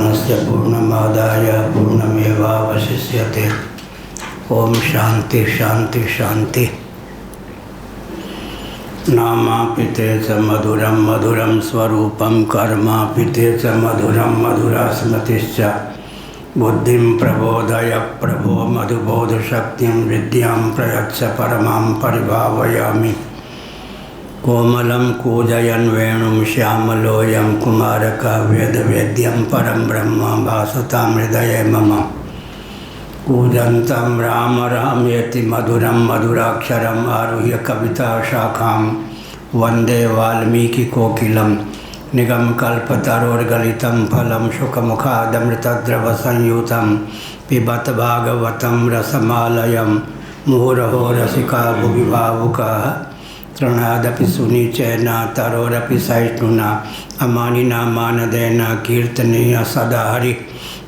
पूर्णस्य पूर्णमादाय पूर्णमेवावशिष्यते। ओम शांति शांति शांति। नामापिते च मधुरं मधुरं स्वरूपं कर्मापिते च मधुरं मधुरा स्मृतिश्च। बुद्धिं प्रबोधय प्रभो मधुबोधशक्तिं विद्यां प्रयच्छ परमां परिभावयामि। कोमलं कूजयन् वेणुं श्यामलोऽयं कुमारकः वेदवेद्यं परं ब्रह्म भासतां हृदये मम। कूजन्तं राम रामेति मधुरं मधुराक्षरम् आरुह्य कविताशाखां वन्दे वाल्मीकिकोकिलं। निगमकल्पतरोर्गलितं फलं शुकमुखादमृतद्रवसंयुतं पिबत भागवतं रसमालयं। मुहुरहो रसिका भुवि भावुकाः तृणादपि सुनिचैन तरोरपि सहिष्णुना अमानिना मानदेन कीर्तनीय सदा हरि।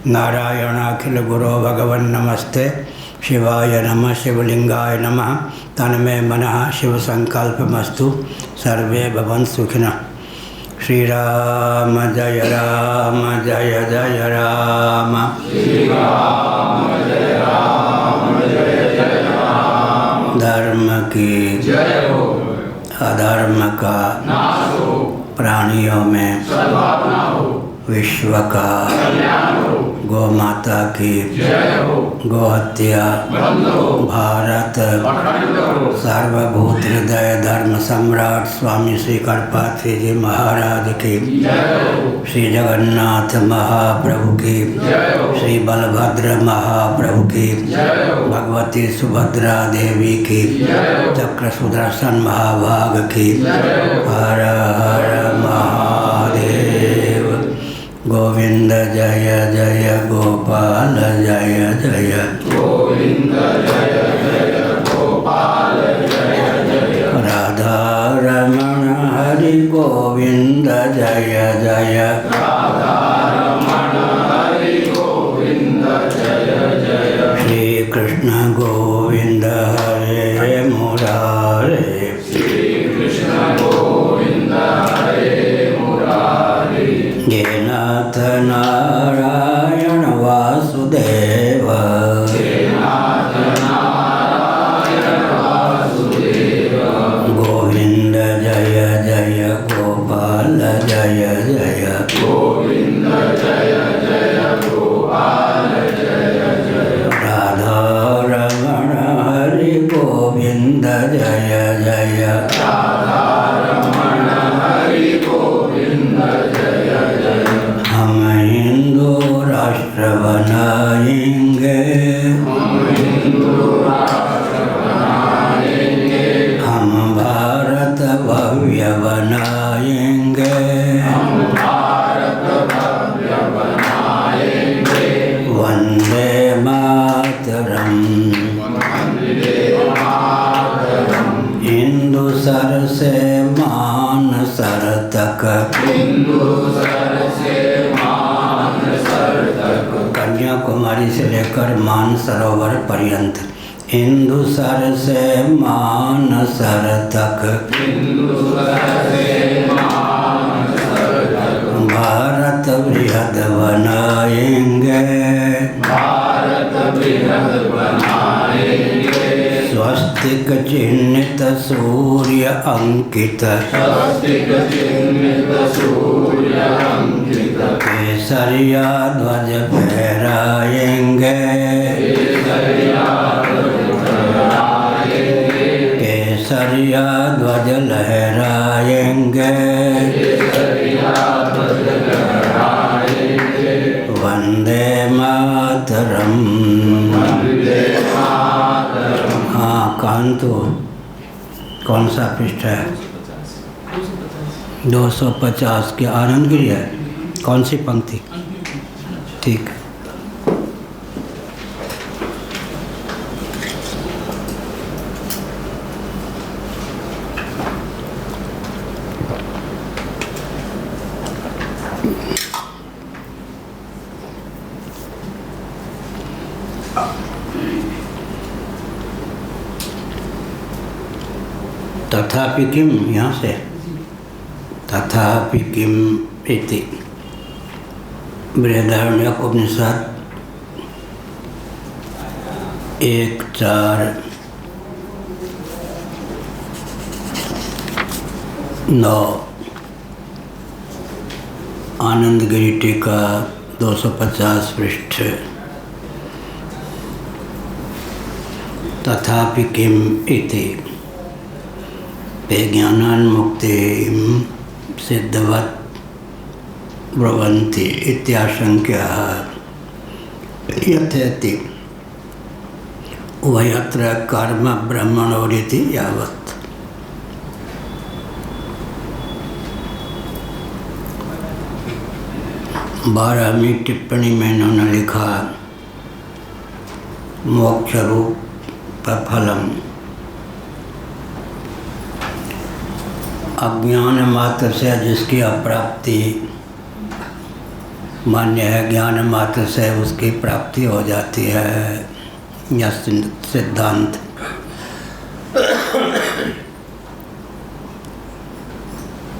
नारायणाखिल गुरो भगवन् नमस्ते शिवाय नमः शिवलिंगाय नमः। तन्मे मनः शिव संकल्पमस्तु सर्वे भवन्तु सुखिनः। श्री राम जय राम जय जय राम। श्री राम जय राम जय जय राम। धर्म की जय हो, अधर्म का नाश हो, प्राणियों में सद्भावना हो, विश्व का कल्याण हो, गौ माता की जय हो, गौ हत्या बंद हो, भारत अखंड हो। सर्वभूत हृदय धर्म सम्राट स्वामी श्री करपात्री जी महाराज की जय हो। श्री जगन्नाथ महाप्रभु की जय हो। श्री बलभद्र महाप्रभु की जय हो। भगवती सुभद्रा देवी की जय हो। चक्र सुदर्शन महाभाग की जय हो। हर हर महादेव। गोविंद जय जय गोपाल जय जय। गोविंद जय जय गोपाल जय जय। राधा रमण हरि गोविंद जय जय। राधा रमण हरि गोविंद जय जय। श्री कृष्ण गोविंद हरे मुरारे। श्री कृष्ण गोविंद हरे मुरारे। जय नाथ नारायण वासुदेव। जय नाथ नारायण वासुदेव। गोविंद जय जय गोपाल जय जय। गोविंद जय जय गोपाल जय जय। राधा रमण हरि गोविंद जय जय। राधा रमण हरि गोविंद जय जय। हम हिंदू राष्ट्र बनाएंगे, हम हिंदू राष्ट्र बनाएंगे। हम भारत भव्य बनाएंगे, हम भारत भव्य बनाएंगे। वंदे मातरम, वंदे मातरम। हिंदू सर से मान सर तक, हिंदू सर से मान सर तक। कन्याकुमारी से लेकर मानसरोवर पर्यंत हिंदू सर से मान सर तक, हिंदू सर से मान सर तक। भारत बृहद बनाएंगे, भारत बृहद बनाएंगे। स्वस्तिक चिह्नित सूर्य अंकित, स्वस्तिक चिह्नित सूर्य अंकित। केसरिया ध्वज फहराएंगे, केसरिया ध्वज फहराएंगे। केसरिया ध्वज लहराएंगे, केसरिया ध्वज लहराएंगे। वंदे मातरम, वंदे मातरम। हाँ कांतु, कौन सा पृष्ठ है? 250 की आनंदगिरी है। कौन सी पंक्ति? ठीक। तथापि किम, यहाँ से तथापि किम इति। बृहदारण्यक उपनिषद 1.4.9 आनंदगिरी टीका 250 पृष्ठ। तथापि किम इति ते ज्ञानान्मुक्तिं सिद्धवत् ब्रुवन्ति इत्याशङ्क्याः यथेति उभयत्र कर्म ब्रह्मणोरिति यावत्। 12वीं टिप्पणी में इन्होंने लिखा मोक्ष रूप फलम अज्ञान मात्र से जिसकी अप्राप्ति मान्य है, ज्ञान मात्र से उसकी प्राप्ति हो जाती है, यह सिद्धांत।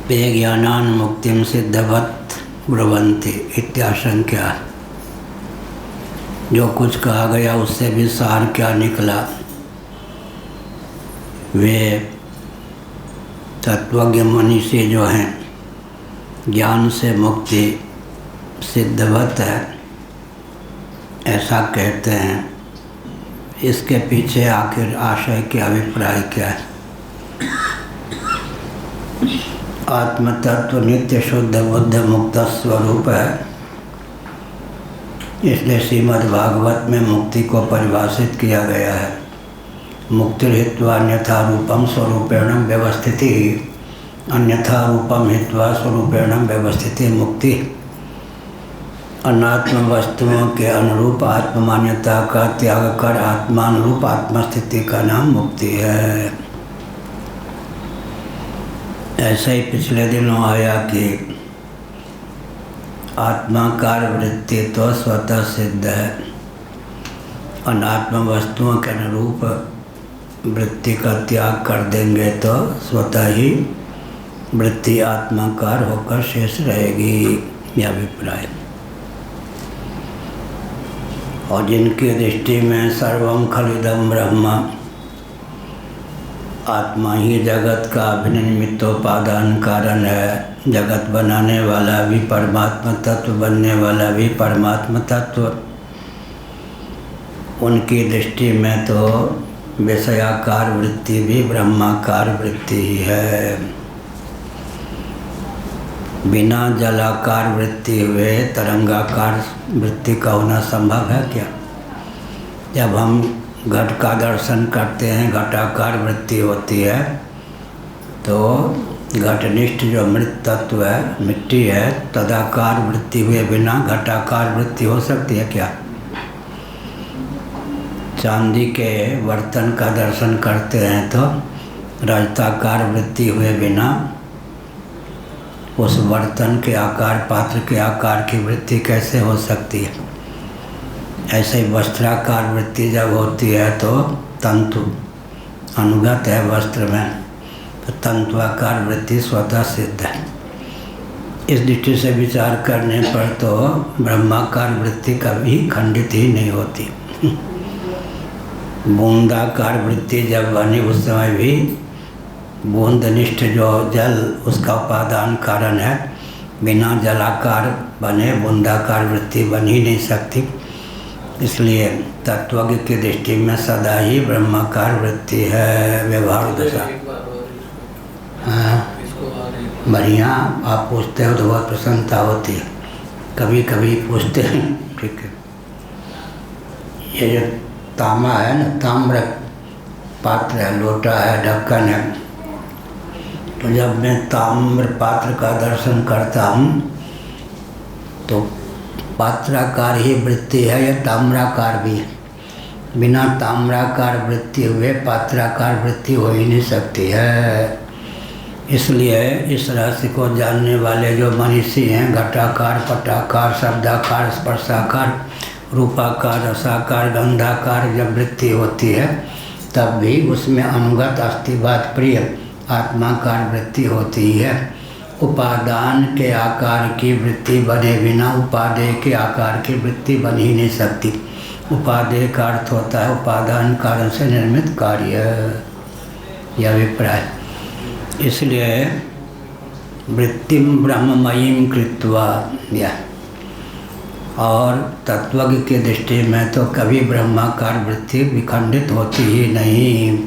ते ज्ञानान् मुक्तिं सिद्धवत् ब्रुवन्ति इत्याशंक्या। जो कुछ कहा गया उससे भी सार क्या निकला? वे तत्वज्ञ मनीषी जो हैं ज्ञान से मुक्ति सिद्धवत है ऐसा कहते हैं। इसके पीछे आखिर आशय के अभिप्राय क्या है? आत्म तत्व नित्य शुद्ध बुद्ध मुक्त स्वरूप है, इसलिए श्रीमद् भागवत में मुक्ति को परिभाषित किया गया है। मुक्ति हित्वा अन्यथा रूपम स्वरूपेण व्यवस्थिति, अन्यथा रूपम हित्वा स्वरूपेण व्यवस्थिति मुक्ति। अनात्म वस्तुओं के अनुरूप आत्ममान्यता का त्याग कर आत्मानुरूप आत्मस्थिति का नाम मुक्ति है। ऐसे ही पिछले दिनों आया कि आत्माकार वृत्ति तो स्वतः सिद्ध है, अनात्म वस्तुओं के अनुरूप वृत्ति का त्याग कर देंगे तो स्वतः ही वृत्ति आत्माकार होकर शेष रहेगी, यह अभिप्राय। और जिनकी दृष्टि में सर्वम खलिदम ब्रह्म, आत्मा ही जगत का अभिनिमित्तोपादान कारण है, जगत बनाने वाला भी परमात्मा तत्व, बनने वाला भी परमात्मा तत्व, उनकी दृष्टि में तो विषयाकार वृत्ति भी ब्रह्माकार वृत्ति ही है। बिना जलाकार वृत्ति हुए तरंगाकार वृत्ति का होना संभव है क्या? जब हम घट का दर्शन करते हैं घटाकार वृत्ति होती है, तो घटनिष्ठ जो मृत तत्व है, मिट्टी है, तदाकार वृत्ति हुए बिना घटाकार वृत्ति हो सकती है क्या? चांदी के बर्तन का दर्शन करते हैं तो रजताकार वृत्ति हुए बिना उस बर्तन के आकार, पात्र के आकार की वृत्ति कैसे हो सकती है? ऐसे ही वस्त्राकार वृत्ति जब होती है तो तंतु अनुगत है वस्त्र में, तो तंतुआकार वृत्ति स्वतः सिद्ध है। इस दृष्टि से विचार करने पर तो ब्रह्माकार वृत्ति कभी खंडित ही नहीं होती। बूंदाकार वृत्ति जब बनी उस समय भी बूंदनिष्ठ जो जल उसका उपादान कारण है, बिना जलाकार बने बूंदाकार वृत्ति बन ही नहीं सकती। इसलिए तत्वज्ञ की दृष्टि में सदा ही ब्रह्माकार वृत्ति है व्यवहार दशा। हाँ, बढ़िया आप पूछते हो तो बहुत प्रसन्नता होती है। कभी कभी पूछते हैं, ठीक है। ये जो तांबा है ना, ताम्र पात्र है, लोटा है, ढक्कन है, तो जब मैं ताम्र पात्र का दर्शन करता हूँ तो पात्राकार ही वृत्ति है या ताम्राकार भी है? बिना ताम्राकार वृत्ति हुए पात्राकार वृत्ति हो ही नहीं सकती है। इसलिए इस रहस्य को जानने वाले जो मनीषी हैं, घटाकार, पटाकार, शब्दाकार, स्पर्शाकार, रूपाकार, रसाकार, गंधाकार जब वृत्ति होती है तब भी उसमें अनुगत अस्तिवाद प्रिय आत्माकार वृत्ति होती है। उपादान के आकार की वृत्ति बने बिना उपादेय के आकार की वृत्ति बन ही नहीं सकती। उपादेय का अर्थ होता है उपादान कारण से निर्मित कार्य, यह अभिप्राय। इसलिए वृत्तिम ब्रह्ममयीं कृत्वा, यह और तत्वज्ञ की दृष्टि में तो कभी ब्रह्माकार वृत्ति विखंडित होती ही नहीं।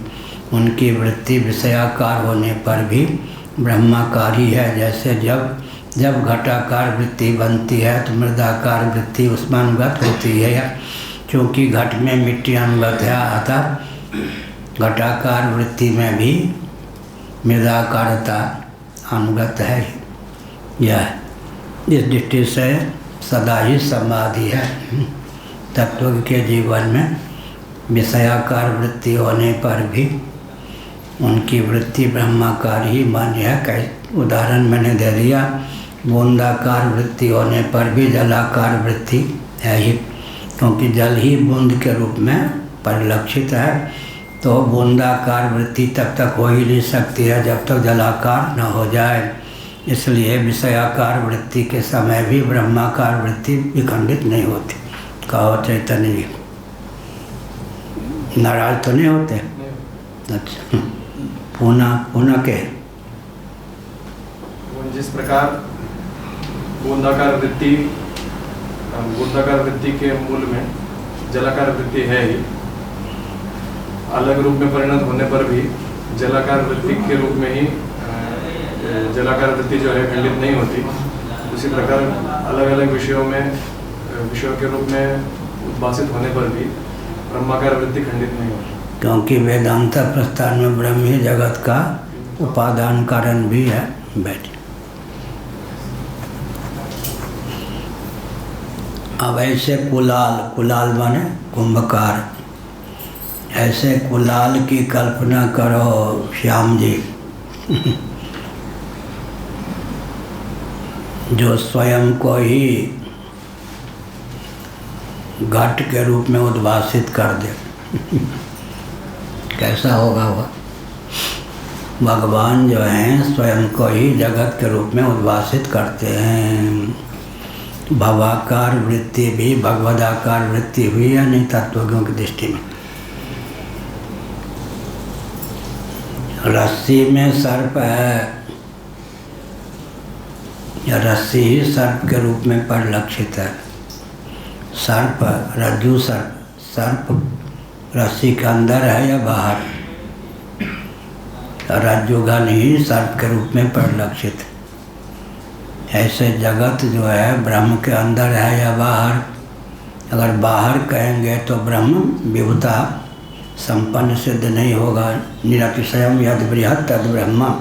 उनकी वृत्ति विषयाकार होने पर भी ब्रह्माकार ही है। जैसे जब घटाकार वृत्ति बनती है तो मृदाकार वृत्ति उसमें अनुगत होती है, क्योंकि घट में मिट्टी अनुगत है, अतः घटाकार वृत्ति में भी मृदाकारता अनुगत है। यह इस दृष्टि से सदा ही समाधि है। तत्व के जीवन में विषयाकार वृत्ति होने पर भी उनकी वृत्ति ब्रह्माकार ही मान्य है। कई उदाहरण मैंने दे दिया। बूंदाकार वृत्ति होने पर भी जलाकार वृत्ति है ही, क्योंकि जल ही बूंद के रूप में परिलक्षित है। तो बूंदाकार वृत्ति तब तक हो ही नहीं सकती है जब तक जलाकार न हो जाए। इसलिए विषयाकार वृत्ति के समय भी ब्रह्माकार वृत्ति विखंडित नहीं होती। कहो चैतन्य जी, नाराज तो नहीं होते? अच्छा, पुनः के जिस प्रकार बूंदाकार वृत्ति के मूल में जलाकार वृत्ति है ही, अलग रूप में परिणत होने पर भी जलाकार वृत्ति के रूप में ही जलाकार वृत्ति जो है खंडित नहीं होती। उसी प्रकार अलग अलग विषयों के रूप में उद्भासित होने पर भी ब्रह्माकार वृत्ति खंडित नहीं होती, क्योंकि वेदांत प्रस्थान में ब्रह्म ही जगत का उपादान कारण भी है। बैठ अब ऐसे कुलाल माने कुंभकार, ऐसे कुलाल की कल्पना करो श्याम जी जो स्वयं को ही घट के रूप में उद्भासित कर दे कैसा होगा वह? भगवान जो हैं स्वयं को ही जगत के रूप में उद्भासित करते हैं। भवाकार वृत्ति भी भगवदाकार वृत्ति हुई या नहीं तत्वज्ञों की दृष्टि में? रस्सी में सर्प है, या रस्सी ही सर्प के रूप में परिलक्षित है। सर्प रज्जु सर्प रस्सी के अंदर है या बाहर? रज्जुघन ही सर्प के रूप में परिलक्षित। ऐसे जगत जो है ब्रह्म के अंदर है या बाहर? अगर बाहर कहेंगे तो ब्रह्म विभुता संपन्न सिद्ध नहीं होगा। निरतिशयम यद बृहत् तद ब्रह्म।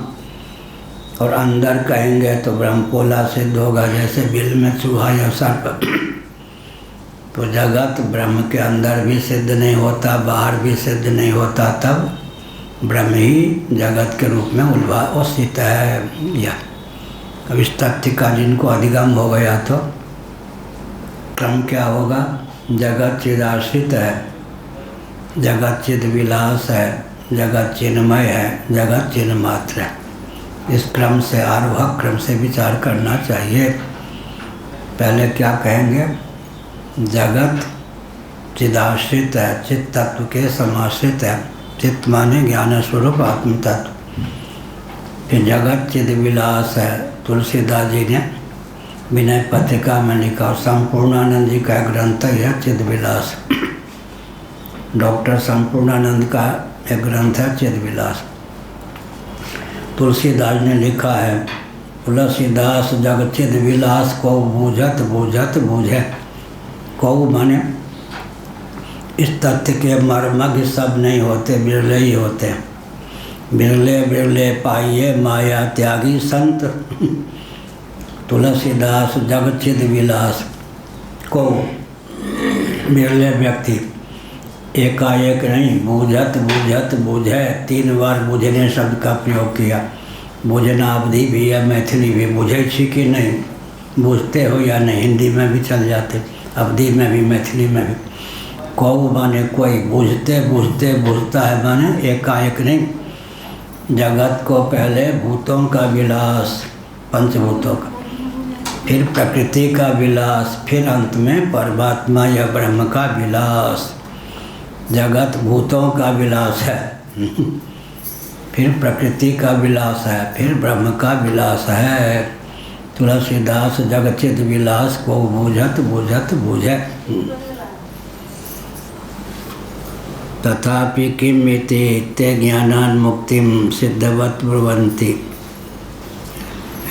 और अंदर कहेंगे तो ब्रह्मपोला सिद्ध होगा, जैसे बिल में चूहा या सर्प। तो जगत ब्रह्म के अंदर भी सिद्ध नहीं होता, बाहर भी सिद्ध नहीं होता, तब ब्रह्म ही जगत के रूप में उद्भासित है। या अब इस तथ्य का जिनको अधिगम हो गया तो क्रम क्या होगा? जगत चिदाश्रित है, जगत चिद विलास है, जगत चिन्मय है, जगत चिन्ह मात्र है। इस क्रम से आरोहक क्रम से विचार करना चाहिए। पहले क्या कहेंगे? जगत चिदाश्रित है, चित्त तत्व के समाश्रित है। चित्त माने ज्ञान स्वरूप आत्म तत्व। फिर जगत चिद विलास है। तुलसीदास जी ने विनय पत्रिका में लिखा, संपूर्णानंद जी का ग्रंथ है चिद विलास। डॉक्टर संपूर्णानंद का एक ग्रंथ है चिद विलास। तुलसीदास ने लिखा है, तुलसीदास जग चिद विलास को बूझत बूझत बूझे। को माने इस तथ्य के मर्मज्ञ सब नहीं होते, बिरले ही होते। बिरले बिरले पाइये माया त्यागी संत। तुलसीदास जग चिद विलास को बिरले व्यक्ति एकाएक नहीं, बूझत बूझत बूझे। 3 बार बूझने शब्द का प्रयोग किया। बूझना अवधि भी है, मैथिली भी। बूझे छी कि नहीं, बूझते हो या नहीं, हिंदी में भी चल जाते, अवधि में भी, मैथिली में भी। कौ माने कोई, बूझते बूझते बूझता है माने एकाएक नहीं। जगत को पहले भूतों का विलास, पंचभूतों का, फिर प्रकृति का विलास, फिर अंत में परमात्मा या ब्रह्म का विलास। जगत भूतों का विलास है, फिर प्रकृति का विलास है, फिर ब्रह्म का विलास है। तुलसीदास जगचित विलास को बूझत बूझत बूझे। तथापि किमिति ते ज्ञानान् मुक्तिम सिद्धवत ब्रुवन्ति।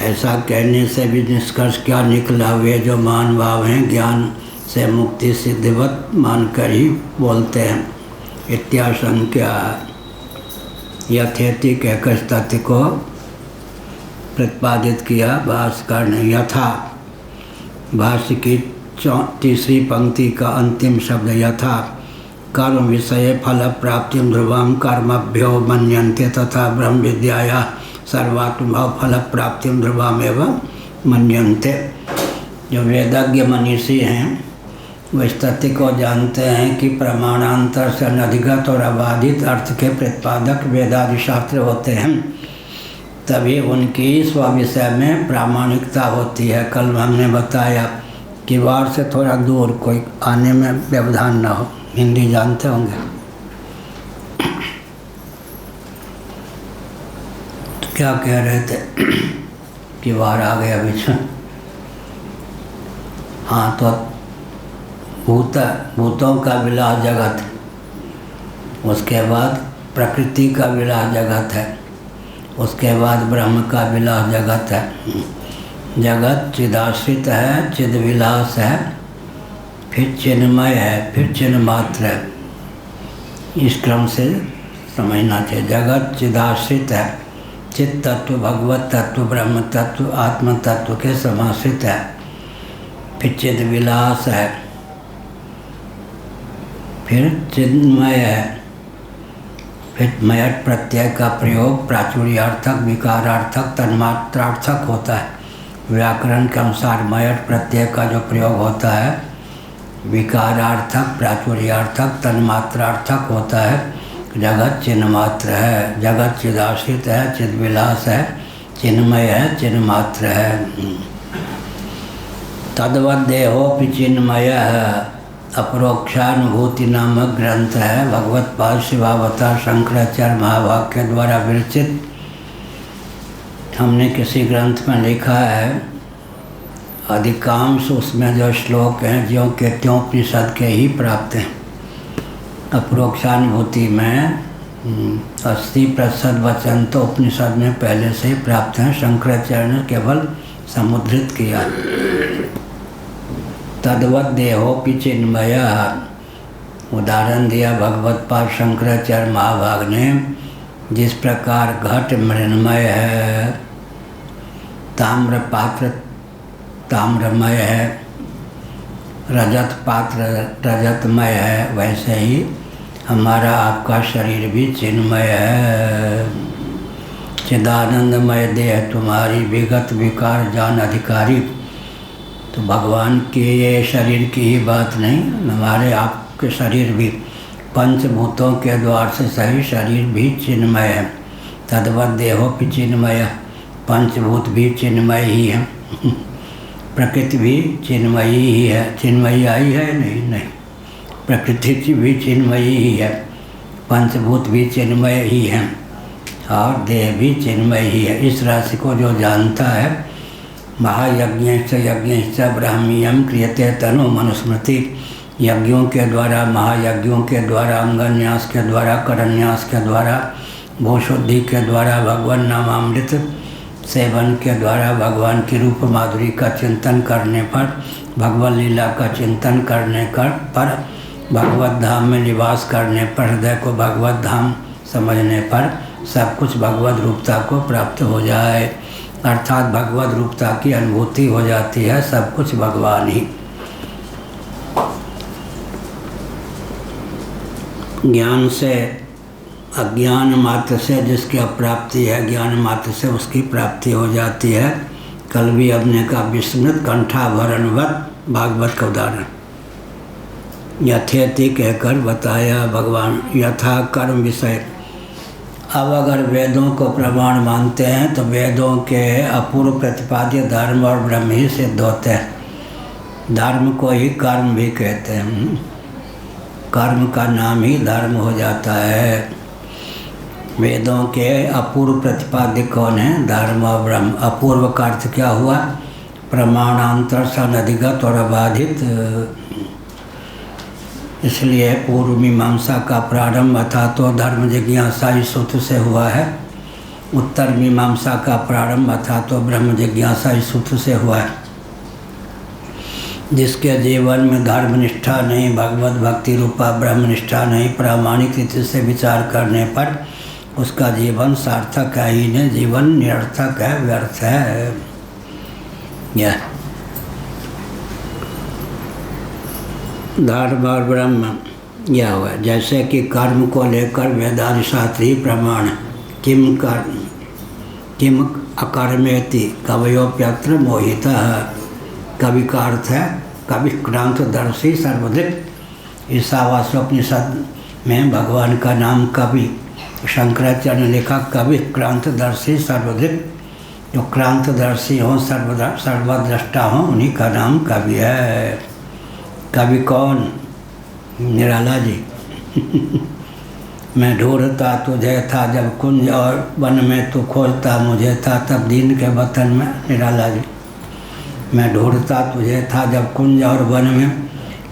ऐसा कहने से भी निष्कर्ष क्या निकला? वे जो मान भाव हैं ज्ञान से मुक्ति सिद्धवत मानकर ही बोलते हैं। इत्याशंक्या यथेति कहकर तथ्य को प्रतिपादित किया भाष्यकार ने। यथा भाष्य की तीसरी पंक्ति का अंतिम शब्द यथा कर्म विषय फल प्राप्ति ध्रुवम कर्मभ्यो मन्यन्ते तथा ब्रह्म विद्याया सर्वात्मभाव फल प्राप्ति ध्रुवमेव मन्यन्ते। जो वेदज्ञ मनीषी हैं वो इस तथ्य को जानते हैं कि प्रमाणांतर से अनधिगत और अबाधित अर्थ के प्रतिपादक वेदादि शास्त्र होते हैं, तभी उनकी स्वविषय में प्रामाणिकता होती है। कल हमने बताया कि वार से थोड़ा दूर कोई आने में व्यवधान न हो। हिंदी जानते होंगे तो क्या कह रहे थे कि वार आ गया बीच में। हाँ, तो भूतों का विलास जगत, उसके बाद प्रकृति का विलास जगत है, उसके बाद ब्रह्म का विलास जगत है। जगत चिदाश्रित है, चिद विलास है, फिर चिन्मय है, फिर चिन्ह मात्र है। इस क्रम से समझना चाहिए। जगत चिदाश्रित है, चित तत्व, भगवत तत्व, ब्रह्म तत्व, आत्म तत्व के समाश्रित है। फिर चिद विलास है, फिर चिन्मय है, फिर मयट प्रत्यय का प्रयोग प्राचुर्यार्थक, विकारार्थक, तन्मात्रार्थक होता है। व्याकरण के अनुसार मयट प्रत्यय का जो प्रयोग होता है विकारार्थक, प्राचुर्यार्थक, तन्मात्रार्थक होता है। जगत चिन्ह मात्र है, जगत चिदाश्रित है, चिद्विलास है, चिन्मय है, चिन्ह मात्र है। तद्वत् देहोपि चिन्मय अपरोक्षानुभूति नामक ग्रंथ है। भगवत पाद शिवावतार शंकराचार्य महाभाग के द्वारा विरचित। हमने किसी ग्रंथ में लिखा है, अधिकांश उसमें जो श्लोक हैं ज्यों के त्यों उपनिषद के ही प्राप्त हैं। अपरोक्षानुभूति में 80% वचन तो उपनिषद में पहले से ही प्राप्त हैं, शंकराचार्य ने केवल समुद्रित किया। तद्वत् देहोपि चिन्मय उदाहरण दिया भगवत पाद शंकराचार्य महाभाग ने। जिस प्रकार घट मृण्मय है, ताम्र पात्र ताम्रमय है, रजत पात्र रजतमय है, वैसे ही हमारा आपका शरीर भी चिन्मय है। चिदानंदमय देह तुम्हारी, विगत विकार जान अधिकारी। तो भगवान के ये शरीर की ही बात नहीं, हमारे आपके शरीर भी पंचभूतों के द्वार से सही शरीर भी चिन्मय है। तद्वत् देहोपि चिन्मय, पंचभूत भी चिन्मय ही है, प्रकृति भी चिन्मयी ही है। चिन्मयी आई है नहीं, प्रकृति भी चिन्मयी ही है, पंचभूत भी चिन्मय ही है और देह भी चिन्मय ही है। इस राशि को जो जानता है, महायज्ञश्च यज्ञश्च ब्राह्मीयम क्रियते तनु मनुस्मृति। यज्ञों के द्वारा, महायज्ञों के द्वारा, अंगन्यास के द्वारा, करन्यास के द्वारा, भूशुद्धि के द्वारा, भगवान नामामृत सेवन के द्वारा, भगवान की रूप माधुरी का चिंतन करने पर, भगवत लीला का चिंतन करने पर, भगवत धाम में निवास करने पर, हृदय को भगवत धाम समझने पर सब कुछ भगवत रूपता को प्राप्त हो जाए, अर्थात भगवत रूपता की अनुभूति हो जाती है। सब कुछ भगवान ही। ज्ञान से, अज्ञान मात्र से जिसकी अप्राप्ति है, ज्ञान मात्र से उसकी प्राप्ति हो जाती है। कल भी हमने कहा विस्मृत कंठाभरणवत भागवत का उदाहरण यथेति कहकर बताया। भगवान यथा कर्म विषय, अब अगर वेदों को प्रमाण मानते हैं तो वेदों के अपूर्व प्रतिपाद्य धर्म और ब्रह्म ही सिद्ध होते हैं। धर्म को ही कर्म भी कहते हैं। कर्म का नाम ही धर्म हो जाता है। वेदों के अपूर्व प्रतिपाद्य कौन है? धर्म और ब्रह्म। अपूर्व का अर्थ क्या हुआ? प्रमाणांतर सनधिगत और अबाधित। इसलिए पूर्व मीमांसा का प्रारंभ अथा तो धर्म जिज्ञासा इस सूत्र से हुआ है। उत्तर मीमांसा का प्रारंभ अथा तो ब्रह्म जिज्ञासा इस सूत्र से हुआ है। जिसके जीवन में धर्मनिष्ठा नहीं, भगवत भक्ति रूपा ब्रह्मनिष्ठा नहीं, प्रामाणिक रीति से विचार करने पर उसका जीवन सार्थक है ही नहीं, जीवन निरर्थक है, व्यर्थ है। यह धर्म और ब्रह्म यह हुआ। जैसे कि कर्म को लेकर वेदांत शास्त्री प्रमाण किम अकर्मेति कवयोप्यत्र मोहितः। कवि का अर्थ है कविक्रांतदर्शी सर्वदृक्। ईशावास्योपनिषद में भगवान का नाम कवि, शंकराचार्य ने लिखा कविक्रांतदर्शी सर्वदृक्। जो क्रांतदर्शी हों, सर्वद्रष्टा हों, उन्हीं का नाम कवि है। कवि कौन? निराला जी। मैं ढूंढता तुझे था जब कुंज और वन में, तू खोजता मुझे था तब दीन के वतन में। निराला जी। मैं ढूंढता तुझे था जब कुंज और वन में,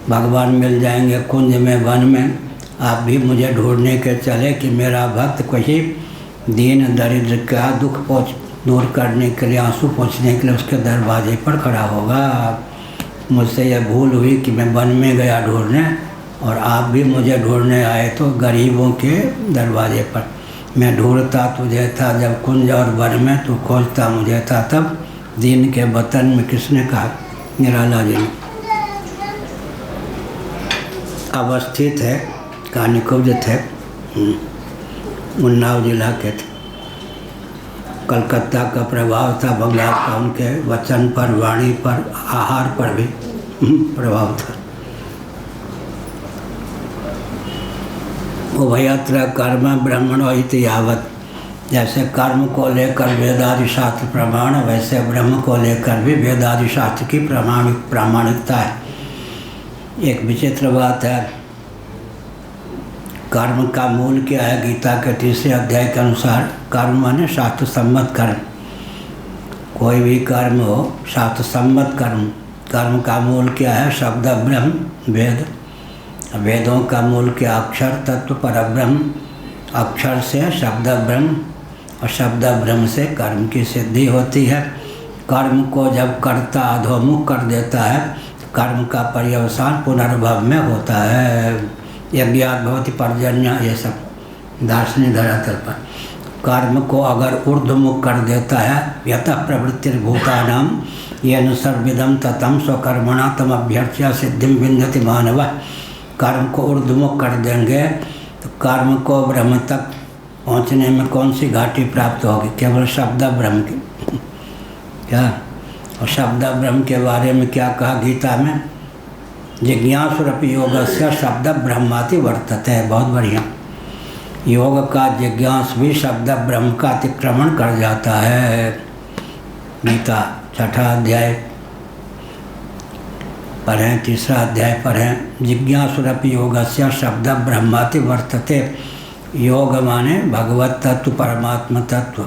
भगवान मिल जाएंगे कुंज में वन में। आप भी मुझे ढूंढने के चले कि मेरा भक्त कोई दीन दरिद्र का दुख दूर करने के लिए, आंसू पोंछने के लिए उसके दरवाजे पर खड़ा होगा। मुझसे यह भूल हुई कि मैं वन में गया ढूंढने और आप भी मुझे ढूंढने आए तो गरीबों के दरवाजे पर। मैं ढूंढता तुझे था जब कुंज और वन में, तू खोजता मुझे था तब दीन के वतन में। किसने कहा? निराला जी ने। अवस्थित है, कानिकुब्ज थे, उन्नाव जिला के थे। कलकत्ता का प्रभाव था, बंगाल का उनके वचन पर, वाणी पर, आहार पर भी प्रभाव था। उभयत्र कर्म ब्रह्मणो इति यावत्। जैसे कर्म को लेकर वेदादि शास्त्र प्रमाण, वैसे ब्रह्म को लेकर भी वेदादि शास्त्र की प्रामाणिकता है। एक विचित्र बात है, कर्म का मूल क्या है? गीता के 3 अध्याय के अनुसार कर्म माने शास्त्र सम्मत कर्म। कोई भी कर्म हो, शास्त्र सम्मत कर्म। कर्म का मूल क्या है? शब्द ब्रह्म, वेद। वेदों का मूल क्या? अक्षर तत्व परब्रह्म। अक्षर से शब्द ब्रह्म और शब्द ब्रह्म से कर्म की सिद्धि होती है। कर्म को जब कर्ता अधोमुख कर देता है, कर्म का पर्यवसान पुनर्भव में होता है। यज्ञात भवति पर्जन्य, ये सब दार्शनिक धरातल पर। कर्म को अगर ऊर्ध्वमुख कर देता है, यतः प्रवृत्तिर्भूतानां येन सर्वविदं ततं स्वकर्मणा तम अभ्यर्च्य सिद्धिं विन्दति मानवः। कर्म को ऊर्ध्वमुख कर देंगे तो कर्म को ब्रह्म तक पहुँचने में कौन सी घाटी प्राप्त होगी? केवल शब्द ब्रह्म की। क्या? और शब्द ब्रह्म के बारे में क्या कहा गीता में? जिज्ञासुरपि योगस्य शब्द ब्रह्माति वर्तते। बहुत बढ़िया। योग का जिज्ञास भी शब्द ब्रह्म का अतिक्रमण कर जाता है। गीता 6 अध्याय पढ़ें, 3 अध्याय पढ़ें। जिज्ञासुरपि योगस्य शब्द ब्रह्माति वर्तते। योग माने भगवत तत्व, परमात्मा तत्व।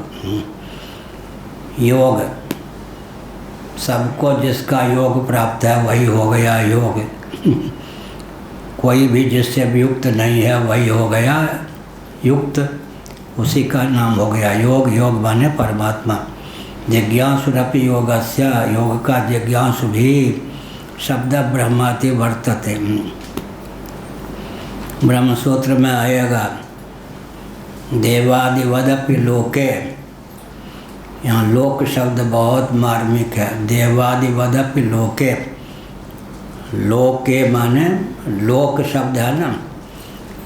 योग, सबको जिसका योग प्राप्त है वही हो गया योग। कोई भी जिससे युक्त नहीं है वही हो गया युक्त, उसी का नाम हो गया योग। योग माने परमात्मा। जिज्ञासुरपि योगस्य, योग का जिज्ञासु भी शब्द ब्रह्माति वर्तते। ब्रह्मसूत्र में आएगा देवादिवदपि लोके। यहाँ लोक शब्द बहुत मार्मिक है। देवादिवदपि लोके। लोके माने लोक शब्द है ना,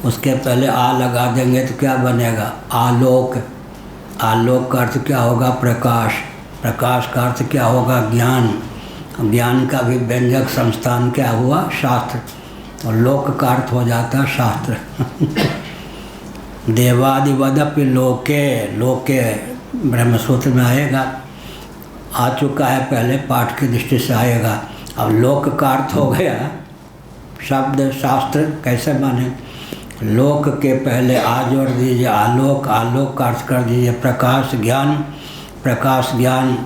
उसके पहले आ लगा देंगे तो क्या बनेगा? आलोक। आलोक का अर्थ क्या होगा? प्रकाश। प्रकाश का अर्थ क्या होगा? ज्ञान। ज्ञान का भी व्यंजक संस्थान क्या हुआ? शास्त्र। और लोक का अर्थ हो जाता शास्त्र। देवादिवदपि लोके, लोके ब्रह्मसूत्र में आएगा, आ चुका है पहले, पाठ की दृष्टि से आएगा। अब लोक का अर्थ हो गया शब्द शास्त्र कैसे माने, लोक के पहले आ जोड़ दीजिए आलोक, आलोक का अर्थ कर दीजिए प्रकाश ज्ञान। प्रकाश ज्ञान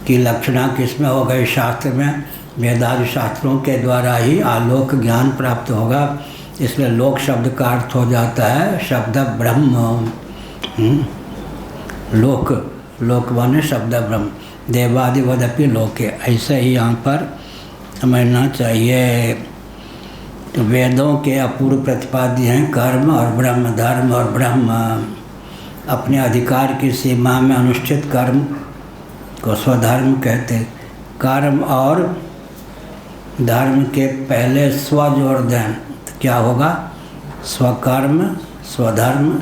की लक्षणा किसमें हो गई, शास्त्र में, वेदादि शास्त्रों के द्वारा ही आलोक ज्ञान प्राप्त होगा। इसलिए लोक शब्द का अर्थ हो जाता है शब्द ब्रह्म। लोक, लोक माने शब्द ब्रह्म। देवादिवदपि लोके, ऐसे ही यहाँ पर समझना चाहिए। तो वेदों के अपूर्व प्रतिपाद्य हैं कर्म और ब्रह्म, धर्म और ब्रह्म। अपने अधिकार की सीमा में अनुष्ठित कर्म को स्वधर्म कहते। कर्म और धर्म के पहले स्व जोड़ दें तो क्या होगा, स्वकर्म स्वधर्म।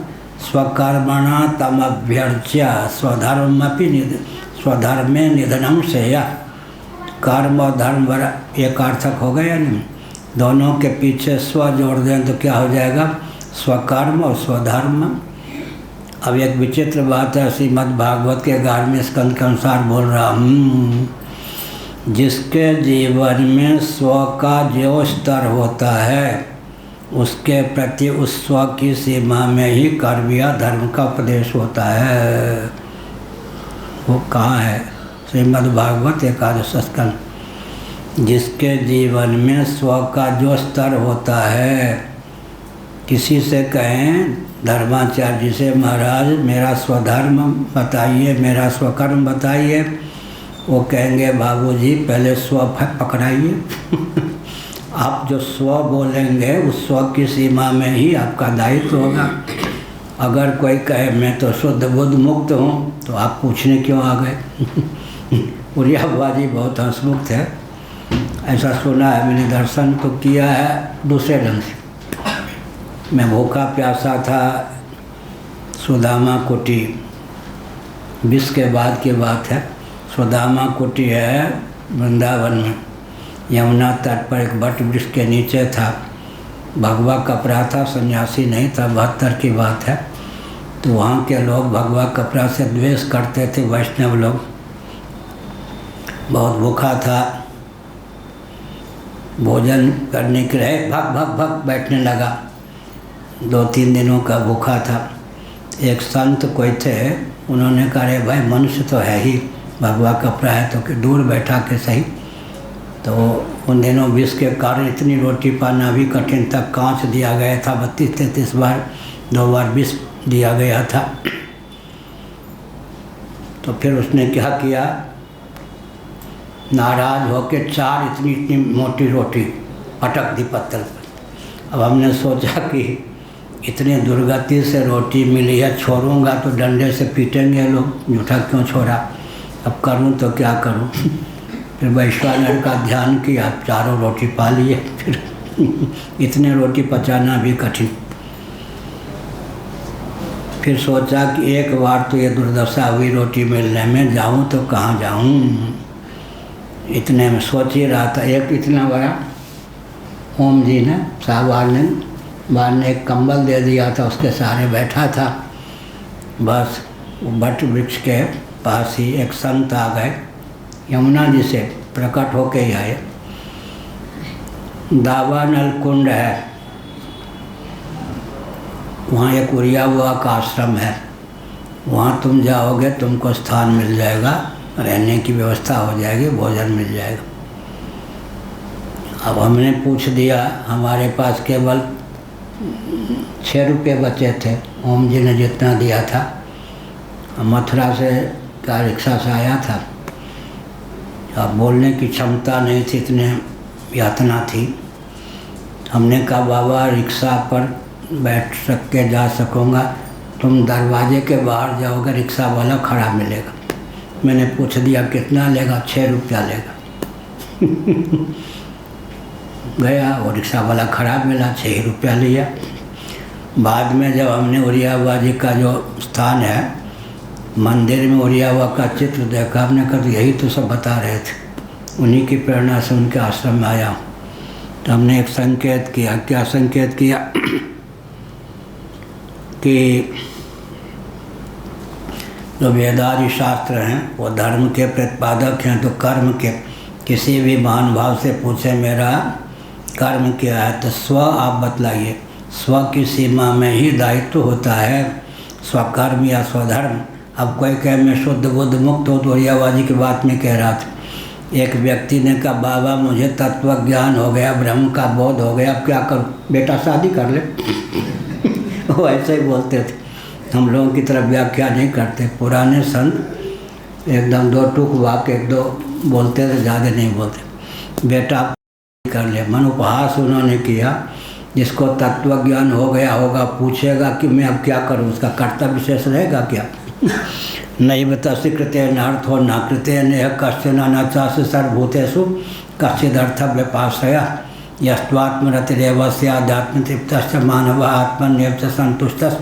स्वकर्मणा तमभ्यर्च्य स्वधर्मपि स्वधर्मे निधनम सेया। कर्म और धर्म बड़ा एक अर्थक हो गया नहीं, दोनों के पीछे स्व जोड़ दें तो क्या हो जाएगा, स्वकर्म और स्वधर्म। अब एक विचित्र बात है, श्रीमद् भागवत के 11वें स्कंद के अनुसार बोल रहा हूँ, जिसके जीवन में स्व का जो स्तर होता है उसके प्रति उस स्व की सीमा में ही कर्म या धर्म का उपदेश होता है। वो कहाँ है, श्रीमद् भागवत 11 स्कंद। जिसके जीवन में स्व का जो स्तर होता है, किसी से कहें धर्माचार्य जी से, महाराज मेरा स्वधर्म बताइए, मेरा स्वकर्म बताइए, वो कहेंगे बाबूजी पहले स्व पकड़ाइए। आप जो स्व बोलेंगे उस स्व की सीमा में ही आपका दायित्व होगा। अगर कोई कहे मैं तो शुद्ध बुद्ध मुक्त हूँ तो आप पूछने क्यों आ गए। उड़ियाबाजी बहुत हंसमुक्त है, ऐसा सुना है मैंने, दर्शन तो किया है दूसरे ढंग से। मैं भूखा प्यासा था, सुदामा कुटी, 20 के बाद की बात है। सुदामा कुटी है वृंदावन में, यमुना तट पर एक बट वृक्ष के नीचे था। भगवा कपड़ा था, सन्यासी नहीं था, 72 की बात है। तो वहाँ के लोग भगवा कपड़ा से द्वेष करते थे, वैष्णव लोग। बहुत भूखा था, भोजन करने के लिए भग भग भग बैठने लगा। 2-3 दिनों का भूखा था। एक संत कोई थे, उन्होंने कहा अरे भाई मनुष्य तो है ही, भगवा कपड़ा है तो कि दूर बैठा के सही। तो उन दिनों विष के कारण इतनी रोटी पाना भी कठिन था, कांच दिया गया था 32-33 बार, 2 बार विष दिया गया था। तो फिर उसने क्या किया, नाराज होकर 4 इतनी मोटी रोटी पटक दी पत्थर पर। अब हमने सोचा कि इतनी दुर्गति से रोटी मिली है, छोड़ूंगा तो डंडे से पीटेंगे लोग, झूठा क्यों छोड़ा, अब करूं तो क्या करूं। फिर वैश्वानर का ध्यान किया, 4 रोटी पा लिए। फिर इतने रोटी पचाना भी कठिन। फिर सोचा कि एक बार तो ये दुर्दशा हुई रोटी मिलने में, जाऊं तो कहाँ जाऊं। इतने में सोच ही रहा था, एक इतना बड़ा ओम जी ने, साहब ने एक कंबल दे दिया था, उसके सहारे बैठा था। बस वो बट वृक्ष के पास ही एक संत आ गए, यमुना जी से प्रकट होके ही आए। दावानल कुंड है, वहाँ एक उड़ियावा का आश्रम है, वहाँ तुम जाओगे तुमको स्थान मिल जाएगा, रहने की व्यवस्था हो जाएगी, भोजन मिल जाएगा। अब हमने पूछ दिया, हमारे पास केवल 6 रुपये बचे थे, ओम जी ने जितना दिया था। मथुरा से का रिक्शा से आया था, अब बोलने की क्षमता नहीं थी, इतने यातना थी। हमने कहा बाबा रिक्शा पर बैठ सक के जा सकूँगा, तुम दरवाजे के बाहर जाओगे, रिक्शा वाला खड़ा मिलेगा। मैंने पूछ दिया कितना लेगा, 6 रुपया लेगा। गया, वो रिक्शा वाला खड़ा मिला, 6 रुपया लिया। बाद में जब हमने उड़ियावा जी का जो स्थान है, मंदिर में उड़ियावा का चित्र देखा, हमने कहा तो यही तो सब बता रहे थे, उन्हीं की प्रेरणा से उनके आश्रम में आया। तो हमने एक संकेत किया, क्या संकेत किया, कि जो वेदादि शास्त्र हैं वो धर्म के प्रतिपादक हैं, तो कर्म के किसी भी महानुभाव से पूछे मेरा कर्म क्या है, तो स्व आप बतलाइए। स्व की सीमा में ही दायित्व होता है, स्वकर्म या स्वधर्म। अब कोई कहे मैं शुद्ध बुद्ध मुक्त हो, तो ओरियाबाजी की बात में कह रहा था। एक व्यक्ति ने कहा बाबा मुझे तत्व ज्ञान हो गया, ब्रह्म का बोध हो गया, अब क्या करूं? बेटा शादी कर ले। वो ऐसे ही बोलते थे, हम लोगों की तरफ व्याख्या नहीं करते। पुराने संत एकदम दो टूक वाक्य एक दो बोलते थे, ज़्यादा नहीं बोलते। बेटा कर ले, मन उपहास उन्होंने किया। जिसको तत्व ज्ञान हो गया होगा पूछेगा कि मैं अब क्या करूं, उसका कर्तव्य शेष रहेगा क्या? नहीं बतसी कृत्य नार्थो न कृत्य नेह कश्चन नचास सर्वभूतेषु कश्चिदर्थ व्यपाश्रया यस्त्वात्मरतिरेवस्य आध्यात्म तृप्तश्च मानव आत्मन्यव च संतुष्टः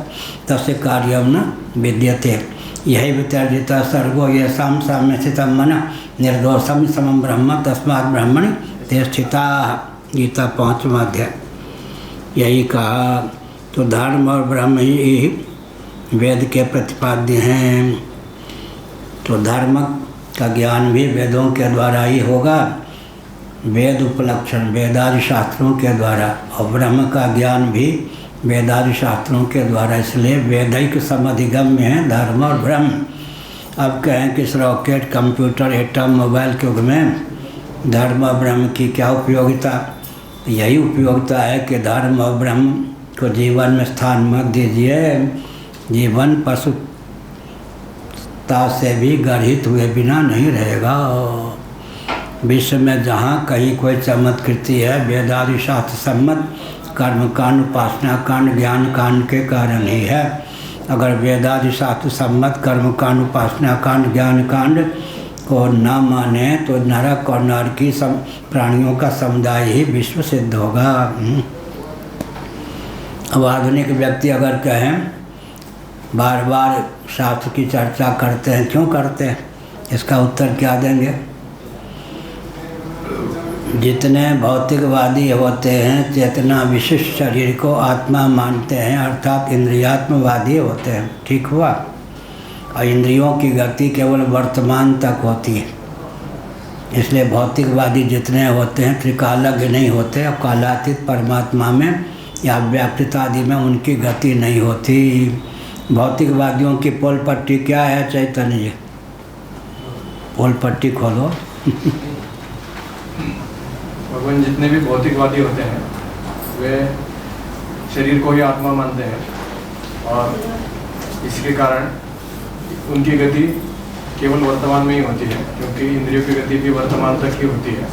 तस्य कार्यं न विद्यते। यही वितर्जित सर्गो येषां साम्य स्थितं मनः निर्दोषं समं ब्रह्म तस्मात् ब्रह्मणि ते स्थिताः। गीता 5वां अध्याय। यही कहा। तो धर्म और ब्रह्म ही वेद के प्रतिपाद्य हैं। तो धर्म का ज्ञान भी वेदों के द्वारा ही होगा, वेद उपलक्षण वेदादि शास्त्रों के द्वारा, और ब्रह्म का ज्ञान भी वेदादि शास्त्रों के द्वारा। इसलिए वैदिक समधिगम्य है धर्म और ब्रह्म। अब कहें कि इस रॉकेट, कंप्यूटर, एटम, मोबाइल के युग में धर्म और ब्रह्म की क्या उपयोगिता? यही उपयोगिता है कि धर्म और ब्रह्म को जीवन में स्थान मत दीजिए। जीवन पशुता से भी गर्हित हुए बिना नहीं रहेगा। विश्व में जहाँ कहीं कोई चमत्कृति है, वेदादि शास्त्र सम्मत कर्म कांड, उपासना कांड, ज्ञान कांड के कारण ही है। अगर वेदादि शास्त्र सम्मत कर्म कांड, उपासना कांड, ज्ञान कांड को न माने तो नरक और नरकी प्राणियों का समुदाय ही विश्व सिद्ध होगा। अब आधुनिक व्यक्ति अगर कहें बार बार शास्त्र की चर्चा करते हैं, क्यों करते हैं? इसका उत्तर क्या देंगे? जितने भौतिकवादी होते हैं चेतना विशिष्ट शरीर को आत्मा मानते हैं, अर्थात इंद्रियात्मवादी होते हैं। ठीक हुआ? और इंद्रियों की गति केवल वर्तमान तक होती है। इसलिए भौतिकवादी जितने होते हैं त्रिकालज्ञ नहीं होते, और कालातीत परमात्मा में या व्याप्तिता आदि में उनकी गति नहीं होती। भौतिकवादियों की पोल पट्टी क्या है चैतन्य जी? पोल पट्टी खोलो। भगवान जितने भी भौतिकवादी होते हैं वे शरीर को ही आत्मा मानते हैं, और इसके कारण उनकी गति केवल वर्तमान में ही होती है, क्योंकि इंद्रियों की गति भी वर्तमान तक ही होती है।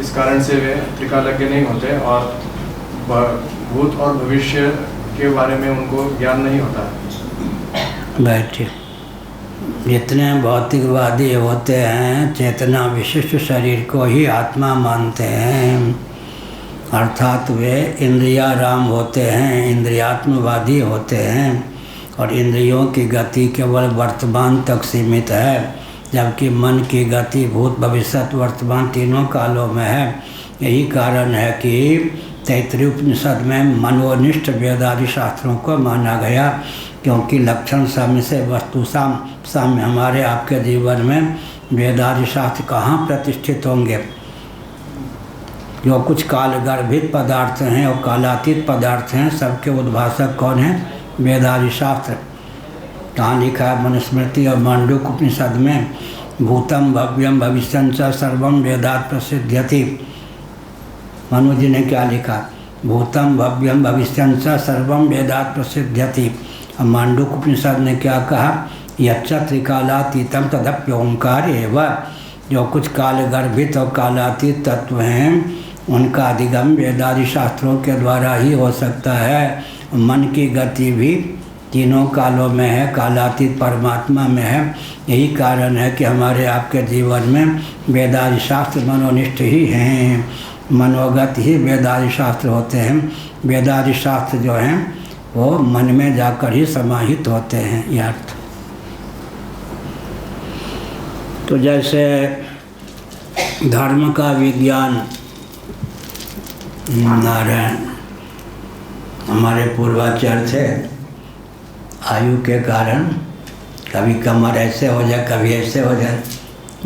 इस कारण से वे त्रिकालज्ञ नहीं होते, और भूत और भविष्य के बारे में उनको ज्ञान नहीं होता। बैठिए। जितने भौतिकवादी होते हैं चेतना विशिष्ट शरीर को ही आत्मा मानते हैं, अर्थात वे इंद्रियाराम होते हैं, इंद्रियात्मवादी होते हैं, और इंद्रियों की गति केवल वर्तमान तक सीमित है, जबकि मन की गति भूत भविष्यत वर्तमान तीनों कालों में है। यही कारण है कि तैत्तिरीय उपनिषद में मनोनिष्ठ वेदादि शास्त्रों को माना गया, क्योंकि लक्षण साम्य से वस्तु साम्य। हमारे आपके जीवन में वेदादि शास्त्र कहाँ प्रतिष्ठित होंगे? जो कुछ कालगर्भित पदार्थ हैं और कालातीत पदार्थ हैं, सबके उद्भाषक कौन हैं? वेदादि शास्त्र। कहाँ लिखा है? मनुस्मृति और मांडूक्य उपनिषद में भूतम भव्यम भविष्यं च सर्वम वेदात् प्रसिद्ध्यति। मनु जी ने क्या लिखा? भूतम भव्यम भविष्यं च सर्वम वेदात् प्रसिद्ध्यति। और मांडूक्य उपनिषद ने क्या कहा? यच्च त्रिकालातीतम तदप्योंकार एव। जो कुछ कालगर्भित और कालातीत तत्व हैं उनका अधिगम वेदादि शास्त्रों के द्वारा ही हो सकता है। मन की गति भी तीनों कालों में है, कालातीत परमात्मा में है। यही कारण है कि हमारे आपके जीवन में वेदादि शास्त्र मनोनिष्ठ ही हैं, मनोगत ही वेदादि शास्त्र होते हैं। वेदादि शास्त्र जो हैं वो मन में जाकर ही समाहित होते हैं। यह अर्थ। तो जैसे धर्म का विज्ञान नारायण हमारे पूर्वाचार्य थे, आयु के कारण कभी कमर ऐसे हो जाए, कभी ऐसे हो जाए।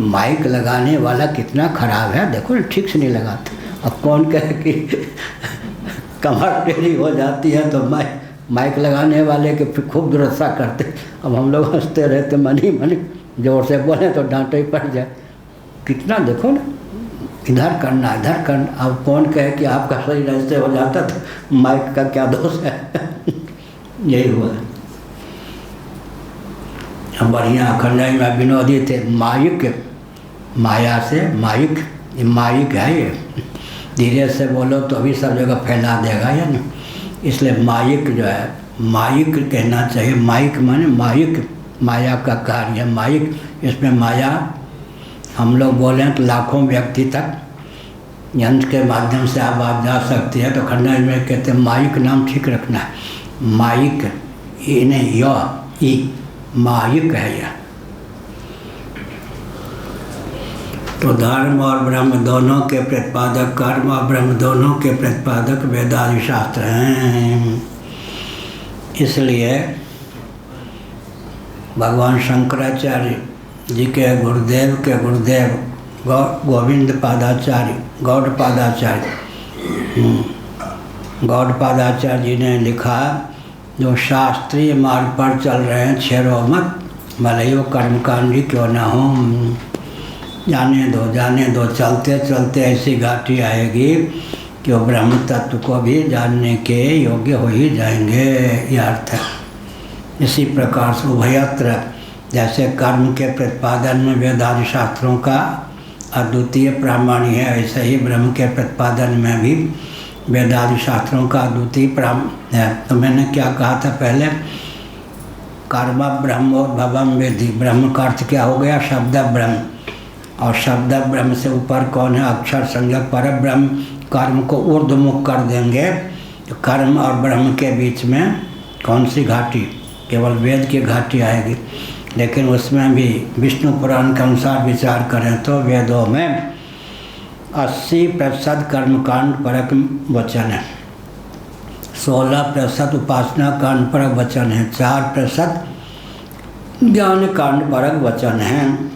माइक लगाने वाला कितना खराब है, देखो ठीक से नहीं लगाता। अब कौन कहे कि कमर टेढ़ी हो जाती है तो माइक लगाने वाले के फिर खूब दुरुस्ता करते। अब हम लोग हंसते रहते, मन ही मन जोर से बोले तो डांटे ही पड़ जाए। कितना देखो ना, इधर करना इधर करना। अब कौन कहे कि आपका शरीर ऐसे हो जाता तो माइक का क्या दोष है। यही हुआ। अब बढ़िया खंडाई में विनोदी थे। माइक, माया से माइक, ये माइक है, ये धीरे से बोलो तो अभी सब जगह फैला देगा या नहीं। इसलिए माइक जो है, माइक कहना चाहिए। माइक माने माइक, माया का कार्य है माइक। इसमें माया हम लोग बोलें तो लाखों व्यक्ति तक यंत्र के माध्यम से आवाज़ जा सकती है। तो खंडाई में कहते हैं माइक नाम ठीक रखना है। माइक ये नहीं, ई माइक है यह। तो धर्म और ब्रह्म दोनों के प्रतिपादक, कर्म और ब्रह्म दोनों के प्रतिपादक वेदादि शास्त्र हैं। इसलिए भगवान शंकराचार्य जी के गुरुदेव के गुरुदेव गोविंद पादाचार्य, गौड़ पादाचार्य, गौड़ पादाचार्य जी ने लिखा, जो शास्त्रीय मार्ग पर चल रहे हैं छेड़ो मत, भले ही वो कर्मकांडी क्यों ना हो। जाने दो जाने दो, चलते चलते ऐसी घाटी आएगी कि वो ब्रह्म तत्व को भी जानने के योग्य हो ही जाएंगे। यह अर्थ है। इसी प्रकार से उभयत्र, जैसे कर्म के प्रतिपादन में वेदादि शास्त्रों का अद्वितीय प्रामाण्य है, ऐसे ही ब्रह्म के प्रतिपादन में भी वेदादि शास्त्रों का अद्वितीय प्रामाण्य है। तो मैंने क्या कहा था पहले, कर्म ब्रह्मोद्भवम विधि। ब्रह्म का अर्थ क्या हो गया, शब्द ब्रह्म। और शब्द ब्रह्म से ऊपर कौन है, अक्षर संज्ञक पर ब्रह्म। कर्म को ऊर्ध्वमुख कर देंगे तो कर्म और ब्रह्म के बीच में कौन सी घाटी, केवल वेद की घाटी आएगी। लेकिन उसमें भी विष्णु पुराण के अनुसार विचार करें तो वेदों में 80% कर्मकांड परक वचन है, 16% उपासना कांड परक वचन है, 4% ज्ञान कांड परक वचन है,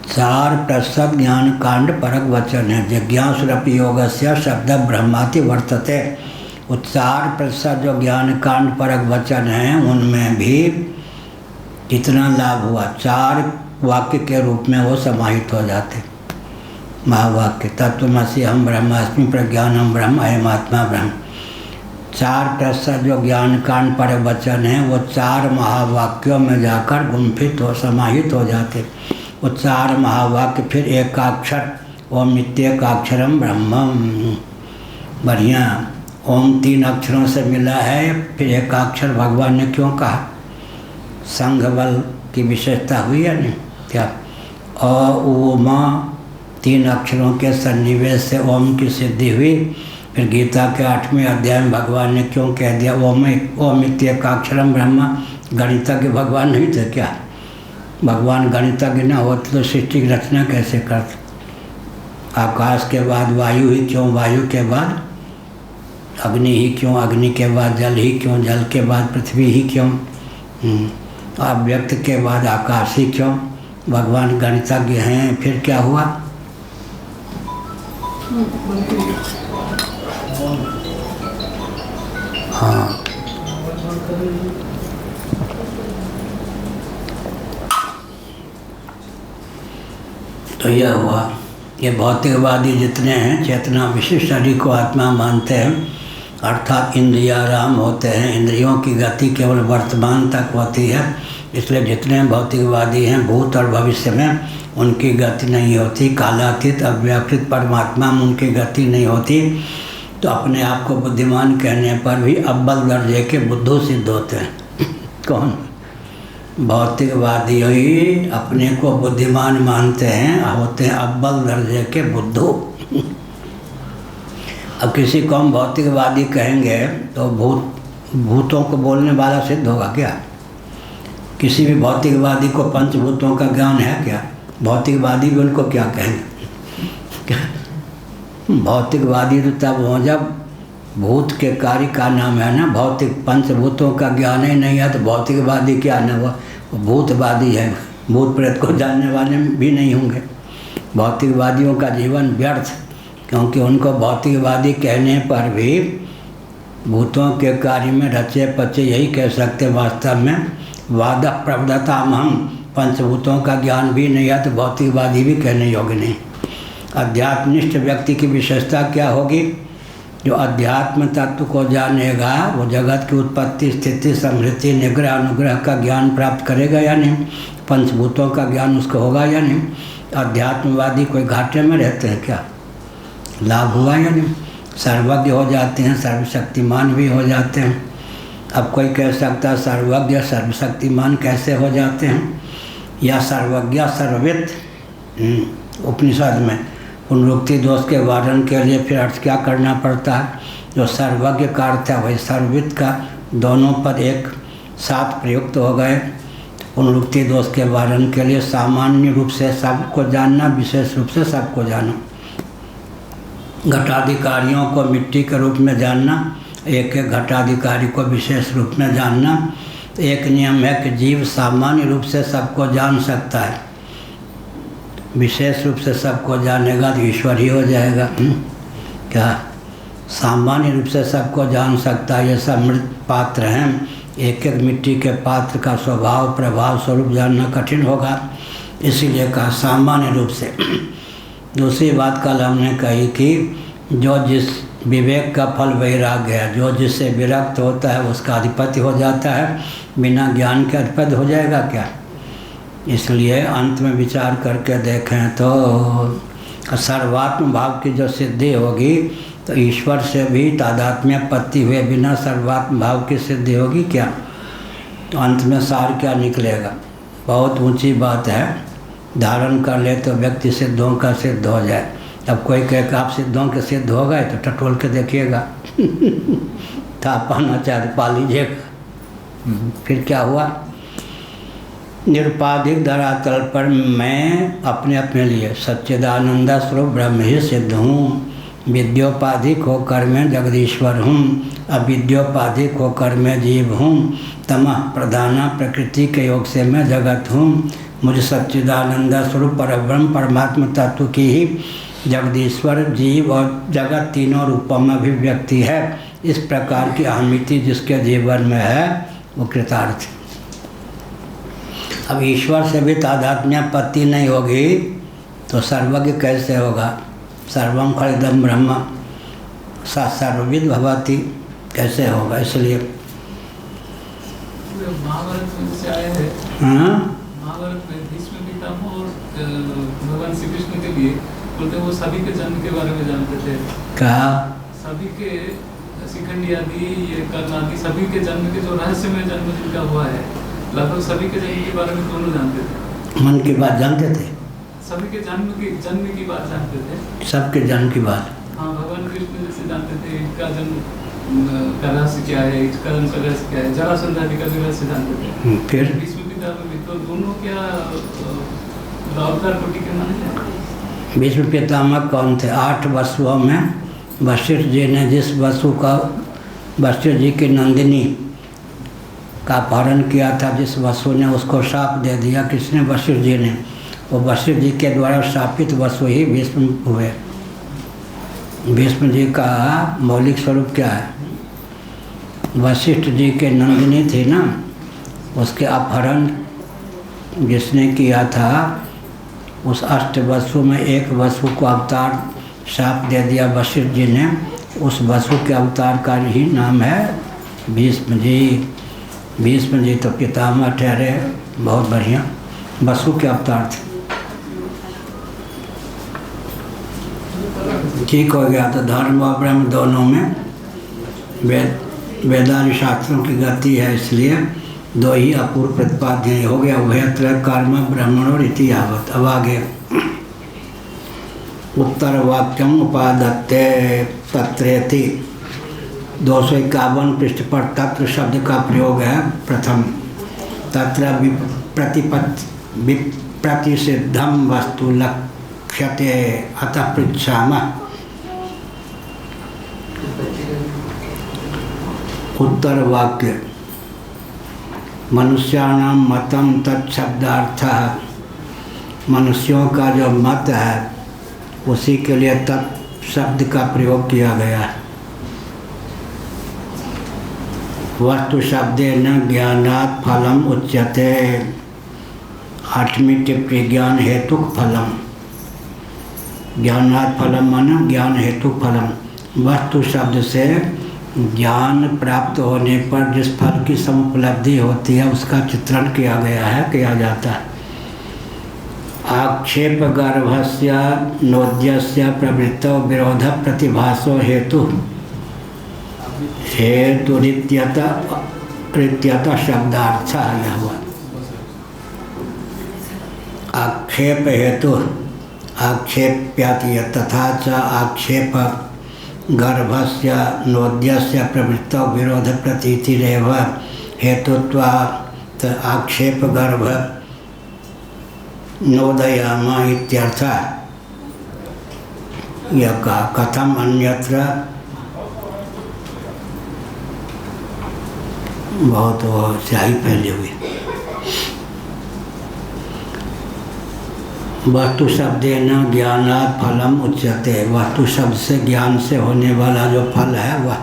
4% ज्ञान कांड परक वचन है। जिज्ञासुरपि योगस्य शब्द ब्रह्माति वर्तते। वो 4% जो ज्ञान कांड परक वचन हैं उनमें भी कितना लाभ हुआ, 4 वाक्य के रूप में वो समाहित हो जाते। महावाक्य तत्वमसि हम ब्रह्मास्मि प्रज्ञानम ब्रह्म अयमात्मा ब्रह्म। 4% जो ज्ञान कांड पर वचन हैं वो 4 महावाक्यों में जाकर गुम्फित हो, समाहित हो जाते। वो 4 महावाक्य फिर एकाक्षर ओम इत्येकाक्षरम ब्रह्मम। बढ़िया। ओम 3 अक्षरों से मिला है, फिर एकाक्षर भगवान ने क्यों कहा, संघ बल की विशेषता हुई है नहीं क्या। अ उ म 3 अक्षरों के सन्निवेश से ओम की सिद्धि हुई। फिर गीता के 8वें अध्याय में भगवान ने क्यों कह दिया ओम इत्येकाक्षरम ब्रह्म। गणितज्ञ भगवान नहीं थे क्या, भगवान गणितज्ञ न होते तो सृष्टि की रचना कैसे करते। आकाश के बाद वायु ही क्यों, वायु के बाद अग्नि ही क्यों, अग्नि के बाद जल ही क्यों, जल के बाद पृथ्वी ही क्यों, अव्यक्त के बाद आकाश ही क्यों। भगवान गणितज्ञ हैं। फिर क्या हुआ, हाँ तो यह हुआ। ये भौतिकवादी जितने हैं चेतना विशिष्ट शरीर को आत्मा मानते हैं, अर्थात इंद्रियाराम होते हैं। इंद्रियों की गति केवल वर्तमान तक होती है। इसलिए जितने भौतिकवादी हैं भूत और भविष्य में उनकी गति नहीं होती। कालातीत अव्याकृत परमात्मा में उनकी गति नहीं होती। तो अपने आप को बुद्धिमान कहने पर भी अव्वल दर्जे के बुद्धू सिद्ध होते हैं। कौन, भौतिकवादी ही अपने को बुद्धिमान मानते हैं, होते हैं अव्वल दर्जे के बुद्धू। अब किसी को हम भौतिकवादी कहेंगे तो भूतों को बोलने वाला सिद्ध होगा क्या। किसी भी भौतिकवादी को पंचभूतों का ज्ञान है क्या, भौतिकवादी भी उनको क्या कहेंगे। भौतिकवादी तो तब हो जब भूत के कार्य का नाम है ना भौतिक। पंचभूतों का ज्ञान ही नहीं है तो भौतिकवादी क्या न वो भूतवादी है। भूत प्रेत को जानने वाले भी नहीं होंगे। भौतिकवादियों का जीवन व्यर्थ, क्योंकि उनको भौतिकवादी कहने पर भी भूतों के कार्य में रचे पचे यही कह सकते वास्तव में वाद प्रवदता हम। पंचभूतों का ज्ञान भी नहीं है तो भौतिकवादी भी कहने योग्य नहीं। अध्यात्मनिष्ठ व्यक्ति की विशेषता क्या होगी? जो अध्यात्म तत्व को जानेगा वो जगत की उत्पत्ति स्थिति समृद्धि निग्रह अनुग्रह का ज्ञान प्राप्त करेगा या नहीं? पंचभूतों का ज्ञान उसको होगा या नहीं? अध्यात्मवादी कोई घाटे में रहते हैं क्या? लाभ हुआ या नहीं? सर्वज्ञ हो जाते हैं, सर्वशक्तिमान भी हो जाते हैं। अब कोई कह सकता है सर्वज्ञ सर्वशक्तिमान कैसे हो जाते हैं? या सर्वज्ञ सर्वविद उपनिषद में पुनरुक्ति दोष के वारण के लिए फिर अर्थ क्या करना पड़ता है? जो सर्वज्ञ का अर्थ है वही सर्वविद का, दोनों पद एक साथ प्रयुक्त हो गए। पुनरुक्ति दोष के वारण के लिए सामान्य रूप से सबको जानना, विशेष रूप से सबको जानना। घटाधिकारियों को मिट्टी के रूप में जानना, एक एक घटाधिकारी को विशेष रूप में जानना। एक नियम है कि जीव सामान्य रूप से सबको जान सकता है, विशेष रूप से सबको जानेगा तो ईश्वर ही हो जाएगा। क्या सामान्य रूप से सबको जान सकता है? ये सब मृत पात्र हैं, एक एक मिट्टी के पात्र का स्वभाव प्रभाव स्वरूप जानना कठिन होगा, इसीलिए कहा सामान्य रूप से। दूसरी बात कल हमने कही कि जो जिस विवेक का फल वैराग्य है, जो जिससे विरक्त होता है उसका अधिपति हो जाता है, बिना ज्ञान के अधिपति हो जाएगा क्या? इसलिए अंत में विचार करके देखें तो सर्वात्म भाव की जो सिद्धि होगी तो ईश्वर से भी तादात्म्य पत्ति हुए बिना सर्वात्म भाव की सिद्धि होगी क्या? तो अंत में सार क्या निकलेगा? बहुत ऊंची बात है, धारण कर ले तो व्यक्ति सिद्धों का सिद्ध हो जाए। अब कोई कहे कि आप सिद्धों के सिद्ध हो गए तो टटोल के देखिएगा था पाना चाहे तो पा लीजिएगा। फिर क्या हुआ? निरुपाधिक धरातल पर मैं अपने अपने लिए सच्चिदानंद स्वरूप ब्रह्म ही सिद्ध हूँ। विद्योपाधिक होकर मैं जगदीश्वर हूँ, अविद्योपाधिक होकर मैं जीव हूँ, तमः प्रधाना प्रकृति के योग से मैं जगत हूँ। मुझे सच्चिदानंद स्वरूप परब्रह्म परमात्मा तत्व की ही जगदीश्वर जीव और जगत तीनों रूपों में अभिव्यक्ति है। इस प्रकार की अहमिति जिसके जीवन में है वो कृतार्थ। अब ईश्वर से भी तादात्म्यपत्ति नहीं होगी तो सर्वज्ञ कैसे होगा? सर्वम खलिदम ब्रह्म सा सर्वविद भवति कैसे होगा? इसलिए महाभारत में से आए हैं। हाँ, महाभारत में भीष्म पितामह और भगवान श्री कृष्ण के लिए बोलते वो सभी के जन्म के बारे में जानते थे। कहा सभी के शिखंडी आदि ये कर्ण आदि सभी के जन्म के जो रहस्यमय जन्म जिनका हुआ है लगभग सभी के जन्म के बारे में दोनों जानते थे। मन की बात जानते थे, सभी के जन्म की बात जानते थे, सबके जन्म की बात। हाँ, भगवान कृष्ण जैसे जानते थे इनका जन्म का रहस्य क्या है, इसका जन्म का रहस्य क्या है, जरासंध आदि का भी रहस्य जानते थे। फिर भीष्म पितामह भी तो दोनों क्या अवतार कोटि के माने जाते? भीष्म पितामह कौन थे? 8 वसुओं में वशिष्ठ जी ने जिस वसु का वशिष्ठ जी की नंदिनी का अपहरण किया था, जिस वसु ने उसको शाप दे दिया, किसने? वशिष्ठ जी ने। वो वशिष्ठ जी के द्वारा शापित वसु ही भीष्म हुए। भीष्म जी का मौलिक स्वरूप क्या है? वशिष्ठ जी के नंदिनी थी ना, उसके अपहरण जिसने किया था, उस अष्ट वसु में एक वसु को अवतार शाप दे दिया वशिष्ठ जी ने। उस वसु के अवतार का ही नाम है भीष्म जी। भीष्म जी तो पितामह ठहरे, बहुत बढ़िया, वसु के अवतार थे। ठीक हो गया। तो धर्म और ब्रह्म दोनों में वेदादि शास्त्रों की गति है, इसलिए दो ही अपूर्व प्रतिपाद्य हो गया। उभयत्र कर्म ब्रह्मणो इति यावत्। अब आगे उत्तर वाक्यम उपादत्ते तत्रेति 251 पृष्ठ पर तत्र शब्द का प्रयोग है। प्रथम तत्र प्रतिसिद्धम वस्तु लक्ष्यते अतः पृच्छामः। उत्तर वाक्य मनुष्याणां मतम तत्शब्दार्थः, मनुष्यों का जो मत है उसी के लिए तत् शब्द का प्रयोग किया गया है। वस्तु शब्देन ज्ञानात् फलम उच्यते, 8वीं टिप्पणी ज्ञान हेतु फलम। ज्ञानात् फलम माना ज्ञान हेतु फलम। वस्तु शब्द से ज्ञान प्राप्त होने पर जिस फल की समुपलब्धि होती है उसका चित्रण किया गया है, किया जाता है। आक्षेप गर्भस्य नोद्यस्य प्रवृत्तो विरोध प्रतिभासो हेतु हेतुरित्यतः शब्दार्थ यह हुआ। आक्षेप हेतु आक्षेप्याति तथा च आक्षेप गर्भस्य नोद्यस्य प्रवृत्तो विरोध प्रतीतिरेव हेतुत्वात् आक्षेप गर्भ नोदयामा इत्यर्थ। यह कथम अन्यत्र बहुत स्याही फैली हुई। वस्तु शब्देन ज्ञानात् फलम उच्यते, वस्तु शब्द से ज्ञान से होने वाला जो फल है वह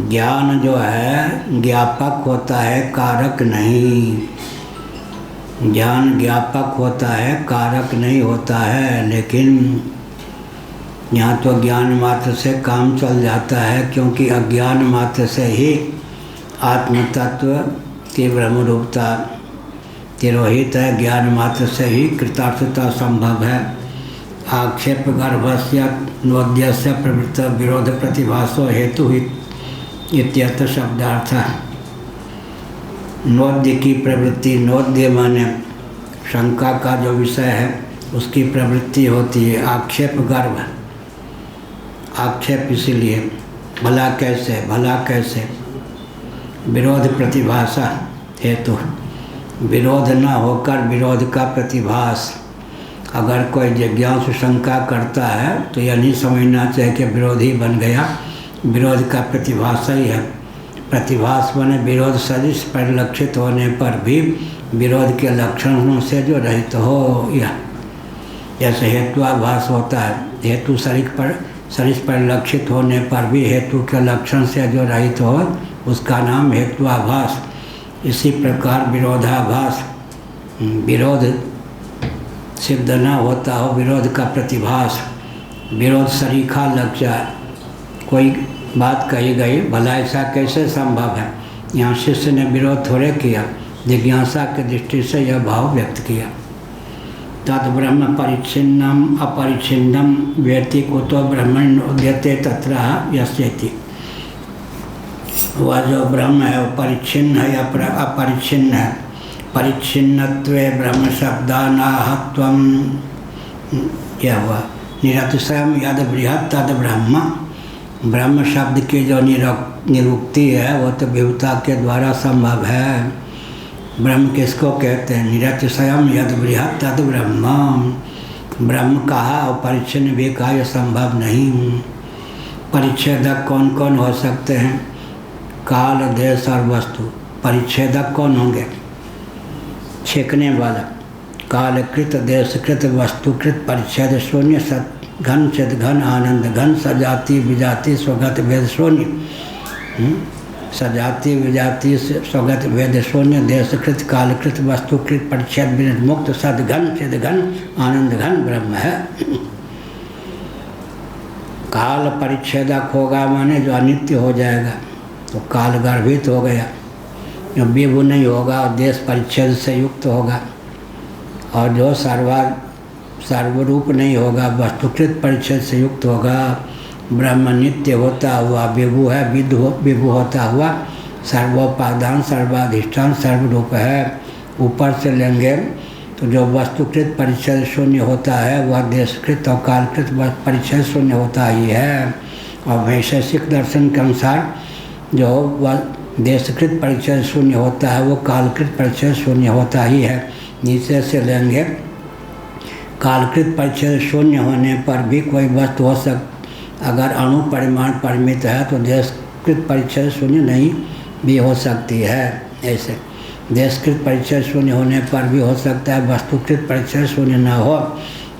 ज्ञान जो है ज्ञापक होता है, कारक नहीं। ज्ञान ज्ञापक होता है, कारक नहीं होता है। लेकिन यहाँ तो ज्ञान मात्र से काम चल जाता है, क्योंकि अज्ञान मात्र से ही आत्म तत्व की ब्रह्मरूपता तिरोहित है। ज्ञान मात्र से ही कृतार्थता संभव है। आक्षेप गर्भस्य नोद्यस्य प्रवृत्त विरोध प्रतिभासो हेतु इत्यर्थ शब्दार्थ। नोद्य की प्रवृत्ति, नोद्य माने शंका का जो विषय है उसकी प्रवृत्ति होती है। आक्षेप गर्भ, आक्षेप इसीलिए भला कैसे, भला कैसे। विरोध प्रतिभासा हेतु, विरोध न होकर विरोध का प्रतिभास। अगर कोई जिज्ञासु शंका करता है तो यह नहीं समझना चाहिए कि विरोध ही बन गया, विरोध का प्रतिभास ही है। प्रतिभास माने विरोध सदृश परिलक्षित होने पर भी विरोध के लक्षणों से जो रहित हो। यह जैसे हेतुआभास होता है, हेतु सदृश परिलक्षित होने पर भी हेतु के लक्षण से जो रहित हो उसका नाम हेतुआभास। इसी प्रकार विरोधाभास, विरोध सिद्ध न होता हो विरोध का प्रतिभास। विरोध सरीखा लग जाए, कोई बात कही गई, भला ऐसा कैसे संभव है। यहाँ शिष्य ने विरोध थोड़े किया, जिज्ञासा की दृष्टि से यह भाव व्यक्त किया। तद ब्रह्म परिच्छिन्नम अपरिच्छिन्नम वेत्ति कुतो ब्रह्मण्य उद्यते तत्र यस्येति। वह जो ब्रह्म है वो परिच्छिन्न है या अपरिच्छिन्न है। परिच्छिन्नत्वे ब्रह्म शब्दानाहत्वम, क्या हुआ, निरतिशयम यद बृहत् तद ब्रह्म। ब्रह्म शब्द की जो निरुक्ति है वो तो विभुता के द्वारा संभव है। ब्रह्म किसको कहते हैं, निरतिशयम यद बृहत् तद ब्रह्म। ब्रह्म कहा और परिच्छिन्न भी कहा, यह संभव नहीं। परिच्छेदक कौन कौन हो सकते हैं, काल देश और वस्तु। परिच्छेदक कौन होंगे, छेकने वाला। कालकृत देशकृत वस्तुकृत परिच्छेद शून्य सत घन चिद घन आनंद घन सजाति विजाति स्वगत भेद शून्य। सजाति विजाति स्वगत भेद शून्य देशकृत कालकृत वस्तुकृत परिच्छेद विनित मुक्त सद घन चिद घन आनंद घन ब्रह्म है। काल परिच्छेदक होगा माने जो अनित्य हो जाएगा तो काल गर्भित हो गया। जो विभु नहीं होगा और देश परिच्छेद से युक्त होगा, और जो सर्वरूप नहीं होगा वस्तुकृत परिच्छेद से युक्त होगा। ब्रह्म नित्य होता हुआ विभु है, विभु होता हुआ सर्वोपादान सर्वाधिष्ठान सर्वरूप है। ऊपर से लेंगे तो जो वस्तुकृत परिच्छेद शून्य होता है वह देशकृत और कालकृत परिच्छेद शून्य होता ही है। और वैशेषिक दर्शन के अनुसार जो वह देशकृत परिच्छेद शून्य होता है वो कालकृत परिच्छेद शून्य होता ही है। नीचे से लेंगे कालकृत परिच्छेद शून्य होने पर भी कोई वस्तु हो अगर अणु परिमाण परिमित है तो देश देशकृत परिचय शून्य नहीं भी हो सकती है। ऐसे देशकृत परिचय शून्य होने पर भी हो सकता है वस्तुकृत परिचय शून्य न हो,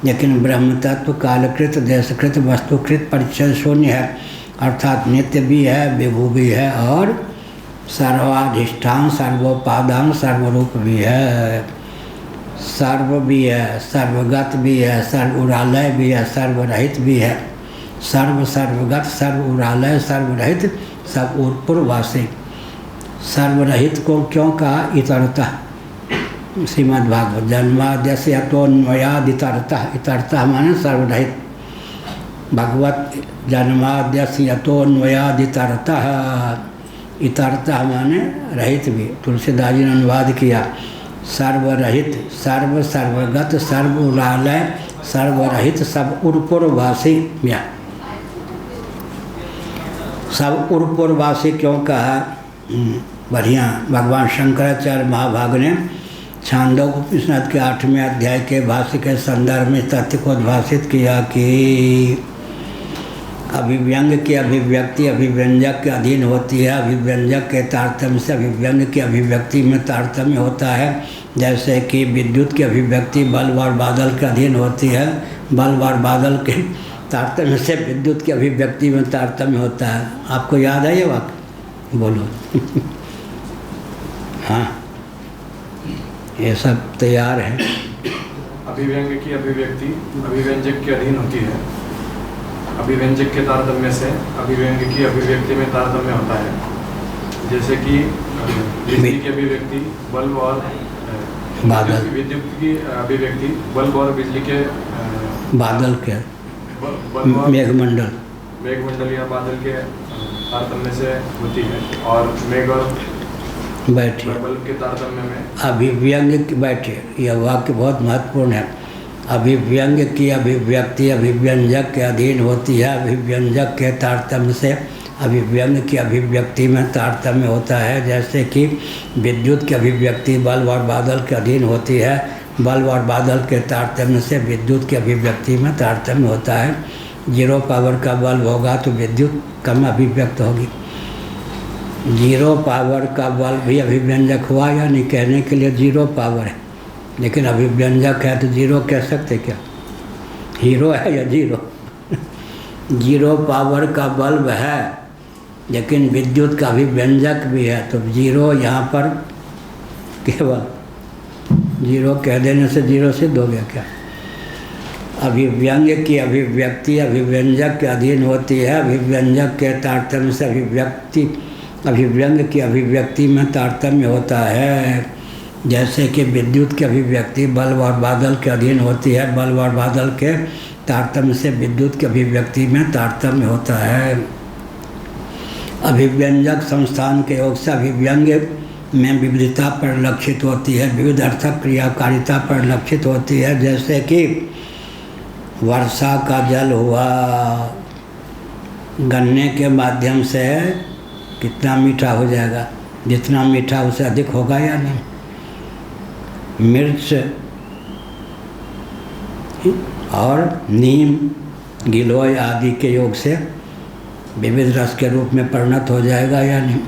लेकिन ब्रह्म तत्व कालकृत देशकृत वस्तुकृत परिचय शून्य है, अर्थात नित्य भी है, विभू भी है और सर्वाधिष्ठान सर्वोपादान सर्वरूप भी है। सर्व भी है, सर्वगत भी है, सर्वउरालय भी है, सर्वरहित भी है। सर्वगत सर्वउरालय सर्वरहित सब पूर्ववासी। सर्वरहित को क्यों कहा? इतरतः। श्रीमद्भागवत जन्माद्यस्य यतोऽन्वयाद् इतरतः। इतरतः माने सर्वरहित। भगवत जन्माद्यस्य यतोऽन्वयाद् इतरतः। इतरतः माने रहित भी। तुलसीदास जी ने अनुवाद किया सर्वरहित, सर्वगत सर्वउरालय सर्वरहित सब उर्पुरवासी। सब उर्पुरवासी क्यों कहा? बढ़िया। भगवान शंकराचार्य महाभाग ने छांदोग्य उपनिषद के 8वें अध्याय के भाष्य के संदर्भ में तथ्य को उद्भाषित किया कि अभिव्यंग की अभिव्यक्ति अभिव्यंजक के अधीन होती है। अभिव्यंजक के तारतम्य से अभिव्यंग की अभिव्यक्ति में तारतम्य होता है। जैसे कि विद्युत की अभिव्यक्ति बल्ब और बादल के अधीन होती है, बल्ब और बादल के तारतम्य से विद्युत की अभिव्यक्ति में तारतम्य होता है। आपको याद है ये वाक्य? बोलो। हाँ, ये सब तैयार है। अभिव्यंग की अभिव्यक्ति अभिव्यंजक के अधीन होती है। अभिव्यंजक के तारतम्य से अभिव्यंग की अभिव्यक्ति में तारतम्य होता है। जैसे कि बिजली की अभिव्यक्ति बल्ब और बादल, विद्युत की अभिव्यक्ति बल्ब और बिजली के बादल के मेघमंडल या बादल के तारतम्य से होती है। और मेघ और बैठिए बल्ब के तारतम्य में अभिव्यंग। बैठिए, यह वाक्य बहुत महत्वपूर्ण है। अभिव्यंग की अभिव्यक्ति अभिव्यंजक के अधीन होती है। अभिव्यंजक के तारतम्य से अभिव्यंग की अभिव्यक्ति में तारतम्य होता है। जैसे कि विद्युत की अभिव्यक्ति बल्ब और बादल के अधीन होती है। बल्ब और बादल के तारतम्य से विद्युत की अभिव्यक्ति में तारतम्य होता है। 0 पावर का बल्ब होगा तो विद्युत कम अभिव्यक्त होगी। 0 पावर का बल्ब भी अभिव्यंजक हुआ या नहीं? कहने के लिए 0 पावर है, लेकिन अभिव्यंजक है तो 0 कह सकते क्या? हीरो है या 0? 0 पावर का बल्ब है, लेकिन विद्युत का अभिव्यंजक भी है, तो 0 यहाँ पर केवल 0 कह देने से 0 सिद्ध हो गया क्या? अभिव्यंग की अभिव्यक्ति अभिव्यंजक के अधीन होती है। अभिव्यंजक के तारतम्य से अभिव्यंग की अभिव्यक्ति में तारतम्य होता है। जैसे कि विद्युत की अभिव्यक्ति बल्ब और बादल के अधीन होती है। बल्ब और बादल के तारतम्य से विद्युत की अभिव्यक्ति में तारतम्य होता है। अभिव्यंजक संस्थान के योग से अभिव्यंग में विविधता परिलक्षित होती है, विविध अर्थक क्रियाकारिता परिलक्षित होती है। जैसे कि वर्षा का जल हुआ, गन्ने के माध्यम से कितना मीठा हो जाएगा? जितना मीठा उससे अधिक होगा या नहीं? मिर्च और नीम गिलोय आदि के योग से विविध रस के रूप में परिणत हो जाएगा या नहीं?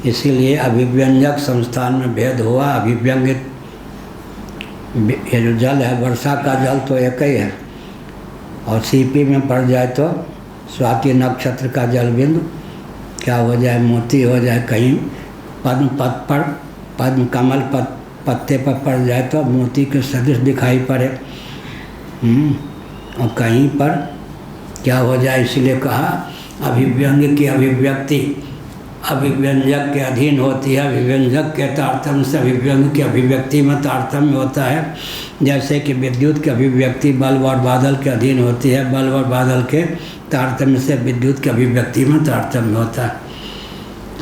इसीलिए अभिव्यंजक संस्थान में भेद हुआ। अभिव्यंगित ये जो जल है, वर्षा का जल तो एक ही है, और सीपी में पड़ जाए तो स्वाति नक्षत्र का जल बिंदु क्या हो जाए? मोती हो जाए। कहीं पद्म पद पर पद्म कमल पत्ते पर पड़ जाए तो मोती के सदृश दिखाई पड़े। और कहीं पर क्या हो जाए? इसलिए कहा अभिव्यंग की अभिव्यक्ति अभिव्यंजक के अधीन होती है। अभिव्यंजक के तारतम्य से अभिव्यंग की अभिव्यक्ति में तारतम्य होता है। जैसे कि विद्युत की अभिव्यक्ति बल्ब और बादल के अधीन होती है। बल्ब और बादल के तारतम्य से विद्युत की अभिव्यक्ति में तारतम्य होता है।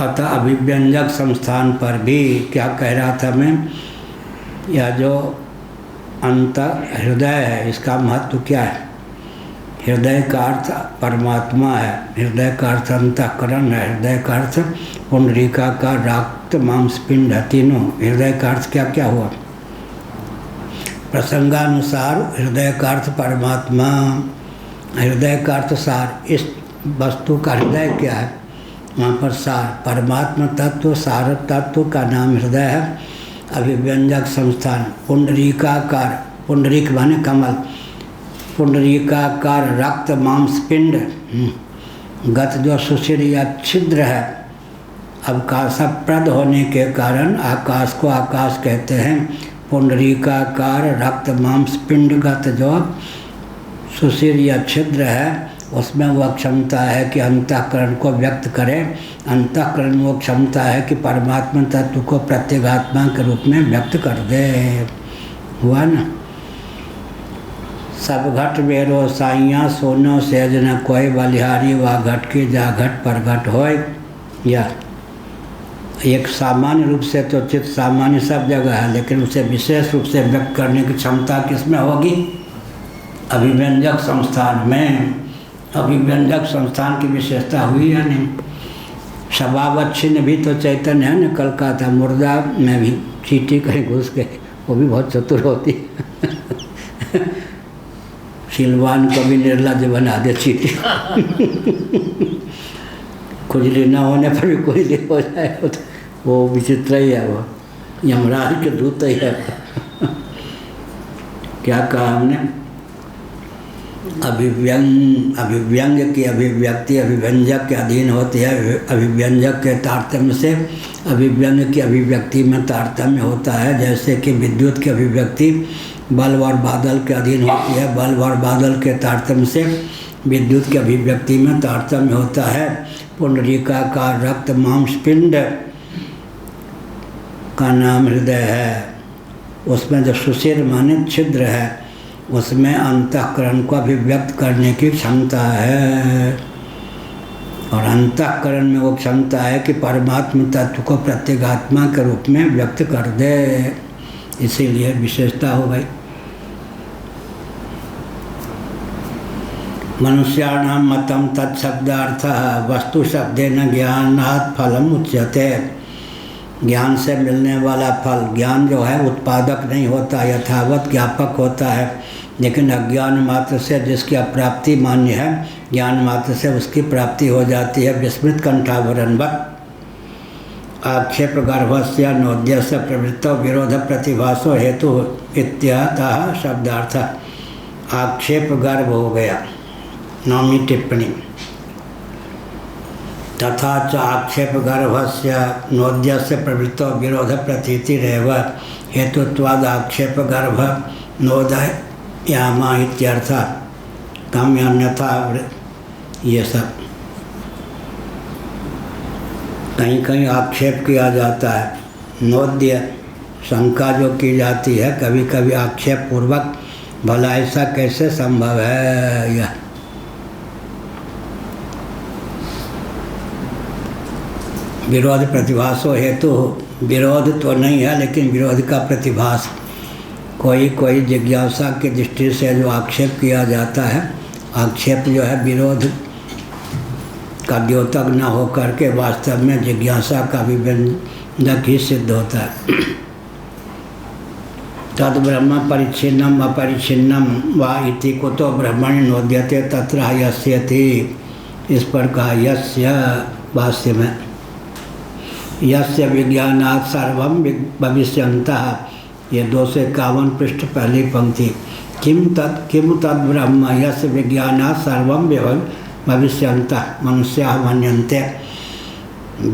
अतः अभिव्यंजक संस्थान पर भी क्या कह रहा था मैं, यह जो अंत हृदय है, इसका महत्व क्या है? हृदय का अर्थ परमात्मा है, हृदय का अर्थ अंतःकरण है, हृदय का अर्थ पुंडरीका का रक्त मांसपिंड है, तीनों। हृदय का अर्थ क्या क्या हुआ? प्रसंगानुसार हृदय का अर्थ परमात्मा, हृदय का अर्थ सार। इस वस्तु का हृदय क्या है? वहाँ पर सार, परमात्मा तत्व सार तत्व का नाम हृदय है। अभिव्यंजक संस्थान पुंडरीकाकार, पुंडरीक माने कमल, पुंडरीकाकार रक्त मांस पिंड गत जो सुशिर या छिद्र है, अवकाशप्रद होने के कारण आकाश को आकाश कहते हैं। पुंडरीकाकार रक्त मांस पिंडगत जो सुशिर या छिद्र है, उसमें वह क्षमता है कि अंतःकरण को व्यक्त करे। अंतःकरण में वो क्षमता है कि परमात्मा तत्व को प्रत्यगात्मा के रूप में व्यक्त कर दे। हुआ ना। सब घट बेरो साइया सोनो सेज न कोई बलिहारी, वा घट की जा घट पर घट होय। या एक सामान्य रूप से तो चित्त सामान्य सब जगह है, लेकिन उसे विशेष रूप से व्यक्त करने की क्षमता किसमें होगी? अभिव्यंजक संस्थान में। अभिव्यंजक संस्थान की विशेषता हुई या नहीं? स्वभावच्छिन्न भी तो चैतन्य है न। कल का था मुर्दा में भी चींटी कहीं घुस गए, वो भी बहुत चतुर होती सिलवान को भी निर्लज बना दे चींटी खुजली न होने पर भी खुजली हो जाए, वो विचित्र ही है, वो यमराज के दूत ही है क्या कहा हमने? अभिव्यंग की अभिव्यक्ति अभिव्यंजक के अधीन होती है। अभिव्यंजक के तारतम्य से अभिव्यंग की अभिव्यक्ति में तारतम्य होता है। जैसे कि विद्युत की अभिव्यक्ति बल्ब और बादल के अधीन होती है, बल्ब और बादल के तारतम्य से विद्युत की अभिव्यक्ति में तारतम्य होता है। पुंडरीकाकार रक्त मांस पिंड का नाम हृदय है। उसमें जो सुशिर माने छिद्र है, उसमें अंतःकरण को अभिव्यक्त करने की क्षमता है। और अंतःकरण में वो क्षमता है कि परमात्मा तत्व को प्रत्यगात्मा के रूप में व्यक्त कर दे। इसीलिए विशेषता हो गई। मनुष्याणां मतम तत्शब्दार्थः वस्तु शब्देन ज्ञानात् फलम उच्यते। ज्ञान से मिलने वाला फल, ज्ञान जो है उत्पादक नहीं होता, यथावत ज्ञापक होता है। लेकिन अज्ञान मात्र से जिसकी अप्राप्ति मान्य है, ज्ञान मात्र से उसकी प्राप्ति हो जाती है। विस्मृत कंठाभरणवत् आक्षेप गर्भस्य नोद्यस्य प्रवृत्तो विरोध प्रतिभासो हेतु इत्यतः शब्दार्थ। आक्षेप गर्भ हो गया। 9वीं टिप्पणी। तथा च आक्षेप गर्भस्य नोद्यस्य प्रवृत्तो विरोध प्रतीतिरेव हेतुत्वाद आक्षेप गर्भ नोदयामा इत्यर्थ। काम्य अन्यथा ये सब कहीं कहीं आक्षेप किया जाता है। नोद्य शंका जो की जाती है कभी कभी आक्षेप पूर्वक, भला ऐसा कैसे संभव है? यह विरोध प्रतिभासो हेतु, विरोध तो नहीं है लेकिन विरोध का प्रतिभास। कोई कोई जिज्ञासा की दृष्टि से जो आक्षेप किया जाता है, आक्षेप जो है विरोध का द्योतक न होकर के वास्तव में जिज्ञासा का विव्यंजक ही सिद्ध होता है। तद ब्रह्म परिच्छिन्नम अपरिच्छिन्नम वा इति कुतो ब्रह्मणि नोद्यते तत्र यस्यति। इस पर कहा यस्य भाष्य में, यस्य विज्ञानात् सर्वं भविष्यन्तः। ये 251 पृष्ठ पहली पंक्ति। किम तद ब्रह्म यस्य विज्ञानात् सर्वं भविष्यन्तः मनुष्याः मन्यन्ते।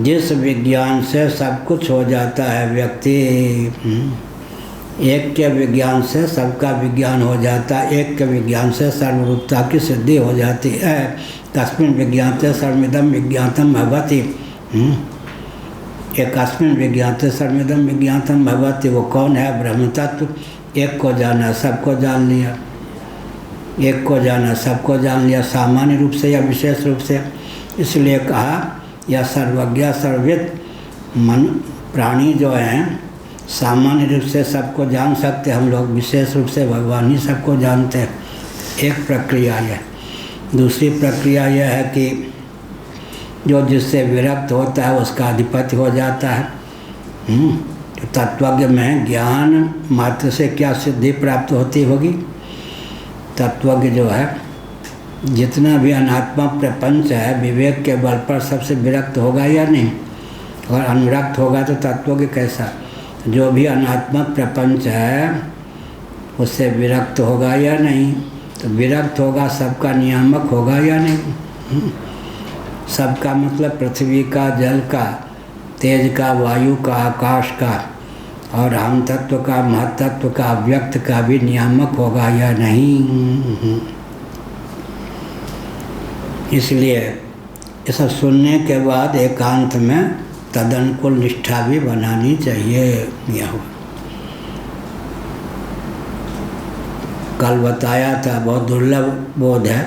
जिस विज्ञान से सब कुछ हो जाता है व्यक्ति, एक के विज्ञान से सबका विज्ञान हो जाता है, एक के विज्ञान से सर्वरूपता की सिद्धि हो जाती है। तस्मिन् विज्ञाते सर्वमिदं विज्ञातं भवति। एकस्मिन् विज्ञाते सर्वमिदं विज्ञातं भवति। वो कौन है? ब्रह्म तत्व। एक को जाना सबको जान लिया, एक को जाना सबको जान लिया, सामान्य रूप से या विशेष रूप से। इसलिए कहा यह सर्वज्ञ सर्वविद। मन प्राणी जो हैं सामान्य रूप से सबको जान सकते, हम लोग विशेष रूप से भगवान ही सबको जानते हैं। एक प्रक्रिया यह। दूसरी प्रक्रिया यह है कि जो जिससे विरक्त होता है उसका अधिपति हो जाता है। तो तत्वज्ञ में ज्ञान मात्र से क्या सिद्धि प्राप्त होती होगी? तत्वज्ञ जो है जितना भी अनात्मा प्रपंच है विवेक के बल पर सबसे विरक्त होगा या नहीं? और अनुरक्त होगा तो तत्व के कैसा? जो भी अनात्मा प्रपंच है उससे विरक्त होगा या नहीं? तो विरक्त होगा, सबका नियामक होगा या नहीं? सबका मतलब पृथ्वी का, जल का, तेज का, वायु का, आकाश का और हम तत्व का, महतत्व का, अव्यक्त का भी नियामक होगा या नहीं? इसलिए ऐसा सुनने के बाद एकांत में तदनुकूल निष्ठा भी बनानी चाहिए। यह कल बताया था, बहुत दुर्लभ बोध है।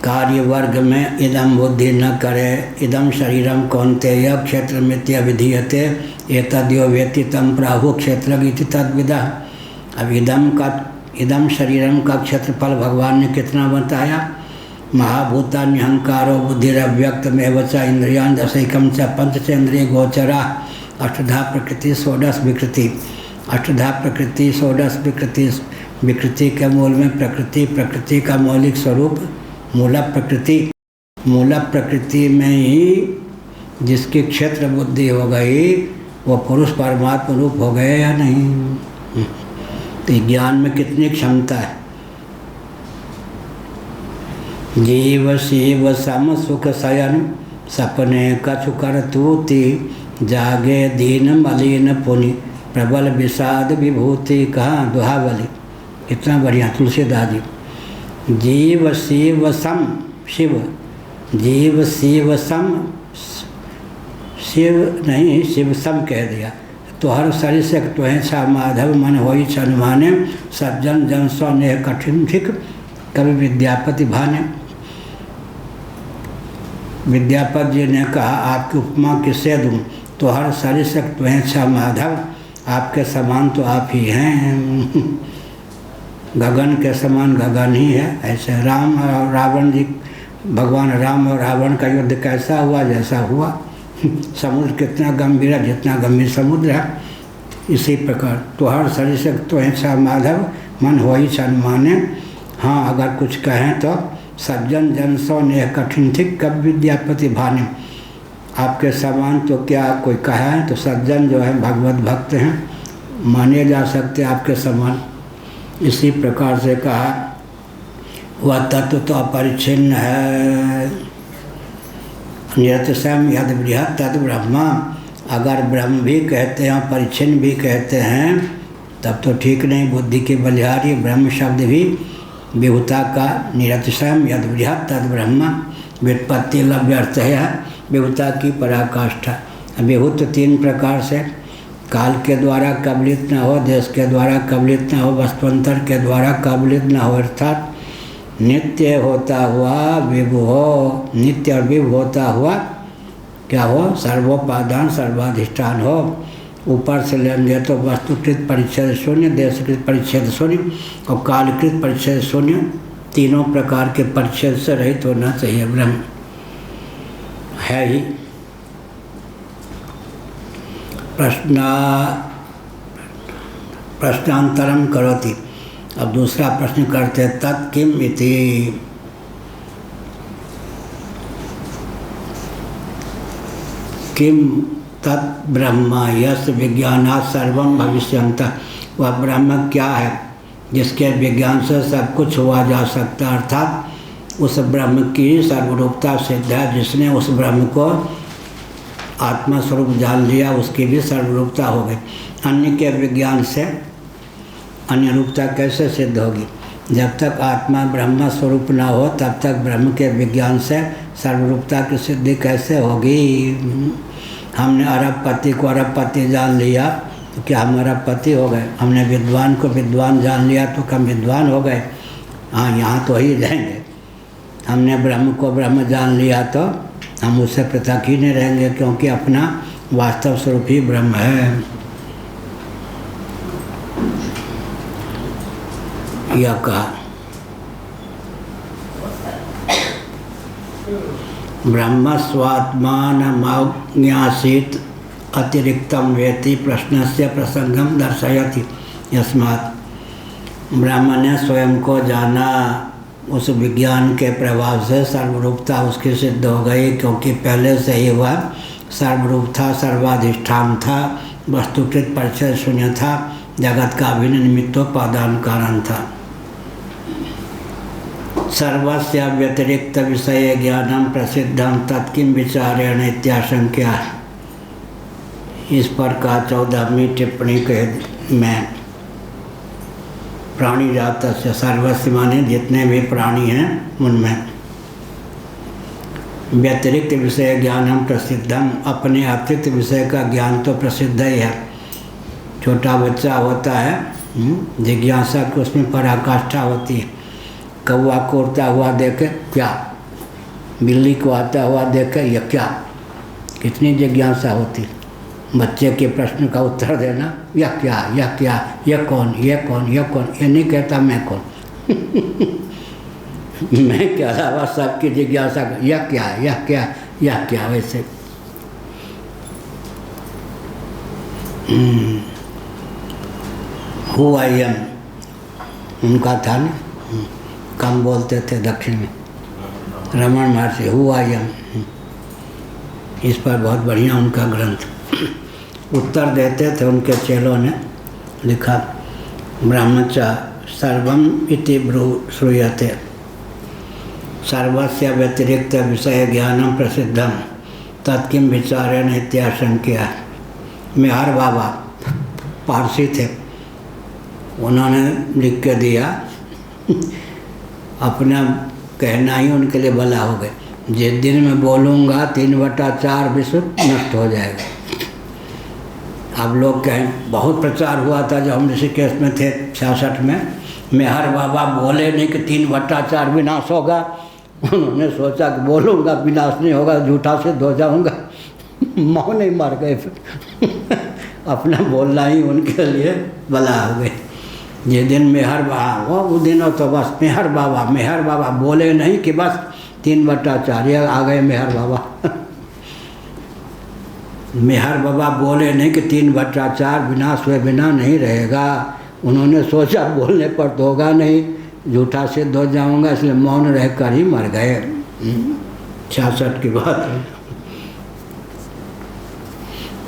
कार्य वर्ग में इदम बुद्धि न करे, इदम शरीरम कौन्तेय क्षेत्र मित्य विधीयते एतद्यो वेति तम प्राहु क्षेत्र इति तद्विदा। अब इदम शरीरम का क्षेत्रफल भगवान ने कितना बताया? महाभूतान्यहंकारो बुद्धिरव्यक्त में च इंद्रियान दशैकम च पंचचेन्द्रिय गोचरा अष्टधा प्रकृति षोडश विकृति। अष्टधा प्रकृति षोडश विकृति। विकृति के मूल में प्रकृति, प्रकृति का मौलिक स्वरूप मूल प्रकृति। मूल प्रकृति में ही जिसकी क्षेत्र बुद्धि हो गई वो पुरुष परमात्मा रूप हो गए या नहीं? तो ज्ञान में कितनी क्षमता है। जीव शिव सम सुख शयन सपने कछु करतूति जागे दीन मलिन पुनि प्रबल विषाद विभूति। कहाँ दुहावली, इतना बढ़िया तुलसीदास जी। जीव शिव सम, शिव जीव शिव सम, शिव नहीं शिव सम कह दिया। तो हर शरीर से तुहें छा माधव मन होई छन माने सज्जन जन सौ नेह कठिन ठीक कवि विद्यापति भाने। विद्यापति जी ने कहा आपकी उपमा किससे दूँ? तो हर शरीर से तुहें छा माधव, आपके समान तो आप ही हैं। गगन के समान गगन ही है। ऐसे राम और रावण जी, भगवान राम और रावण का युद्ध कैसा हुआ? जैसा हुआ। समुद्र कितना गंभीर है, जितना गंभीर समुद्र है। इसी प्रकार तो हर शरीर से तो ऐसा माधव मन हो ही छन माने। हाँ, अगर कुछ कहें तो सज्जन जन सौ नेह कठिन ठीक कब विद्यापति भाने। आपके समान तो क्या कोई कहा है? तो सज्जन जो है भगवत भक्त हैं, माने जा सकते आपके समान। इसी प्रकार से कहा वह तत्व तो अपरिच्छिन्न है। निरतिशयम यद बृहत् तद ब्रह्मा। अगर ब्रह्म भी कहते हैं परिच्छिन्न भी कहते हैं तब तो ठीक नहीं, बुद्धि की बलिहारी। ब्रह्म शब्द भी विभुता का निरतिशयम यद बृहत् तद ब्रह्मा व्युत्पत्ति लव्य अर्थ है विभुता की पराकाष्ठा। विभुत तीन प्रकार से, काल के द्वारा कबलित न हो, देश के द्वारा कबलित न हो, वस्तुअंतर के द्वारा कबलित न हो, अर्थात नित्य होता हुआ विभु हो। नित्य और विभु होता हुआ क्या हो? सर्वोपादान सर्वाधिष्ठान हो। ऊपर से लेंगे तो वस्तुकृत परिच्छेद शून्य, देशकृत परिच्छेद शून्य और कालकृत परिच्छेद शून्य। तीनों प्रकार के परिच्छेद से रहित होना चाहिए। ब्रह्म है ही। प्रश्नांतरम करोति। अब दूसरा प्रश्न करते तत् किम इति। किम तत् ब्रह्म यस् विज्ञानात् सर्वं भविष्यन्तः। वह ब्रह्म क्या है जिसके विज्ञान से सब कुछ हुआ जा सकता है, अर्थात उस ब्रह्म की सर्वरूपता सिद्ध है। जिसने उस ब्रह्म को आत्मा स्वरूप जान लिया उसकी भी सर्वरूपता हो गई। अन्य के विज्ञान से अन्य रूपता कैसे सिद्ध होगी? जब तक आत्मा ब्रह्म स्वरूप न हो तब तक ब्रह्म के विज्ञान से सर्वरूपता की सिद्धि कैसे होगी? हमने अरबपति को अरबपति जान लिया तो क्या हम अरबपति हो गए? हमने विद्वान को विद्वान जान लिया तो कम विद्वान हो गए? हाँ, यहाँ तो ही रहेंगे। हमने ब्रह्म को ब्रह्म जान लिया तो हम उससे पृथक ही नहीं रहेंगे, क्योंकि अपना वास्तव स्वरूप ही ब्रह्म है। यह कहा ब्रह्म स्वात्मानमज्ञासीत अतिरिक्तम वेति प्रश्नस्य प्रसंगम दर्शयति। यस्मात् ब्रह्म ने स्वयं को जाना, उस विज्ञान के प्रभाव से सर्वरूपता उसकी सिद्ध हो गई, क्योंकि पहले से ही वह सर्वरूप था, सर्वाधिष्ठान था, वस्तुकृत परिचय शून्य था, जगत का अभिन्न निमित्तोपादान कारण था। सर्वस्य व्यतिरिक्त विषय ज्ञानम प्रसिद्धम तत्किम विचारेण इत्याशंक्या। इस पर का 14वीं टिप्पणी के में प्राणी जात से सर्वस्य माने जितने भी प्राणी हैं उनमें व्यतिरिक्त विषय ज्ञानम प्रसिद्धम, अपने अतिरिक्त विषय का ज्ञान तो प्रसिद्ध ही है। छोटा बच्चा होता है जिज्ञासा की उसमें पराकाष्ठा होती है। कौवा को उड़ता हुआ देखे क्या, बिल्ली को आता हुआ देखे यह क्या, कितनी जिज्ञासा होती है। बच्चे के प्रश्न का उत्तर देना, यह क्या, यह क्या, यह कौन, यह कौन, यह कौन, ये नहीं कहता मैं कौन मैं के अलावा सबकी जिज्ञासा, यह क्या, यह क्या, यह क्या, वैसे हुआ यम उनका था ना, कम बोलते थे दक्षिण में, रमण महर्षि हुआ यम। इस पर बहुत बढ़िया उनका ग्रंथ उत्तर देते थे। उनके चेलों ने लिखा, ब्रह्मच सर्वम इति श्रूयते सर्वस्य व्यतिरिक्त विषय ज्ञानम प्रसिद्धम तत्किम विचारेण इत्याशंक्या। मेहर बाबा पारसी थे, उन्होंने लिख के दिया, अपना कहना ही उनके लिए भला हो गए। जिस दिन मैं बोलूँगा 3/4 विश्व नष्ट हो जाएगा। अब लोग कहें, बहुत प्रचार हुआ था जब हम ऋषिकेश में थे 66 में, मेहर बाबा बोले नहीं कि 3/4 विनाश होगा। उन्होंने सोचा कि बोलूँगा विनाश नहीं होगा, झूठा सिद्ध हो जाऊँगा। मौन ही मर गए फिर अपना बोलना ही उनके लिए भला हो गए। जिस दिन मेहर बाबा, वो दिनों तो बस मेहर बाबा बोले नहीं कि बस 3/4 आ गए मेहर बाबा मेहर बाबा बोले नहीं कि 3/4 विनाश हुए बिना नहीं रहेगा। उन्होंने सोचा बोलने पर तो होगा नहीं, झूठा सिद्ध हो जाऊंगा, इसलिए मौन रहकर ही मर गए। 66 की बात है।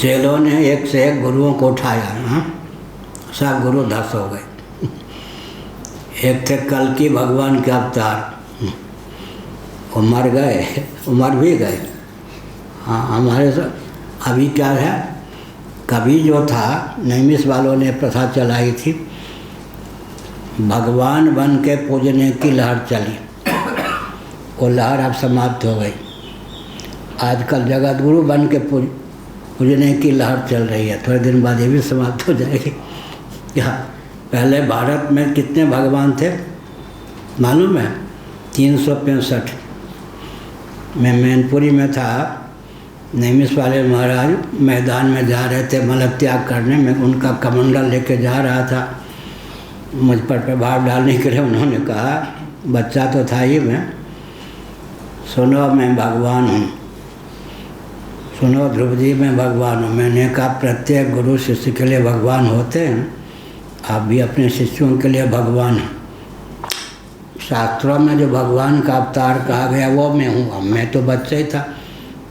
चेलों ने एक से एक गुरुओं को उठाया, सब गुरु धस हो गए। एक थे कल्कि भगवान के अवतार, वो मर गए, वो मर भी गए। हाँ, हमारे अभी क्या है, कभी जो था नैमिष वालों ने प्रथा चलाई थी, भगवान बन के पूजने की लहर चली, वो लहर अब समाप्त हो गई। आजकल जगत गुरु बन के पूजने की लहर चल रही है, थोड़े दिन बाद ये भी समाप्त हो जाएगी। क्या पहले भारत में कितने भगवान थे मालूम है? 365। मैं मैनपुरी में था, नैमिष वाले महाराज मैदान में जा रहे थे मल त्याग करने में, उनका कमंडल लेके जा रहा था। मुझ पर प्रभाव डालने के लिए उन्होंने कहा, बच्चा तो था ही मैं, सुनो मैं भगवान हूँ, सुनो ध्रुव जी मैं भगवान हूँ। मैंने कहा प्रत्येक गुरु शिष्य के लिए भगवान होते हैं, आप भी अपने शिष्यों के लिए भगवान हैं। शास्त्रों में जो भगवान का अवतार कहा गया वो मैं हूँ, मैं तो बच्चा ही था।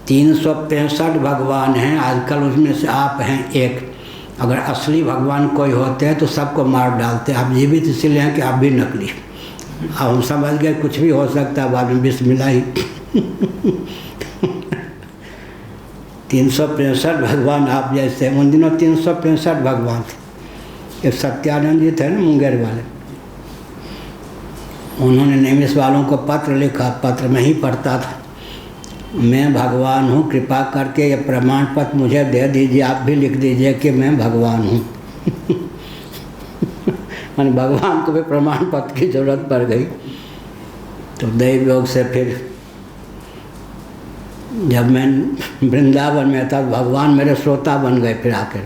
365 भगवान हैं, आजकल उसमें से आप हैं एक। अगर असली भगवान कोई होते हैं तो सबको मार डालते। आप जीवित इसलिए हैं कि आप भी नकली। अब हम समझ गए कुछ भी हो सकता है, बाद में बिस्मिल्लाह ही 365 भगवान आप जैसे। उन दिनों 365 भगवान थे। एक सत्यानंद जी थे ना मुंगेर वाले, उन्होंने नैमिष वालों को पत्र लिखा, पत्र में ही पढ़ता था, मैं भगवान हूँ, कृपा करके ये प्रमाण पत्र मुझे दे दीजिए, आप भी लिख दीजिए कि मैं भगवान हूँ मैंने भगवान को भी प्रमाण पत्र की जरूरत पड़ गई। तो दैव योग से फिर जब मैं वृंदावन में था, भगवान मेरे श्रोता बन गए। फिर आकर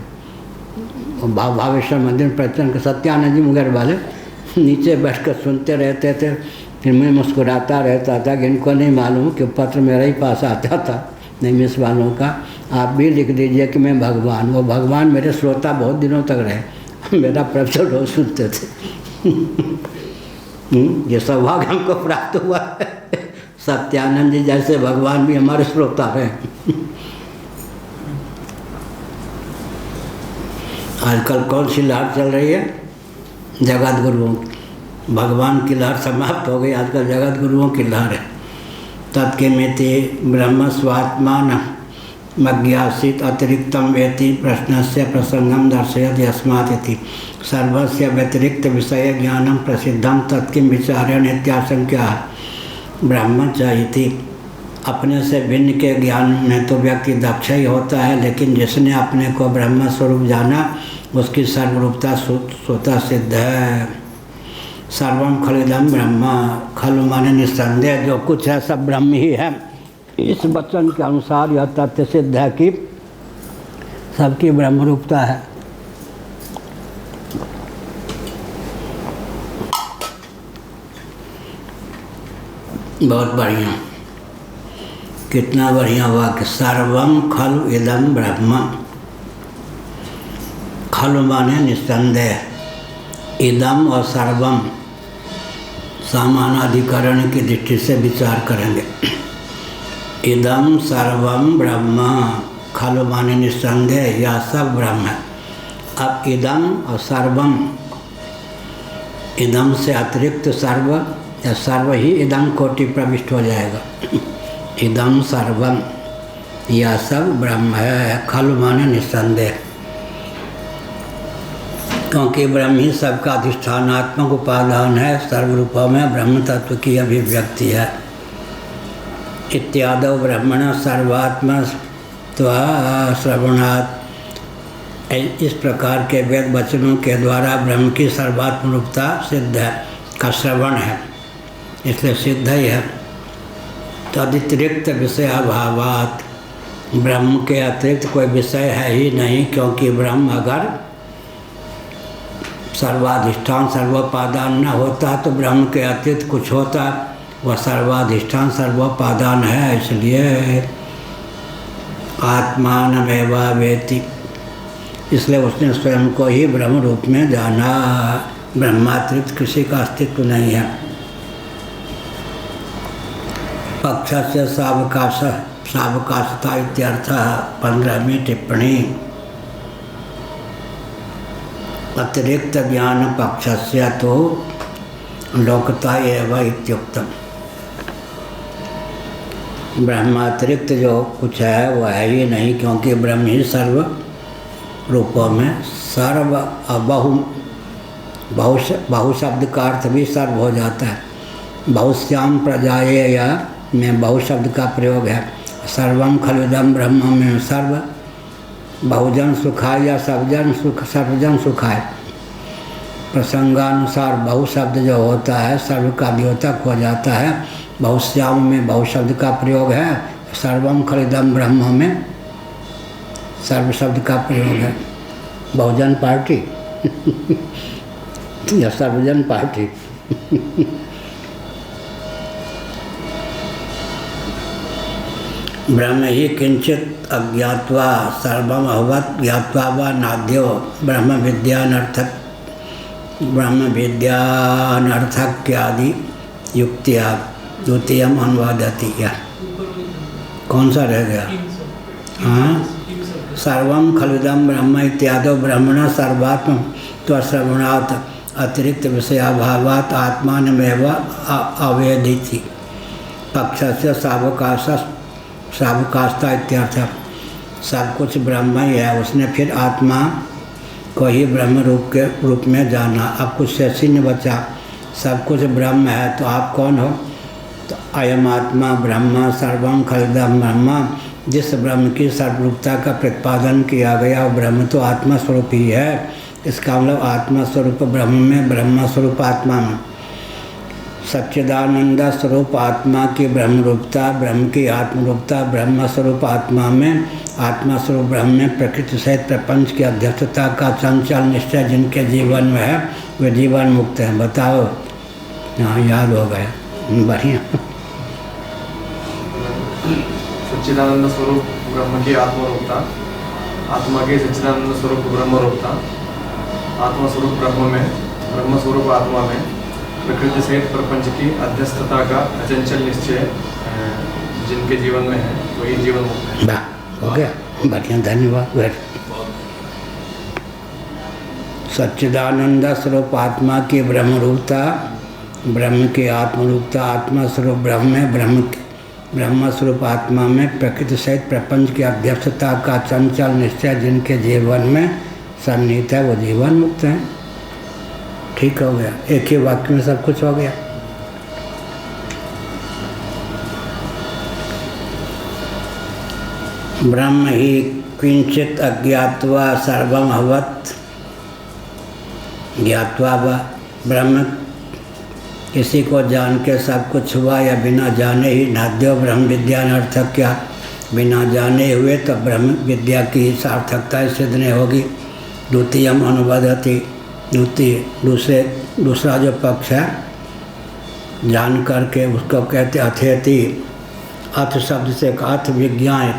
भावेश्वर मंदिर प्रचंड सत्यानंद जी मुंगेर वाले नीचे बैठकर सुनते रहते थे। फिर मैं मुस्कुराता रहता था कि इनको नहीं मालूम कि पत्र मेरे ही पास आता था नैमिष वालों का, आप भी लिख दीजिए कि मैं भगवान। वो भगवान मेरे श्रोता बहुत दिनों तक रहे, मेरा प्रवचन रोज सुनते थे ये सौभाग्य हमको प्राप्त हुआ है। सत्यानंद जी जैसे भगवान भी हमारे श्रोता हैं। आजकल कौन सी लहर चल रही है? जगत गुरुओं की। भगवान की लहर समाप्त हो गई, आजकल जगत गुरुओं की लहर है। तत्किमिति ब्रह्म स्वात्मान मज्ञासित अतिरिक्तम वेति प्रश्नस्य प्रसंगम दर्शयति यस्मात् इति सर्वस्य व्यतिरिक्त विषय ज्ञानम प्रसिद्धम तत्किम विचारेण इत्याशंक्या ब्रह्म च इति। अपने से भिन्न के ज्ञान में तो व्यक्ति दक्ष ही होता है, लेकिन जिसने अपने को ब्रह्म स्वरूप जाना उसकी सर्वरूपता स्वतः सिद्ध है। सर्वम खलिदम ब्रह्म, खलु माने निस्संदेह जो कुछ है सब ब्रह्म ही है। इस वचन के अनुसार यह तथ्य सिद्ध है कि सबकी ब्रह्मरूपता है। बहुत बढ़िया, कितना बढ़िया वाक्य। सर्वम खलु इदम ब्रह्म, खलु माने निस्संदेह, इदम और सर्वम समानाधिकरण की दृष्टि से विचार करेंगे। इदम सर्वम ब्रह्म, खलु माने निस्संदेह यह सब ब्रह्म है। अब इदम और सर्वम, इदम से अतिरिक्त सर्व या सर्व ही इदम कोटि प्रविष्ट हो जाएगा। इदम सर्वम यह सब ब्रह्म है, खलु माने निस्संदेह, क्योंकि ब्रह्म ही सबका अधिष्ठानात्मक उपादान है। सर्वरूपों में ब्रह्म तत्व की अभिव्यक्ति है। इत्यादो ब्रह्मण सर्वात्मा श्रवणात्, इस प्रकार के वेद वचनों के द्वारा ब्रह्म की सर्वात्म रूपता सिद्ध है, का श्रवण है, इसलिए सिद्ध ही है। तदितिरिक्त विषयाभावात्, ब्रह्म के अतिरिक्त कोई विषय है ही नहीं, क्योंकि ब्रह्म अगर सर्वाधिष्ठान सर्वोपादान न होता तो ब्रह्म के अतिरिक्त कुछ होता। वह सर्वाधिष्ठान सर्वोपादान है, इसलिए आत्मानमेवा वेति, इसलिए उसने स्वयं को ही ब्रह्म रूप में जाना। ब्रह्मातिरिक्त किसी का अस्तित्व नहीं है। पक्ष से सावकाशता इत्यर्थ 15वीं टिप्पणी। अतिरिक्त ज्ञान पक्षस्य तो लोकता एव इत्युक्तम। ब्रह्मातिरिक्त जो कुछ है वह है ही नहीं, क्योंकि ब्रह्म ही सर्व रूपों में सर्व बहु शब्द का अर्थ भी सर्व हो जाता है। बहुश्याम प्रजाए या में बहु शब्द का प्रयोग है। सर्वम खलुदम ब्रह्म में सर्व, बहुजन सुखाय या सर्वजन सुखाय। प्रसंगानुसार बहु शब्द जो होता है सर्व का द्योतक हो जाता है। बहुश्याम में बहु शब्द का प्रयोग है। सर्वम खलिदम ब्रह्म में सर्व शब्द का प्रयोग है। बहुजन पार्टी या सर्वजन पार्टी। ब्रह्म ही किंचित अज्ञात्वा सर्वम अभवत् ज्ञात्वा वा नाद्यो ब्रह्म विद्यानर्थक आदि युक्तिया द्वितीयम अनुवादति। कौन सा रह गया? हाँ, सर्वम खलुदम ब्रह्म इत्यादो ब्रह्मण सर्वात्म त्वश्रवणात् अतिरिक्त विषयाभावात् आत्मानमेव अवेदिति। पक्षस्य सावकाशता इत्यर्थ। सब कुछ ब्रह्म ही है, उसने फिर आत्मा को ही ब्रह्म रूप में जाना। अब कुछ शेष नहीं बचा, सब कुछ ब्रह्म है, तो आप कौन हो? तो अयम आत्मा ब्रह्म सर्वम खलिदम ब्रह्म। जिस ब्रह्म की सर्वरूपता का प्रतिपादन किया गया वो ब्रह्म तो आत्मा स्वरूप ही है। इसका मतलब आत्मा स्वरूप ब्रह्म में, ब्रह्म स्वरूप आत्मा में। सच्चिदानंद स्वरूप आत्मा की ब्रह्म रूपता, ब्रह्म की आत्मरूपता ब्रह्म स्वरूप आत्मा में, आत्मा स्वरूप ब्रह्म में प्रकृति सहित प्रपंच की अध्यक्षता का चंचल निश्चय जिनके जीवन में है वे जीवन मुक्त हैं। बताओ। हाँ, याद हो गया, बढ़िया। सच्चिदानंद स्वरूप ब्रह्म की आत्मरूपता, आत्मा के सच्चिदानंद स्वरूप ब्रह्म रूपता, आत्मा स्वरूप ब्रह्म में, ब्रह्म स्वरूप आत्मा में, प्रकृति सहित प्रपंच की अध्यस्थता का अचंचल निश्चय जिनके जीवन में है वही जीवन मुक्त है। हो गया, बढ़िया, धन्यवाद। सच्चिदानंद स्वरूप आत्मा की ब्रह्म रूपता, ब्रह्म की आत्मरूपता, आत्मा स्वरूप ब्रह्म में, ब्रह्म स्वरूप आत्मा में प्रकृति सहित प्रपंच की अध्यक्षता का चंचल निश्चय जिनके जीवन में सन्निहित है वो जीवन मुक्त है। ठीक हो गया, एक ही वाक्य में सब कुछ हो गया। ब्रह्म ही किंचित अज्ञात्वा सर्वम अभवत्, ज्ञात्वा व ब्रह्म किसी को जान के सब कुछ हुआ या बिना जाने ही नाद्यो ब्रह्म विद्या अनर्थक, क्या बिना जाने हुए तो ब्रह्म विद्या की सार्थकता सिद्ध नहीं होगी। द्वितीयम अनुबद्धति, दूसरा जो पक्ष है जान करके उसको कहते अथेति, अथ शब्द से अर्थ विज्ञान,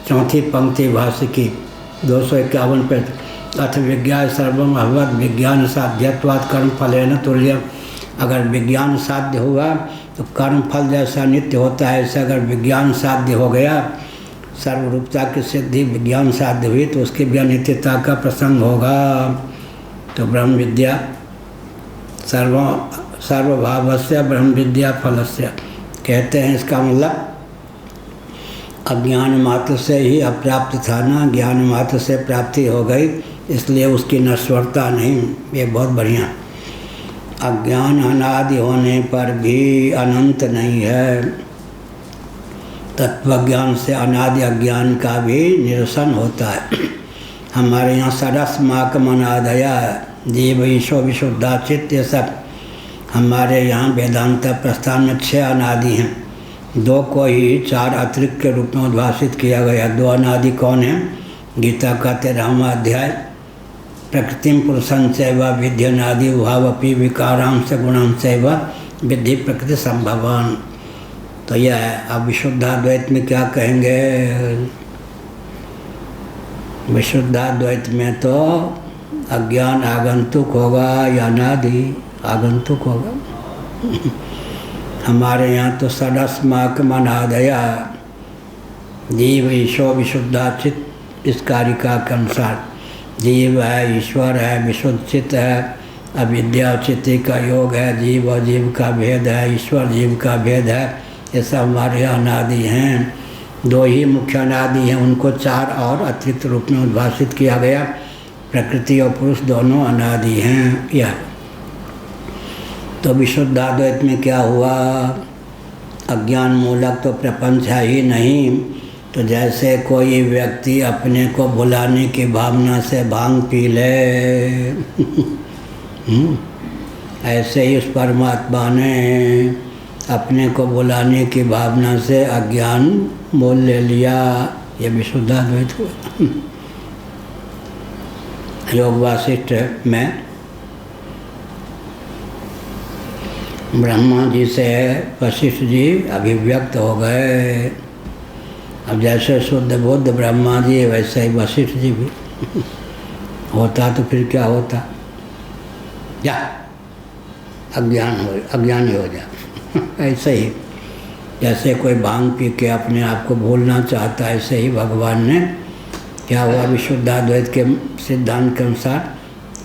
चौथी पंक्ति भाष्य की 251 पे, अथ विज्ञान सर्वम अभवत् विज्ञान साध्यत्वात् कर्म फलेन तुल्यम। अगर विज्ञान साध्य हुआ तो कर्म फल जैसा नित्य होता है, ऐसे अगर विज्ञान साध्य हो गया, सर्वरूपता की सिद्धि विज्ञान साध्य हुई तो उसकी भी अनित्यता का प्रसंग होगा। तो ब्रह्म विद्या सर्वभावस्य ब्रह्म विद्या फलस्य कहते हैं। इसका मतलब अज्ञान मात्र से ही अप्राप्त था ना, ज्ञान मात्र से प्राप्ति हो गई, इसलिए उसकी नश्वरता नहीं। ये बहुत बढ़िया। अज्ञान अनादि होने पर भी अनंत नहीं है। तत्वज्ञान से अनादि अज्ञान का भी निरसन होता है। हमारे यहाँ सरस्माकम अनादया जीव ईशो विशुद्धाचित, ये सब हमारे यहाँ वेदांत प्रस्थान में 6 अनादि हैं। 2 को ही 4 अतिरिक्त के रूप में उद्भाषित किया गया। 2 अनादि कौन है? गीता का 13वां अध्याय, प्रकृतिम पुरुषं चैव विद्यनादि उभावपि विकारां च गुणां चैव विद्धि प्रकृति संभवान। तो यह है। अब विशुद्धाद्वैत में क्या कहेंगे? विशुद्धाद्वैत में तो अज्ञान आगंतुक होगा या अनादि आगंतुक होगा। हमारे यहाँ तो सदस्माकम अनादया जीव ईशो विशुद्धाचित, इस कारिका के अनुसार जीव है, ईश्वर है, विशुद्ध चित्त है, अविद्या चित्ती का योग है, जीव और जीव का भेद है, ईश्वर जीव का भेद है। ये सब हमारे यहाँ अनादि हैं। 2 ही मुख्य अनादि हैं, उनको 4 और अतिरिक्त रूप में उद्भाषित किया गया। प्रकृति और पुरुष दोनों अनादि हैं। यह तो विशुद्धाद्वैत में क्या हुआ? अज्ञान मूलक तो प्रपंच है ही नहीं। तो जैसे कोई व्यक्ति अपने को भुलाने की भावना से भांग पी ले ऐसे ही उस परमात्मा ने अपने को भुलाने की भावना से अज्ञान मोल ले लिया। ये विशुद्धाद्वैत हुआ। योग वासिष्ठ में ब्रह्मा जी से वशिष्ठ जी अभिव्यक्त हो गए। अब जैसे शुद्ध बुद्ध ब्रह्मा जी वैसे ही वशिष्ठ जी भी होता तो फिर क्या होता? जा अज्ञानी हो जा। ऐसे ही जैसे कोई भांग पी के अपने आप को भूलना चाहता है, ऐसे ही भगवान ने क्या हुआ? विशुद्धाद्वैत के सिद्धांत के अनुसार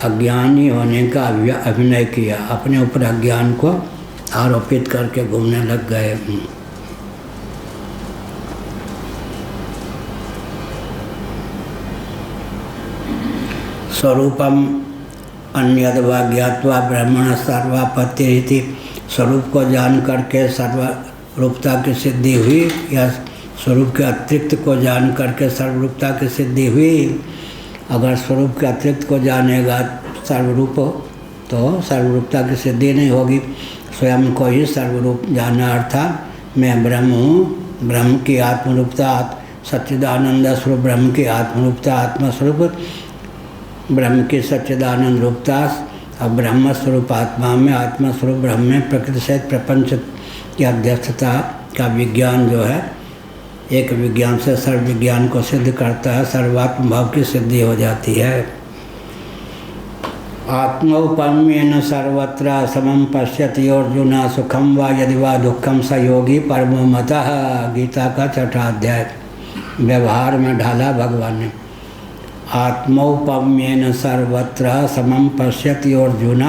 अज्ञानी होने का अभिनय किया, अपने ऊपर अज्ञान को आरोपित करके घूमने लग गए। स्वरूपम अन्यद्वा ज्ञात्वा ब्रह्मण सर्वापत्ति, स्वरूप को जान करके सर्वरूपता की सिद्धि हुई या स्वरूप के अतिरिक्त को जान करके सर्वरूपता की सिद्धि हुई? अगर स्वरूप के अतिरिक्त को जानेगा सर्वरूप तो सर्वरूपता की सिद्धि नहीं होगी। स्वयं को ही सर्वरूप जाना अर्थात मैं ब्रह्म हूँ, ब्रह्म की आत्मरूपता, सच्चिदानंद स्वरूप ब्रह्म की आत्मरूपता, आत्मस्वरूप ब्रह्म की सच्चिदानंद रूपता और ब्रह्म स्वरूप आत्मा में, आत्मा स्वरूप ब्रह्म में प्रकृति सहित प्रपंच की अध्यक्षता का विज्ञान जो है, एक विज्ञान से सर्व विज्ञान को सिद्ध करता है। सर्वात्म भाव की सिद्धि हो जाती है। आत्मौपम्येन सर्वत्र समं पश्यति अर्जुन सुखम वा यदि वा दुखम स योगी परमो मतः। गीता का 6वां अध्याय व्यवहार में ढाला भगवान ने। आत्मौपम्येन सर्वत्र समं पश्यति अर्जुन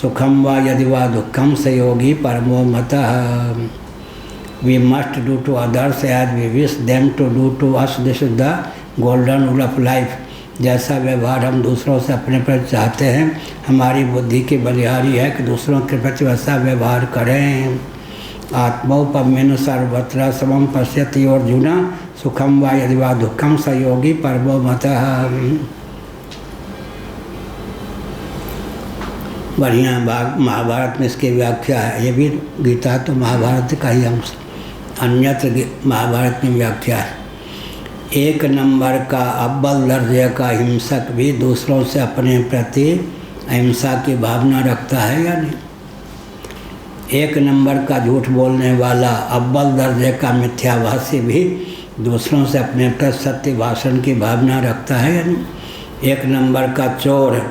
सुखम वा यदि वा दुखम स योगी परमो मतः। We must do to others as we wish them to do to us. This is the golden rule of life. जैसा व्यवहार हम दूसरों से अपने प्रति चाहते हैं, हमारी बुद्धि की बलिहारी है कि दूसरों के प्रति वैसा व्यवहार करें। आत्मौपम्येन सर्वत्र समं पश्यति अर्जुन सुखम वा यदि वा दुखम स योगी परमो मतः। बढ़िया महाभारत में इसकी व्याख्या है। ये भी गीता तो महाभारत का ही अंश, अन्यत्र महाभारत में व्याख्या है। एक नंबर का अव्वल दर्जे का हिंसक भी दूसरों से अपने प्रति अहिंसा की भावना रखता है या नहीं? एक नंबर का झूठ बोलने वाला अव्वल दर्जे का मिथ्याभाषी भी दूसरों से अपने प्रति सत्य भाषण की भावना रखता है या नहीं? एक नंबर का चोर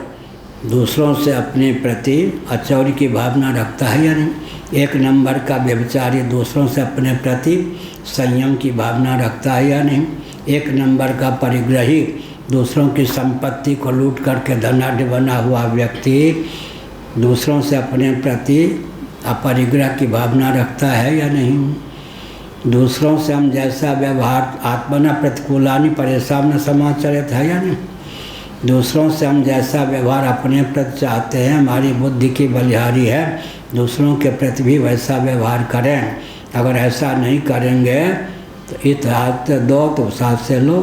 दूसरों से अपने प्रति अचौरी की भावना रखता है या नहीं? एक नंबर का व्यभिचारी दूसरों से अपने प्रति संयम की भावना रखता है या नहीं? एक नंबर का परिग्रही दूसरों की संपत्ति को लूट करके धनाढ़ बना हुआ व्यक्ति दूसरों से अपने प्रति अपरिग्रह की भावना रखता है या नहीं? दूसरों से हम जैसा व्यवहार आत्मना प्रतिकूलानि परेशान समाचरित है या नहीं? दूसरों से हम जैसा व्यवहार अपने प्रति चाहते हैं, हमारी बुद्धि की बलिहारी है, दूसरों के प्रति भी वैसा व्यवहार करें। अगर ऐसा नहीं करेंगे तो इत हाथ से दो तो साथ से लो।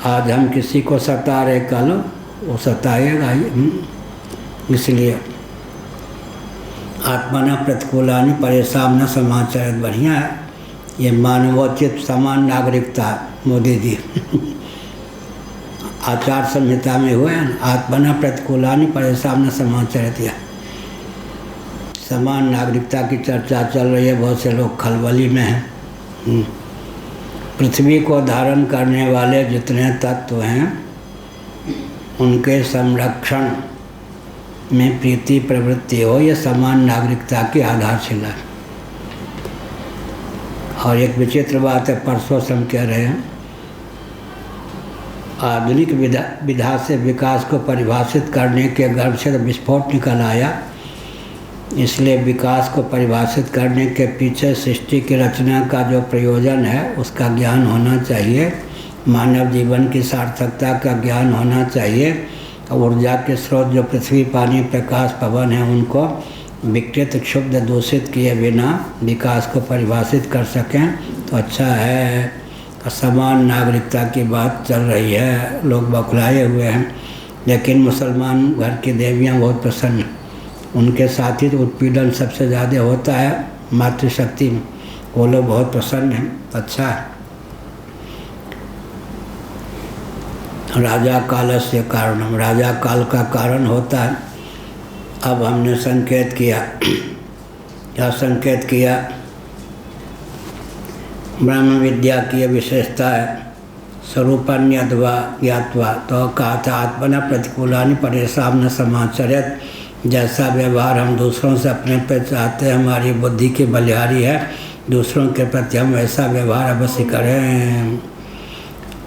आज हम किसी को सता रहे, कल वो सताएगा ही। इसलिए आत्मना प्रतिकूलानि परेशान न समाचरित बढ़िया है। ये मानवोचित समान नागरिकता मोदी जी आचार संहिता में हुए हैं। आत्मना प्रतिकूलानि परेशान न समाचरित, समान नागरिकता की चर्चा चल रही है। बहुत से लोग खलबली में हैं। पृथ्वी को धारण करने वाले जितने तत्व हैं उनके संरक्षण में प्रीति प्रवृत्ति हो, ये समान नागरिकता की आधारशिला है। और एक विचित्र बात है, परसों से हम कह रहे हैं, आधुनिक विधा से विकास को परिभाषित करने के गर्भ से विस्फोट निकल आया। इसलिए विकास को परिभाषित करने के पीछे सृष्टि की रचना का जो प्रयोजन है उसका ज्ञान होना चाहिए। मानव जीवन की सार्थकता का ज्ञान होना चाहिए। ऊर्जा के स्रोत जो पृथ्वी, पानी, प्रकाश, पवन है उनको विकृत, क्षुब्ध, दूषित किए बिना विकास को परिभाषित कर सकें तो अच्छा है। समान नागरिकता की बात चल रही है, लोग बौखलाए हुए हैं। लेकिन मुसलमान घर की देवियाँ बहुत प्रसन्न हैं। उनके साथ ही तो उत्पीड़न सबसे ज़्यादा होता है मातृशक्ति में। वो लोग बहुत प्रसन्न हैं, अच्छा है। राजा कालस्य कारणम, राजा काल का कारण होता है। अब हमने संकेत किया, क्या संकेत किया? ब्रह्म विद्या की यह विशेषता है, स्वरूपन्यद्वा ज्ञात्वा। तो कहा था आत्मना प्रतिकूलानि परेशान न समाचरित। जैसा व्यवहार हम दूसरों से अपने पे चाहते हैं, हमारी बुद्धि की बलिहारी है, दूसरों के प्रति हम वैसा व्यवहार अवश्य करें।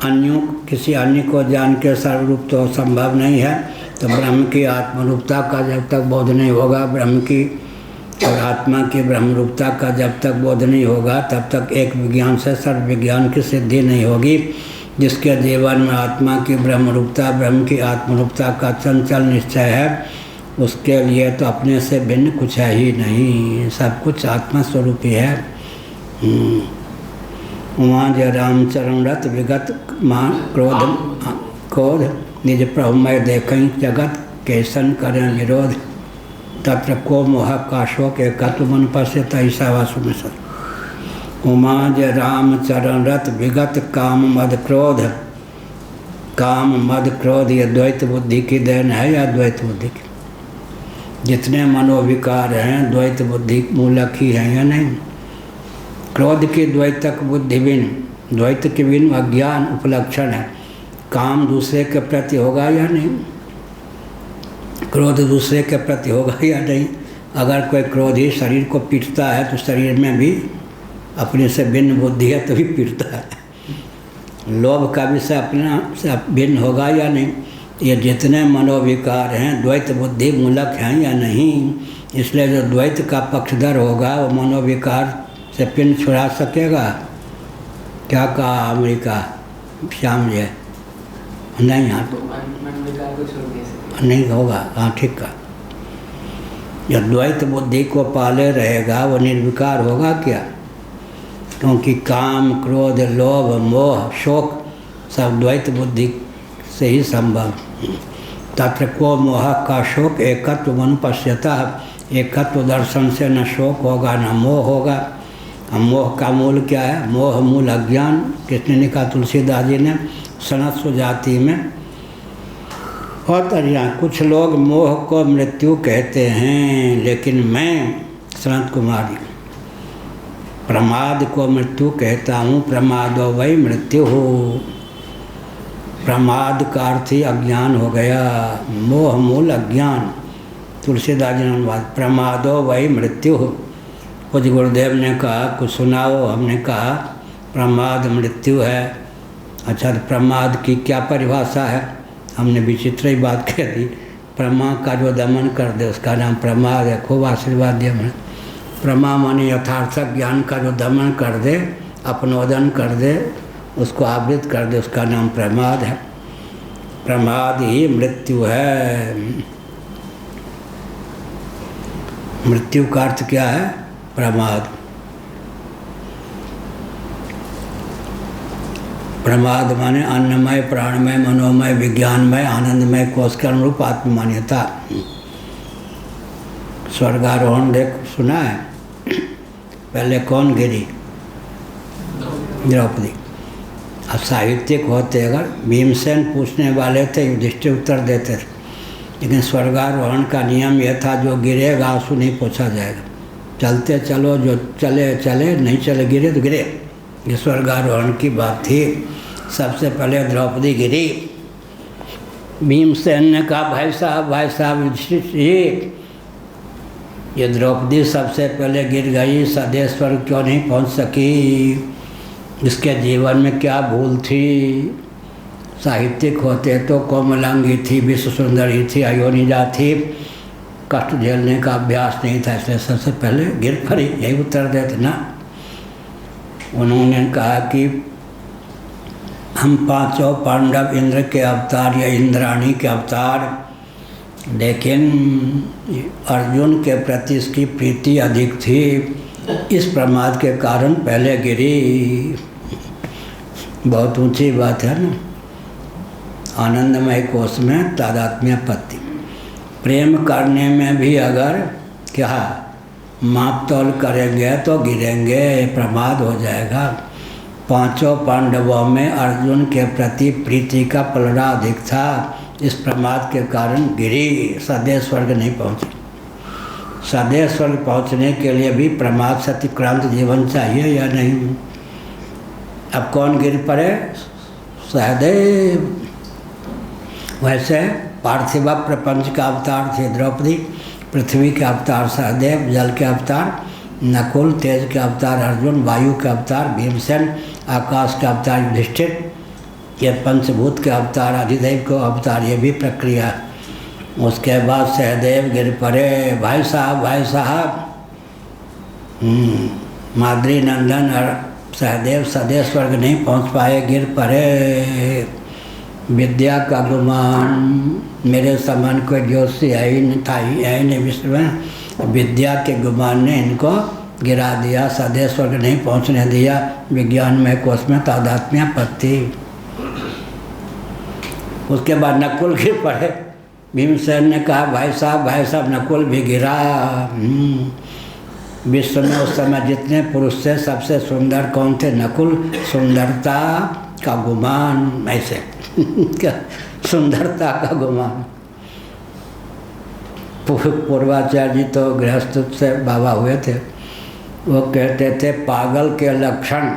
अन्यों किसी अन्य को जान के सर्वरूप तो संभव नहीं है। तो ब्रह्म की आत्मरूपता का जब तक बोध नहीं होगा, ब्रह्म की और आत्मा की ब्रह्मरूपता का जब तक बोध नहीं होगा, तब तक एक विज्ञान से सर्व विज्ञान की सिद्धि नहीं होगी। जिसके जीवन में आत्मा की ब्रह्मरूपता, ब्रह्म की आत्मरूपता का चंचल निश्चय है, उसके लिए तो अपने से भिन्न कुछ है ही नहीं, सब कुछ आत्मा स्वरूप ही है। उमा जय रामचरण रत विगत मान क्रोध निज प्रभुमय देखें जगत कैसन करें विरोध। तत्र को मोह का शोक एकत्व मन पश्यत ऐसा वासु में सर। उमा जय रामचरण रत विगत काम मद क्रोध। काम मद क्रोध ये द्वैत बुद्धि की देन है या द्वैत बुद्धि की? जितने मनोविकार हैं द्वैत बुद्धि मूलक ही हैं या नहीं? क्रोध की द्वैतक बुद्धि बिन, द्वैत के बिन अज्ञान उपलक्षण है। काम दूसरे के प्रति होगा या नहीं? क्रोध दूसरे के प्रति होगा या नहीं। अगर कोई क्रोधी शरीर को पीटता है तो शरीर में भी अपने से भिन्न बुद्धि है तभी पीटता है। लोभ का विषय अपना से भिन्न होगा या नहीं। ये जितने मनोविकार हैं द्वैत बुद्धि मूलक हैं या नहीं। इसलिए जो द्वैत का पक्षधर होगा वो मनोविकार से पिंड छुड़ा सकेगा। क्या कहा अमेरिका श्याम जी? नहीं, हाँ नहीं होगा। हाँ ठीक है। जो द्वैत बुद्धि को पाले रहेगा वो निर्विकार होगा क्या? क्योंकि काम, क्रोध, लोभ, मोह, शोक सब द्वैत बुद्धि से ही संभव। तत्र को मोह का शोक एकत्व मन पश्यता। एकत्व दर्शन से न शोक होगा न मोह होगा। मोह का मूल क्या है? मोह मूल अज्ञान। किसने लिखा? तुलसीदास जी ने सनत जाति में। और तरिया कुछ लोग मोह को मृत्यु कहते हैं, लेकिन मैं सनत कुमार जी प्रमाद को मृत्यु कहता हूँ। प्रमादो वही मृत्यु हो। प्रमाद का अर्थ ही अज्ञान हो गया। मोह मूल अज्ञान। तुलसीदास जी ने अनुवाद प्रमादो वही मृत्यु हो। कुछ गुरुदेव ने कहा कुछ सुनाओ। हमने कहा प्रमाद मृत्यु है। अच्छा, तो प्रमाद की क्या परिभाषा है? हमने विचित्र ही बात कह दी। प्रमा का जो दमन कर दे उसका नाम प्रमाद है। खूब आशीर्वाद दिया मैंने। प्रमा माने यथार्थ ज्ञान का जो दमन कर दे, अपनोदन कर दे, उसको आवृत कर दे, उसका नाम प्रमाद है। प्रमाद ही मृत्यु है। मृत्यु का अर्थ क्या है? प्रमाद। प्रमाद माने अन्नमय, प्राणमय, मनोमय, विज्ञानमय, आनंदमय कोश के अनुरूप आत्ममान्यता। स्वर्गारोहण देख सुना है? पहले कौन गिरी? द्रौपदी। अब साहित्यिक होते अगर भीमसेन पूछने वाले थे, युधिष्ठिर उत्तर देते थे। लेकिन स्वर्गारोहण का नियम यह था जो गिरेगा उसको नहीं पूछा जाएगा। चलते चलो, जो चले चले, नहीं चले गिरे तो गिरे। ये स्वर्गारोहण की बात थी। सबसे पहले द्रौपदी गिरी। भीमसेन ने कहा भाई साहब युधिष्ठिर जी, ये द्रौपदी सबसे पहले गिर गई, सदैव स्वर्ग क्यों नहीं पहुंच सकी? इसके जीवन में क्या भूल थी? साहित्यिक होते तो कोमलांगी थी, विश्व सुंदरी थी, अयोनिजा थी, कष्ट झेलने का अभ्यास नहीं था, इसलिए सबसे पहले गिर पड़ी। यही उत्तर देते ना। उन्होंने कहा कि हम पांचों पांडव इंद्र के अवतार या इंद्राणी के अवतार, लेकिन अर्जुन के प्रति इसकी प्रीति अधिक थी, इस प्रमाद के कारण पहले गिरी। बहुत ऊंची बात है ना। आनंदमय कोश में तादात्म्यपत्ति। प्रेम करने में भी अगर क्या माप तोल करेंगे तो गिरेंगे, प्रमाद हो जाएगा। पांचों पांडवों में अर्जुन के प्रति प्रीति का पलड़ा अधिक था, इस प्रमाद के कारण गिरी, सदैव स्वर्ग नहीं पहुंची। सदैव स्वर्ग पहुंचने के लिए भी प्रमाद से अतिक्रांत जीवन चाहिए या नहीं? अब कौन गिर पड़े? सहदेव। वैसे पार्थिव प्रपंच का अवतार थे द्रौपदी, पृथ्वी के अवतार सहदेव, जल के अवतार नकुल, तेज के अवतार अर्जुन, वायु के अवतार भीमसेन, आकाश के अवतार युधिष्ठिर, ये पंचभूत के अवतार अधिदेव को अवतार, ये भी प्रक्रिया। उसके बाद सहदेव गिर पड़े। भाई साहब माद्री नंदन और सहदेव सदैव स्वर्ग नहीं पहुंच पाए, गिर पड़े। विद्या का गुमान, मेरे समान कोई ज्योतिषी है ही नहीं विश्व में। विद्या के गुमान ने इनको गिरा दिया, सदैव स्वर्ग नहीं पहुंचने दिया। विज्ञान में कोश में तादात्म्यपत्ति। उसके बाद नकुल गिर पड़े। भीमसेन ने कहा भाई साहब नकुल भी गिरा। विश्व में उस समय जितने पुरुष थे सबसे सुंदर कौन थे? नकुल। सुंदरता का गुमान, ऐसे क्या सुंदरता का गुमान। पूर्वाचार्य जी तो गृहस्थ से बाबा हुए थे। वो कहते थे पागल के लक्षण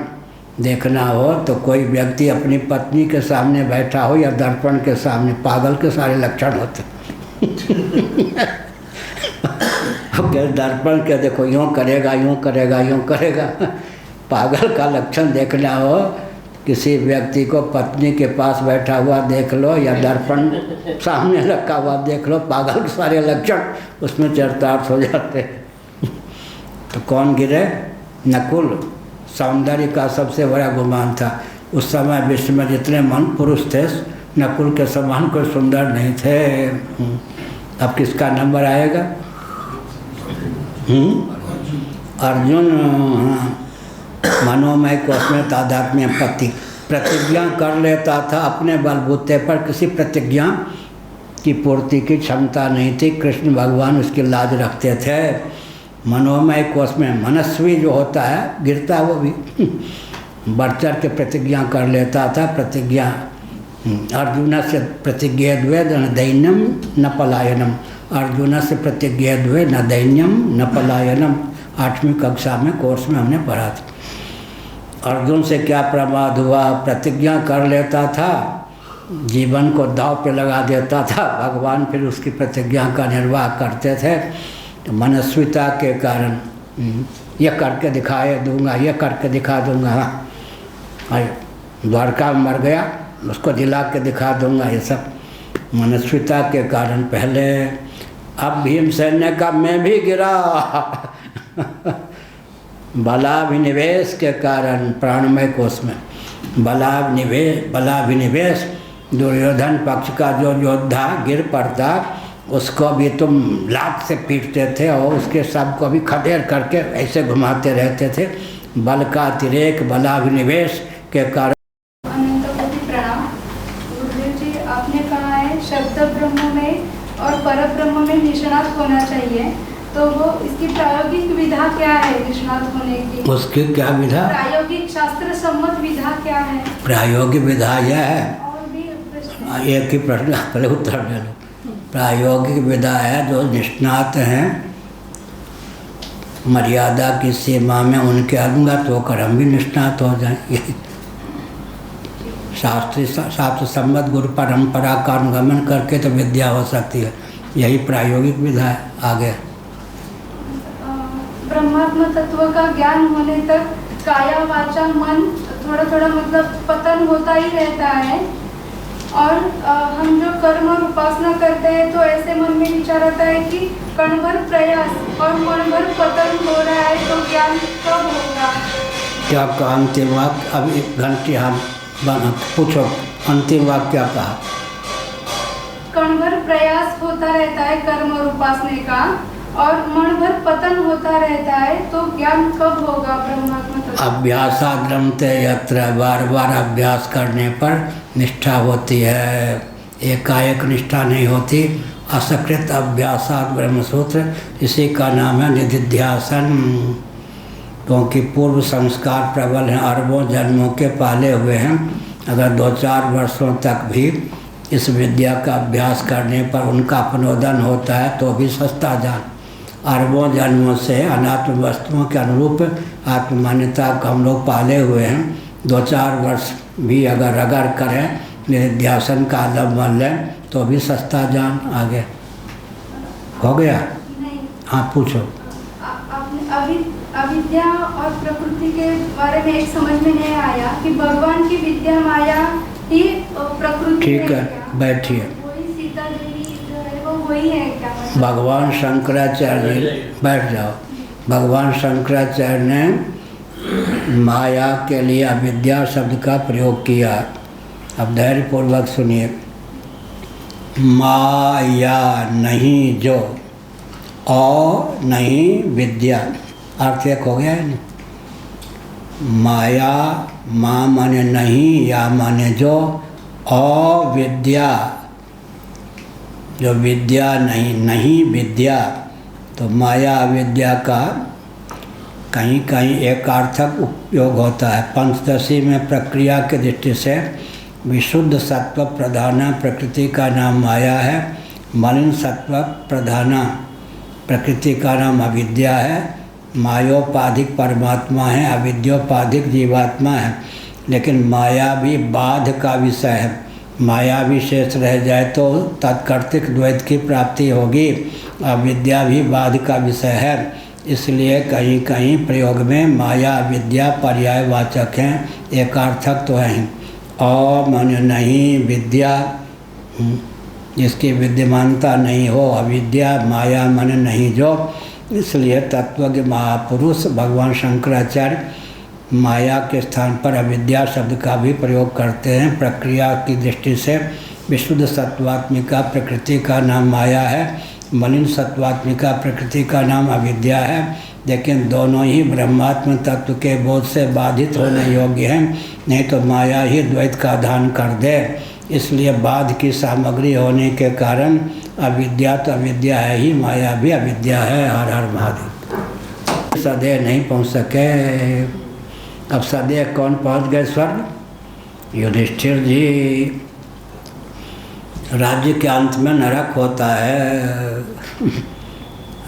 देखना हो तो कोई व्यक्ति अपनी पत्नी के सामने बैठा हो या दर्पण के सामने, पागल के सारे लक्षण होते। दर्पण के देखो, यूँ करेगा, यूँ करेगा, यूँ करेगा। पागल का लक्षण देखना हो, किसी व्यक्ति को पत्नी के पास बैठा हुआ देख लो या दर्पण सामने रखा हुआ देख लो, पागल के सारे लक्षण उसमें चरितार्थ हो जाते। तो कौन गिरे? नकुल। सौंदर्य का सबसे बड़ा गुमान था उस समय। विश्व में जितने मन पुरुष थे, नकुल के समान कोई सुंदर नहीं थे। अब किसका नंबर आएगा? अर्जुन मनोमय कोश में तादात्म्य प्रतिज्ञा कर लेता था अपने बलबूते पर, किसी प्रतिज्ञा की पूर्ति की क्षमता नहीं थी। कृष्ण भगवान उसकी लाज रखते थे। मनोमय कोश में मनस्वी जो होता है गिरता, वो भी बढ़ चढ़ के प्रतिज्ञा कर लेता था। प्रतिज्ञा अर्जुन से प्रतिज्ञा द्वे न दैन्यम न पलायनम। अर्जुन से प्रतिज्ञा द्वे न दैन्यम न पलायनम। 8वीं कक्षा में कोर्स में हमने पढ़ा था। अर्जुन से क्या प्रमाद हुआ? प्रतिज्ञा कर लेता था, जीवन को दांव पे लगा देता था। भगवान फिर उसकी प्रतिज्ञा का निर्वाह करते थे। तो मनस्विता के कारण ये करके दिखाए दूंगा, ये करके दिखा दूंगा। द्वारका में मर गया, उसको दिला के दिखा दूंगा, ये सब मनस्विता के कारण। पहले अब भीमसेन ने कहा मैं भी गिरा बलाभिनिवेश के कारण। प्राणमय कोश में बलाभिनिवेश दुर्योधन पक्ष का जो योद्धा गिर पड़ता, उसको भी तुम लात से पीटते थे और उसके सब को भी खदेड़ करके ऐसे घुमाते रहते थे। बल का अतिरेक, बलाभिनिवेश के कारण। प्रणाम गुरुदेव जी, आपने कहा है शब्द ब्रह्म में और पर ब्रह्म में निष्णात होना चाहिए, तो वो इसकी प्रायोगिक विधा क्या है निष्णात होने की? उसकी क्या विधा? प्रायोगिक शास्त्र सम्मत विधा क्या है? प्रायोगिक विधा यह है, और भी एक ही प्रश्न पहले उत्तर दे लो। प्रायोगिक विधा है जो निष्णात हैं, मर्यादा की सीमा में उनके अनुगत होकर हम भी निष्णात हो जाएं। यही शास्त्र सम्मत गुरु परंपरा का अनुगमन करके तो विद्या हो सकती है। यही प्रायोगिक विधा है। आगे ब्रह्मात्म तत्व का ज्ञान होने तक काया वाचा मन थोड़ा थोड़ा मतलब पतन होता ही रहता है, और हम जो कर्म और उपासना करते हैं तो ऐसे मन में विचार आता है कि कण भर प्रयास और मन भर पतन हो रहा है, तो ज्ञान कब होगा? क्या कहा अंतिम वाक्य? अब एक घंटे हम पूछो, अंतिम वाक्य क्या कहा? कण भर प्रयास होता रहता है कर्म और उपासना का, और मन भर पतन होता रहता है, तो ज्ञान कब होगा ब्रह्मात्म तत्व? अभ्यासाद् रमते यत्र, बार बार अभ्यास करने पर निष्ठा होती है, एकाएक निष्ठा नहीं होती। असकृत अभ्यासाद् ब्रह्मसूत्र, इसी का नाम है निधिध्यासन। क्योंकि पूर्व संस्कार प्रबल हैं, अरबों जन्मों के पाले हुए हैं। अगर 2-4 वर्षों तक भी इस विद्या का अभ्यास करने पर उनका अपनोदन होता है तो भी सस्ता जान। अरबों जन्मों से अनात्म वस्तुओं के अनुरूप आत्ममान्यता को हम लोग पाले हुए हैं। 2-4 वर्ष भी अगर रगड़ करें, निधिध्यासन का अवलंबन लें तो भी सस्ता जान। आगे हो गया? नहीं। हाँ पूछो। अविद्या और प्रकृति के बारे में एक समझ में नहीं आया कि भगवान की विद्या माया ही प्रकृति। ठीक है, बैठिए। वही सीता देवी जो है वो वही है क्या? भगवान शंकराचार्य, बैठ जाओ। भगवान शंकराचार्य ने माया के लिए अविद्या शब्द का प्रयोग किया। अब धैर्यपूर्वक सुनिए। माया नहीं जो, और नहीं विद्या, अर्थ एक हो गया है ना। माया माँ माने नहीं, या माने जो, अविद्या जो विद्या नहीं, नहीं विद्या। तो माया अविद्या का कहीं कहीं एकार्थक उपयोग होता है। पंचदशी में प्रक्रिया की दृष्टि से विशुद्ध सत्व प्रधाना प्रकृति का नाम माया है, मलिन सत्व प्रधाना प्रकृति का नाम अविद्या है। मायोपाधिक परमात्मा है, अविद्योपाधिक जीवात्मा है। लेकिन माया भी बाध का विषय है। माया भी शेष रह जाए तो तत्कर्तृक द्वैत की प्राप्ति होगी। अविद्या भी बाध का विषय है, इसलिए कहीं कहीं प्रयोग में माया विद्या पर्यायवाचक हैं, एकार्थक तो हैं। मन नहीं विद्या, जिसकी विद्यमानता नहीं हो, अविद्या माया मन नहीं जो, इसलिए तत्वज्ञ महापुरुष भगवान शंकराचार्य माया के स्थान पर अविद्या शब्द का भी प्रयोग करते हैं। प्रक्रिया की दृष्टि से विशुद्ध सत्वात्मिका प्रकृति का नाम माया है, मलिन सत्वात्मिका प्रकृति का नाम अविद्या है, लेकिन दोनों ही ब्रह्मात्म तत्व के बोध से बाधित होने योग्य हैं, नहीं तो माया ही द्वैत का धान कर दे। इसलिए बाध की सामग्री होने के कारण अविद्या तो अविद्या है ही, माया भी अविद्या है। हर हर महादेव। सदैव नहीं पहुँच सके, अब सदैव कौन पहुँच गए स्वर्ग? युधिष्ठिर जी। राज्य के अंत में नरक होता है।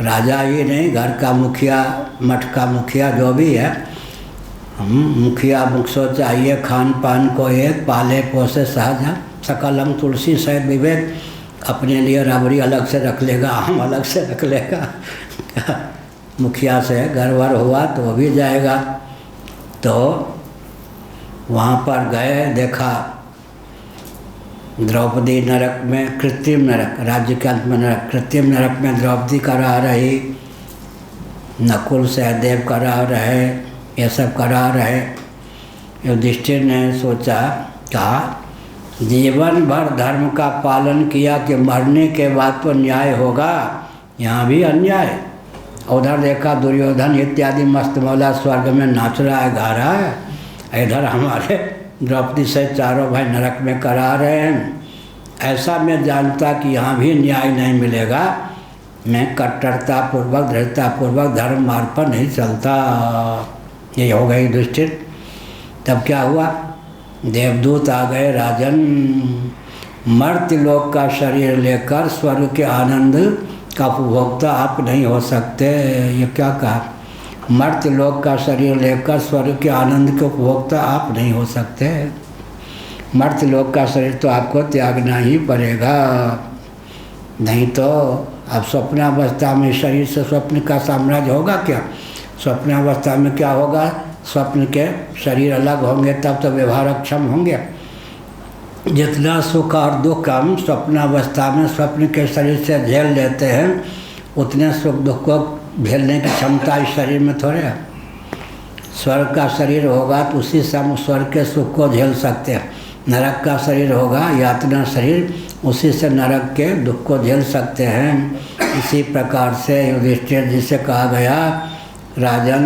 राजा ही नहीं, घर का मुखिया, मठ का मुखिया जो भी है, मुखिया मुखसो चाहिए, खान पान को एक, पाले पोसे सहज, सकलम तुलसी सहित विवेक। अपने लिए रबड़ी अलग से रख लेगा, आम अलग से रख लेगा। मुखिया से गड़बड़ हुआ तो वो भी जाएगा। तो वहाँ पर गए, देखा द्रौपदी नरक में, कृत्रिम नरक, राज्य के अंत में नरक, कृत्रिम नरक में द्रौपदी करा रही, नकुल सहदेव करा रहे, ये सब करा रहे। युधिष्ठिर ने सोचा, कहा जीवन भर धर्म का पालन किया कि मरने के बाद तो न्याय होगा, यहाँ भी अन्याय। उधर देखा दुर्योधन इत्यादि मस्त मौला स्वर्ग में नाच रहा है, गा रहा है, इधर हमारे द्रौपदी से चारों भाई नरक में करा रहे हैं। ऐसा मैं जानता कि यहाँ भी न्याय नहीं मिलेगा, मैं कट्टरता पूर्वक दृढ़ता पूर्वक धर्म मार्ग पर नहीं चलता। ये हो गई युधिष्ठिर। तब क्या हुआ? देवदूत आ गए, राजन मर्त्य लोक का शरीर लेकर स्वर्ग के आनंद का उपभोक्ता आप नहीं हो सकते। ये क्या कहा? मर्त्य लोक का शरीर लेकर स्वर्ग के आनंद के उपभोक्ता आप नहीं हो सकते। मर्त्य लोक का शरीर तो आपको त्यागना ही पड़ेगा, नहीं तो अब स्वप्नावस्था में शरीर से स्वप्न का साम्राज्य होगा क्या? स्वप्नावस्था में क्या होगा? स्वप्न के शरीर अलग होंगे, तब तो व्यवहारक्षम होंगे। जितना सुख और दुख हम स्वप्नावस्था में स्वप्न के शरीर से झेल लेते हैं, उतने सुख दुख को झेलने की क्षमता इस शरीर में थोड़े है। स्वर्ग का शरीर होगा तो उसी से हम स्वर्ग के सुख को झेल सकते हैं। नरक का शरीर होगा, यातना शरीर, उसी से नरक के दुख को झेल सकते हैं। इसी प्रकार से युधिष्ठिर जी से कहा गया, राजन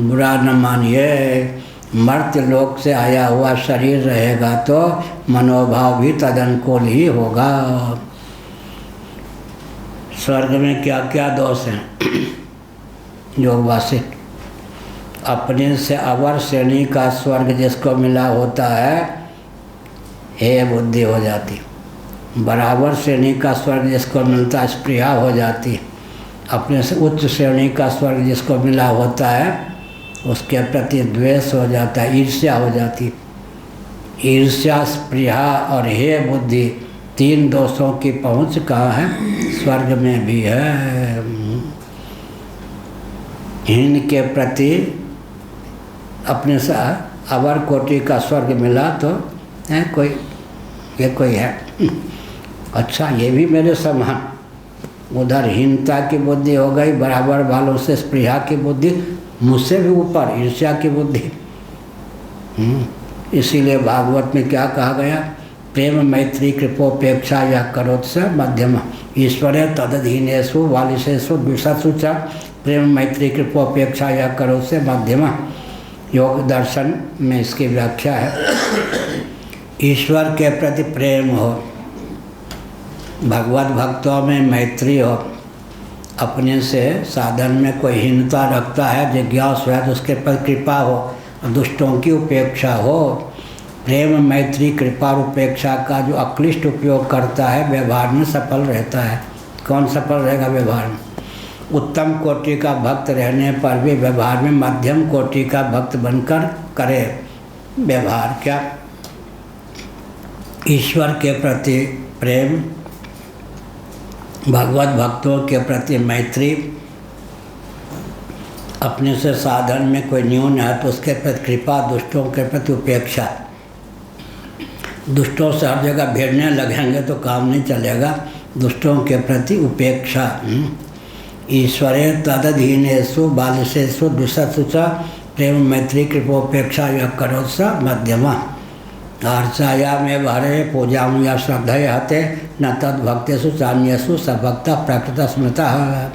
बुरा न मानिए, मर्त्य लोक से आया हुआ शरीर रहेगा तो मनोभाव भी तदनुकूल ही होगा। स्वर्ग में क्या क्या दोष हैं? योगवासिक, अपने से अवर श्रेणी का स्वर्ग जिसको मिला होता है, हे बुद्धि हो जाती। बराबर श्रेणी का स्वर्ग जिसको मिलता है, स्पृहा हो जाती। अपने से उच्च श्रेणी का स्वर्ग जिसको मिला होता है, उसके प्रति द्वेष हो जाता है, ईर्ष्या हो जाती। ईर्ष्या, स्पृहा और हे बुद्धि, तीन दोषों की पहुँच कहाँ है? स्वर्ग में भी है। हीन के प्रति अपने से अवर कोटि का स्वर्ग मिला तो है कोई, ये कोई है, अच्छा ये भी मेरे समान। उधर हीनता की बुद्धि हो गई, बराबर वालों से स्पृहा की बुद्धि, मुझसे भी ऊपर ईर्ष्या की बुद्धि। इसीलिए भागवत में क्या कहा गया? प्रेम मैत्री कृपोपेक्षा या करोत से मध्यम ईश्वरे तदधीनेषु वालिशेषु द्विषसु च प्रेम मैत्री कृपोपेक्षा या करोत से मध्यम। योग दर्शन में इसकी व्याख्या है, ईश्वर के प्रति प्रेम हो, भगवत भक्तों में मैत्री हो, अपने से साधन में कोई हीनता रखता है, जिज्ञासु है तो उसके पर कृपा हो, दुष्टों की उपेक्षा हो। प्रेम मैत्री कृपा और उपेक्षा का जो अक्लिष्ट उपयोग करता है, व्यवहार में सफल रहता है। कौन सफल रहेगा व्यवहार में? उत्तम कोटि का भक्त रहने पर भी व्यवहार में मध्यम कोटि का भक्त बनकर करे व्यवहार। क्या ईश्वर के प्रति प्रेम, भगवत भक्तों के प्रति मैत्री, अपने से साधन में कोई न्यून है तो उसके प्रति कृपा, दुष्टों के प्रति उपेक्षा। दुष्टों से हर जगह भिड़ने लगेंगे तो काम नहीं चलेगा, दुष्टों के प्रति उपेक्षा। ईश्वरे तदधीनेषु बालिशेषु दुष्टसु च प्रेम मैत्री कृपोपेक्षा यः करोति स मध्यमा। अर्चायामेव हरे पूजां या श्रद्धया हते न तद्भक्तेषु चान्येषु सभक्ता प्रकृत स्मृतः।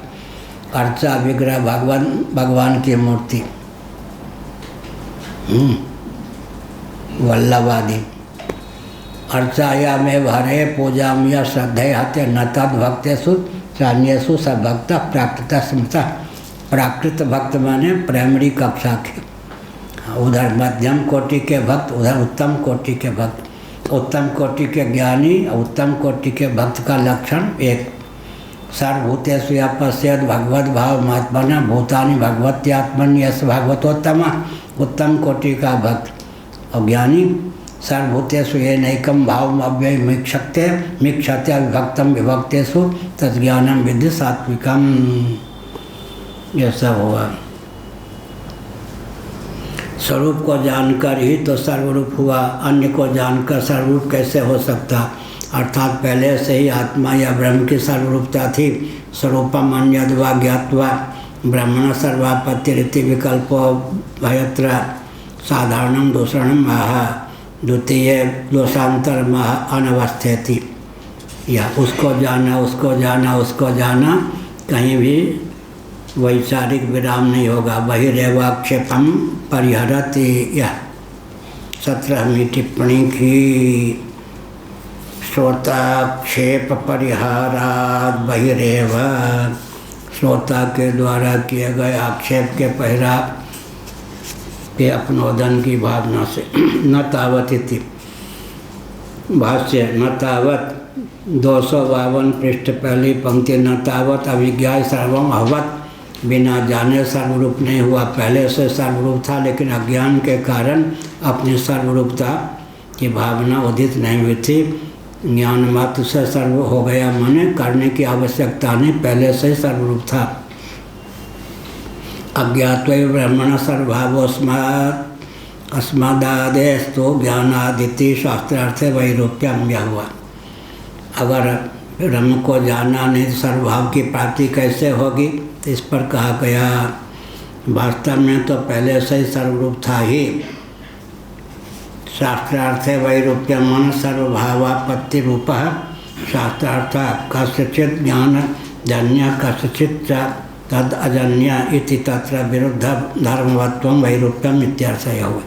अर्चा विग्रह भगवान की मूर्ति, वल्लभादि। अर्चायामेव हरे पूजां या श्रद्धया हते न तद्भक्तेषु चान्येषु सभक्ता प्रकृत स्मृतः। प्राकृत भक्त माने प्राइमरी कक्षा के, उधर मध्यम कोटि के भक्त, उधर उत्तम कोटि के भक्त। उत्तम कोटि के ज्ञानी, उत्तम कोटि के भक्त का लक्षण एक, सर्वभूतेषु यः पश्येत् भगवद् भाव महात्मना भूतानि भगवत्यात्मनि यस् भगवतोत्तम। उत्तम कोटि का भक्त और ज्ञानी सर्वभूतेषु येनैकं भावम् अव्ययमीक्षते मीक्षते अविभक्तं विभक्तेषु तज्ज्ञानं विद्धि सात्विकम्। यह सब हुआ। स्वरूप को जानकर ही तो सर्वरूप हुआ, अन्य को जानकर सर्वरूप कैसे हो सकता? अर्थात पहले से ही आत्मा या ब्रह्म की सर्वरूपता थी। स्वरूपम अन्यद्वा ज्ञात्वा ब्रह्मण सर्वापत्ति रीति विकल्पो भयत्र साधारणम दूषणम आह द्वितीय दोषांतर मह अनवस्थेति। या उसको जाना, उसको जाना, उसको जाना, कहीं भी वैचारिक विराम नहीं होगा। बहिरेवाक्षेपम परिहरति। यह 17वीं टिप्पणी की। श्रोताक्षेप परिहाराद बहिरेव, श्रोता के द्वारा किए गए आक्षेप के परिहार के अपनोदन की भावना से। न तावत इति भाष्य। न तावत 252 पृष्ठ पहली पंक्ति। न तावत अविज्ञा सर्वम अभवत्, बिना जाने सर्वरूप नहीं हुआ। पहले से सर्वरूप था लेकिन अज्ञान के कारण अपनी सर्वरूपता की भावना उदित नहीं हुई थी। ज्ञान मात्र से सर्व हो गया, माने करने की आवश्यकता नहीं, पहले से ही सर्वरूप था। अज्ञात्वैव ब्रह्मण सर्वभावोऽस्मात् अस्मदादेस्तु ज्ञानादिति शास्त्रार्थे वैरूप्यम। यह हुआ। अगर ब्रह्म को जाना नहीं तो सर्वभाव की प्राप्ति कैसे होगी? तो इस पर कहा गया वास्तव में तो पहले से ही सर्वरूप था ही। शास्त्रार्थे वैरूप्यम मन सर्वभावापत्ति रूप। शास्त्रार्थ कस्यचित् ज्ञान जन्य कस्यचित् तद अजन्य इति तत्र विरुद्ध धर्मवत्वं वैरूप्यम इत्यर्थ। हुआ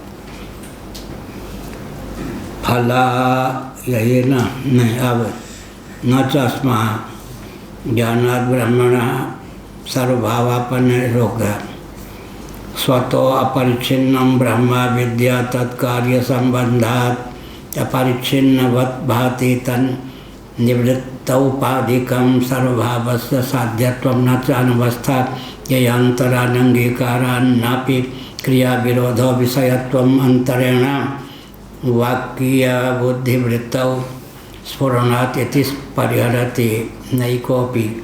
फला यही न नहीं। अब न चस्मा ज्ञानाद ब्रह्मण सर्वभावापन्न रोग। स्वतो अपरिच्छिन्नं ब्रह्म विद्या तत्कार्य संबंधात् अपरिच्छिन्नवत् भाति तन् निवृत्तौपाधिकं सर्वभावस्य साध्यत्वं न च अनवस्था ययांतरानंगीकारान्नापि क्रिया विरोधो विषयत्वम् अंतरेण वाक्य बुद्धिवृत्तौ स्फुरणात् इति परिहरति। नैकोपि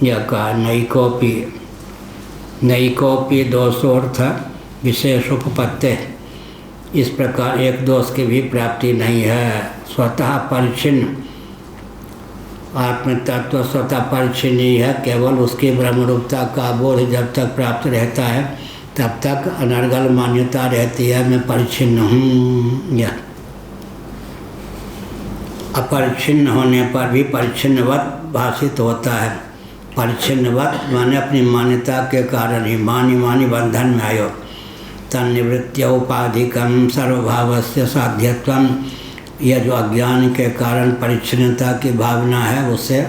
यह कहा नैकोपि दोषोर्थ विशेष उपपत्ति। इस प्रकार एक दोष की भी प्राप्ति नहीं है। स्वतः परिच्छिन्न आत्म तत्व स्वतः परिच्छिन्न ही है। केवल उसकी ब्रह्मरूपता का बोध जब तक प्राप्त रहता है तब तक अनर्गल मान्यता रहती है, मैं परिच्छिन्न हूँ। यह अपरिच्छिन्न होने पर भी परिच्छिन्नवत भाषित होता है। परिच्छिन्नवत माने अपनी मान्यता के कारण ही मानी बंधन में आयो। तन्निवृत्त्य उपाधिकम सर्वभावस्य साध्यत्वम। यह जो अज्ञान के कारण परिच्छिन्नता की भावना है उसे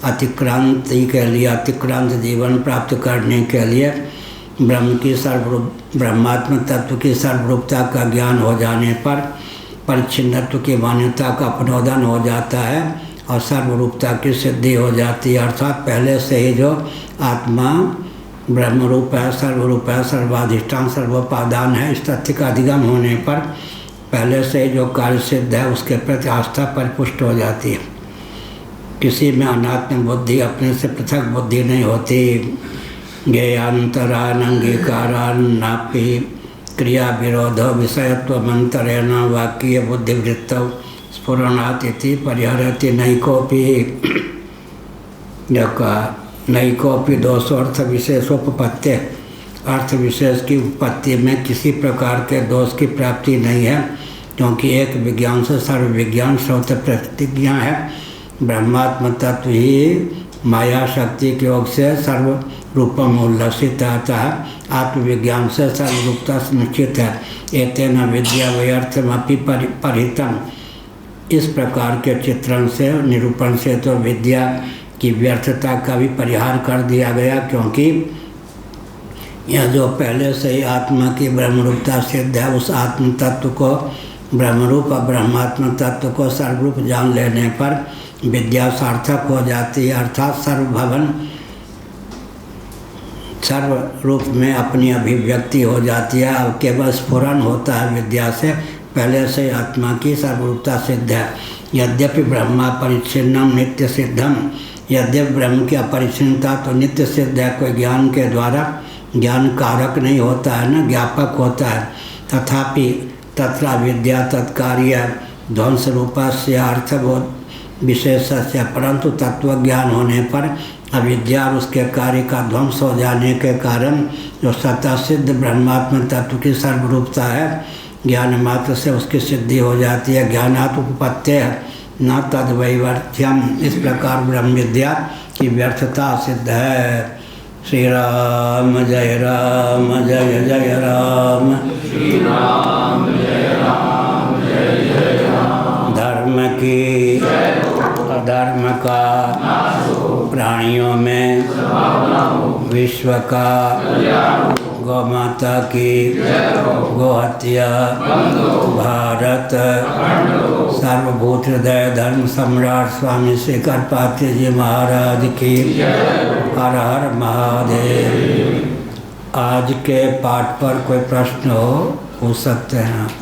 अतिक्रांति के लिए, अतिक्रांत जीवन प्राप्त करने के लिए ब्रह्मात्म तत्व की सर्वरूपता का ज्ञान हो जाने पर परिच्छिन्नत्व की मान्यता का अपनोदन हो जाता है और सर्वरूपता की सिद्धि हो जाती है। अर्थात पहले से ही जो आत्मा ब्रह्मरूप है, सर्वरूप है, सर्वाधिष्ठान सर्वोपादान है, इस तथ्य का अधिगम होने पर पहले से जो कार्य सिद्ध है उसके प्रति आस्था परिपुष्ट हो जाती है। किसी में अनात्म बुद्धि, अपने से पृथक बुद्धि नहीं होती। ज्ञेयांतरान अंगीकारान नापि क्रिया विरोध विषयत्व मंत्रेण वाक्य बुद्धिवृत्त स्फुरणात् इति परिहरति नैकोपि। नैकोपि दोषोर्थ विशेषोपपत्ति, अर्थ विशेष की उत्पत्ति में किसी प्रकार के दोष की प्राप्ति नहीं है, क्योंकि एक विज्ञान से सर्व विज्ञान स्वतः प्रतिज्ञा है। ब्रह्मात्म तत्व ही माया शक्ति के योग से सर्व रूपम उल्लसित आता है। आत्मविज्ञान से सर्वरूपता सुनिश्चित है। एतेन विद्या व्यर्थमपि परिहितम। इस प्रकार के चित्रण से, निरूपण से तो विद्या की व्यर्थता का भी परिहार कर दिया गया, क्योंकि यह जो पहले से ही आत्मा की ब्रह्मरूपता सिद्ध है, उस आत्म तत्व को, ब्रह्मरूप और ब्रह्मात्म तत्व को सर्वरूप जान लेने पर विद्या सार्थक हो जाती है, अर्थात सर्वभवन सर्व रूप में अपनी अभिव्यक्ति हो जाती है। अब केवल स्फुरन होता है विद्या से, पहले से आत्मा की सर्वरूपता सिद्ध है। यद्यपि ब्रह्मा परिच्छिन्नम नित्य सिद्धम, यद्यपि ब्रह्म की अपरिच्छिन्नता तो नित्य सिद्ध है, कोई ज्ञान के द्वारा ज्ञान कारक नहीं होता है ना, ज्ञापक होता है। तथापि तत्र विद्या तत्कार्य ध्वंस रूपस्य अर्थबोध विशेषस्य, परंतु तत्वज्ञान होने पर अविद्या और उसके कार्य का ध्वंस हो जाने के कारण जो सत्ता सिद्ध ब्रह्मात्म तत्व की सर्वरूपता है, ज्ञान मात्र से उसकी सिद्धि हो जाती है। ज्ञानात् उपपत्ति न तद्वैवर्त्यम। इस प्रकार ब्रह्म विद्या की व्यर्थता सिद्ध है। श्री राम जय राम जय जय राम। श्री राम जय राम जय जय राम। धर्म की अधर्म का प्राणियों में विश्व का गौमाता की गोहत्या भारत सर्वभूत हृदय धर्म सम्राट स्वामी श्री करपात्री जी महाराज की हर हर महादेव। आज के पाठ पर कोई प्रश्न हो सकते हैं।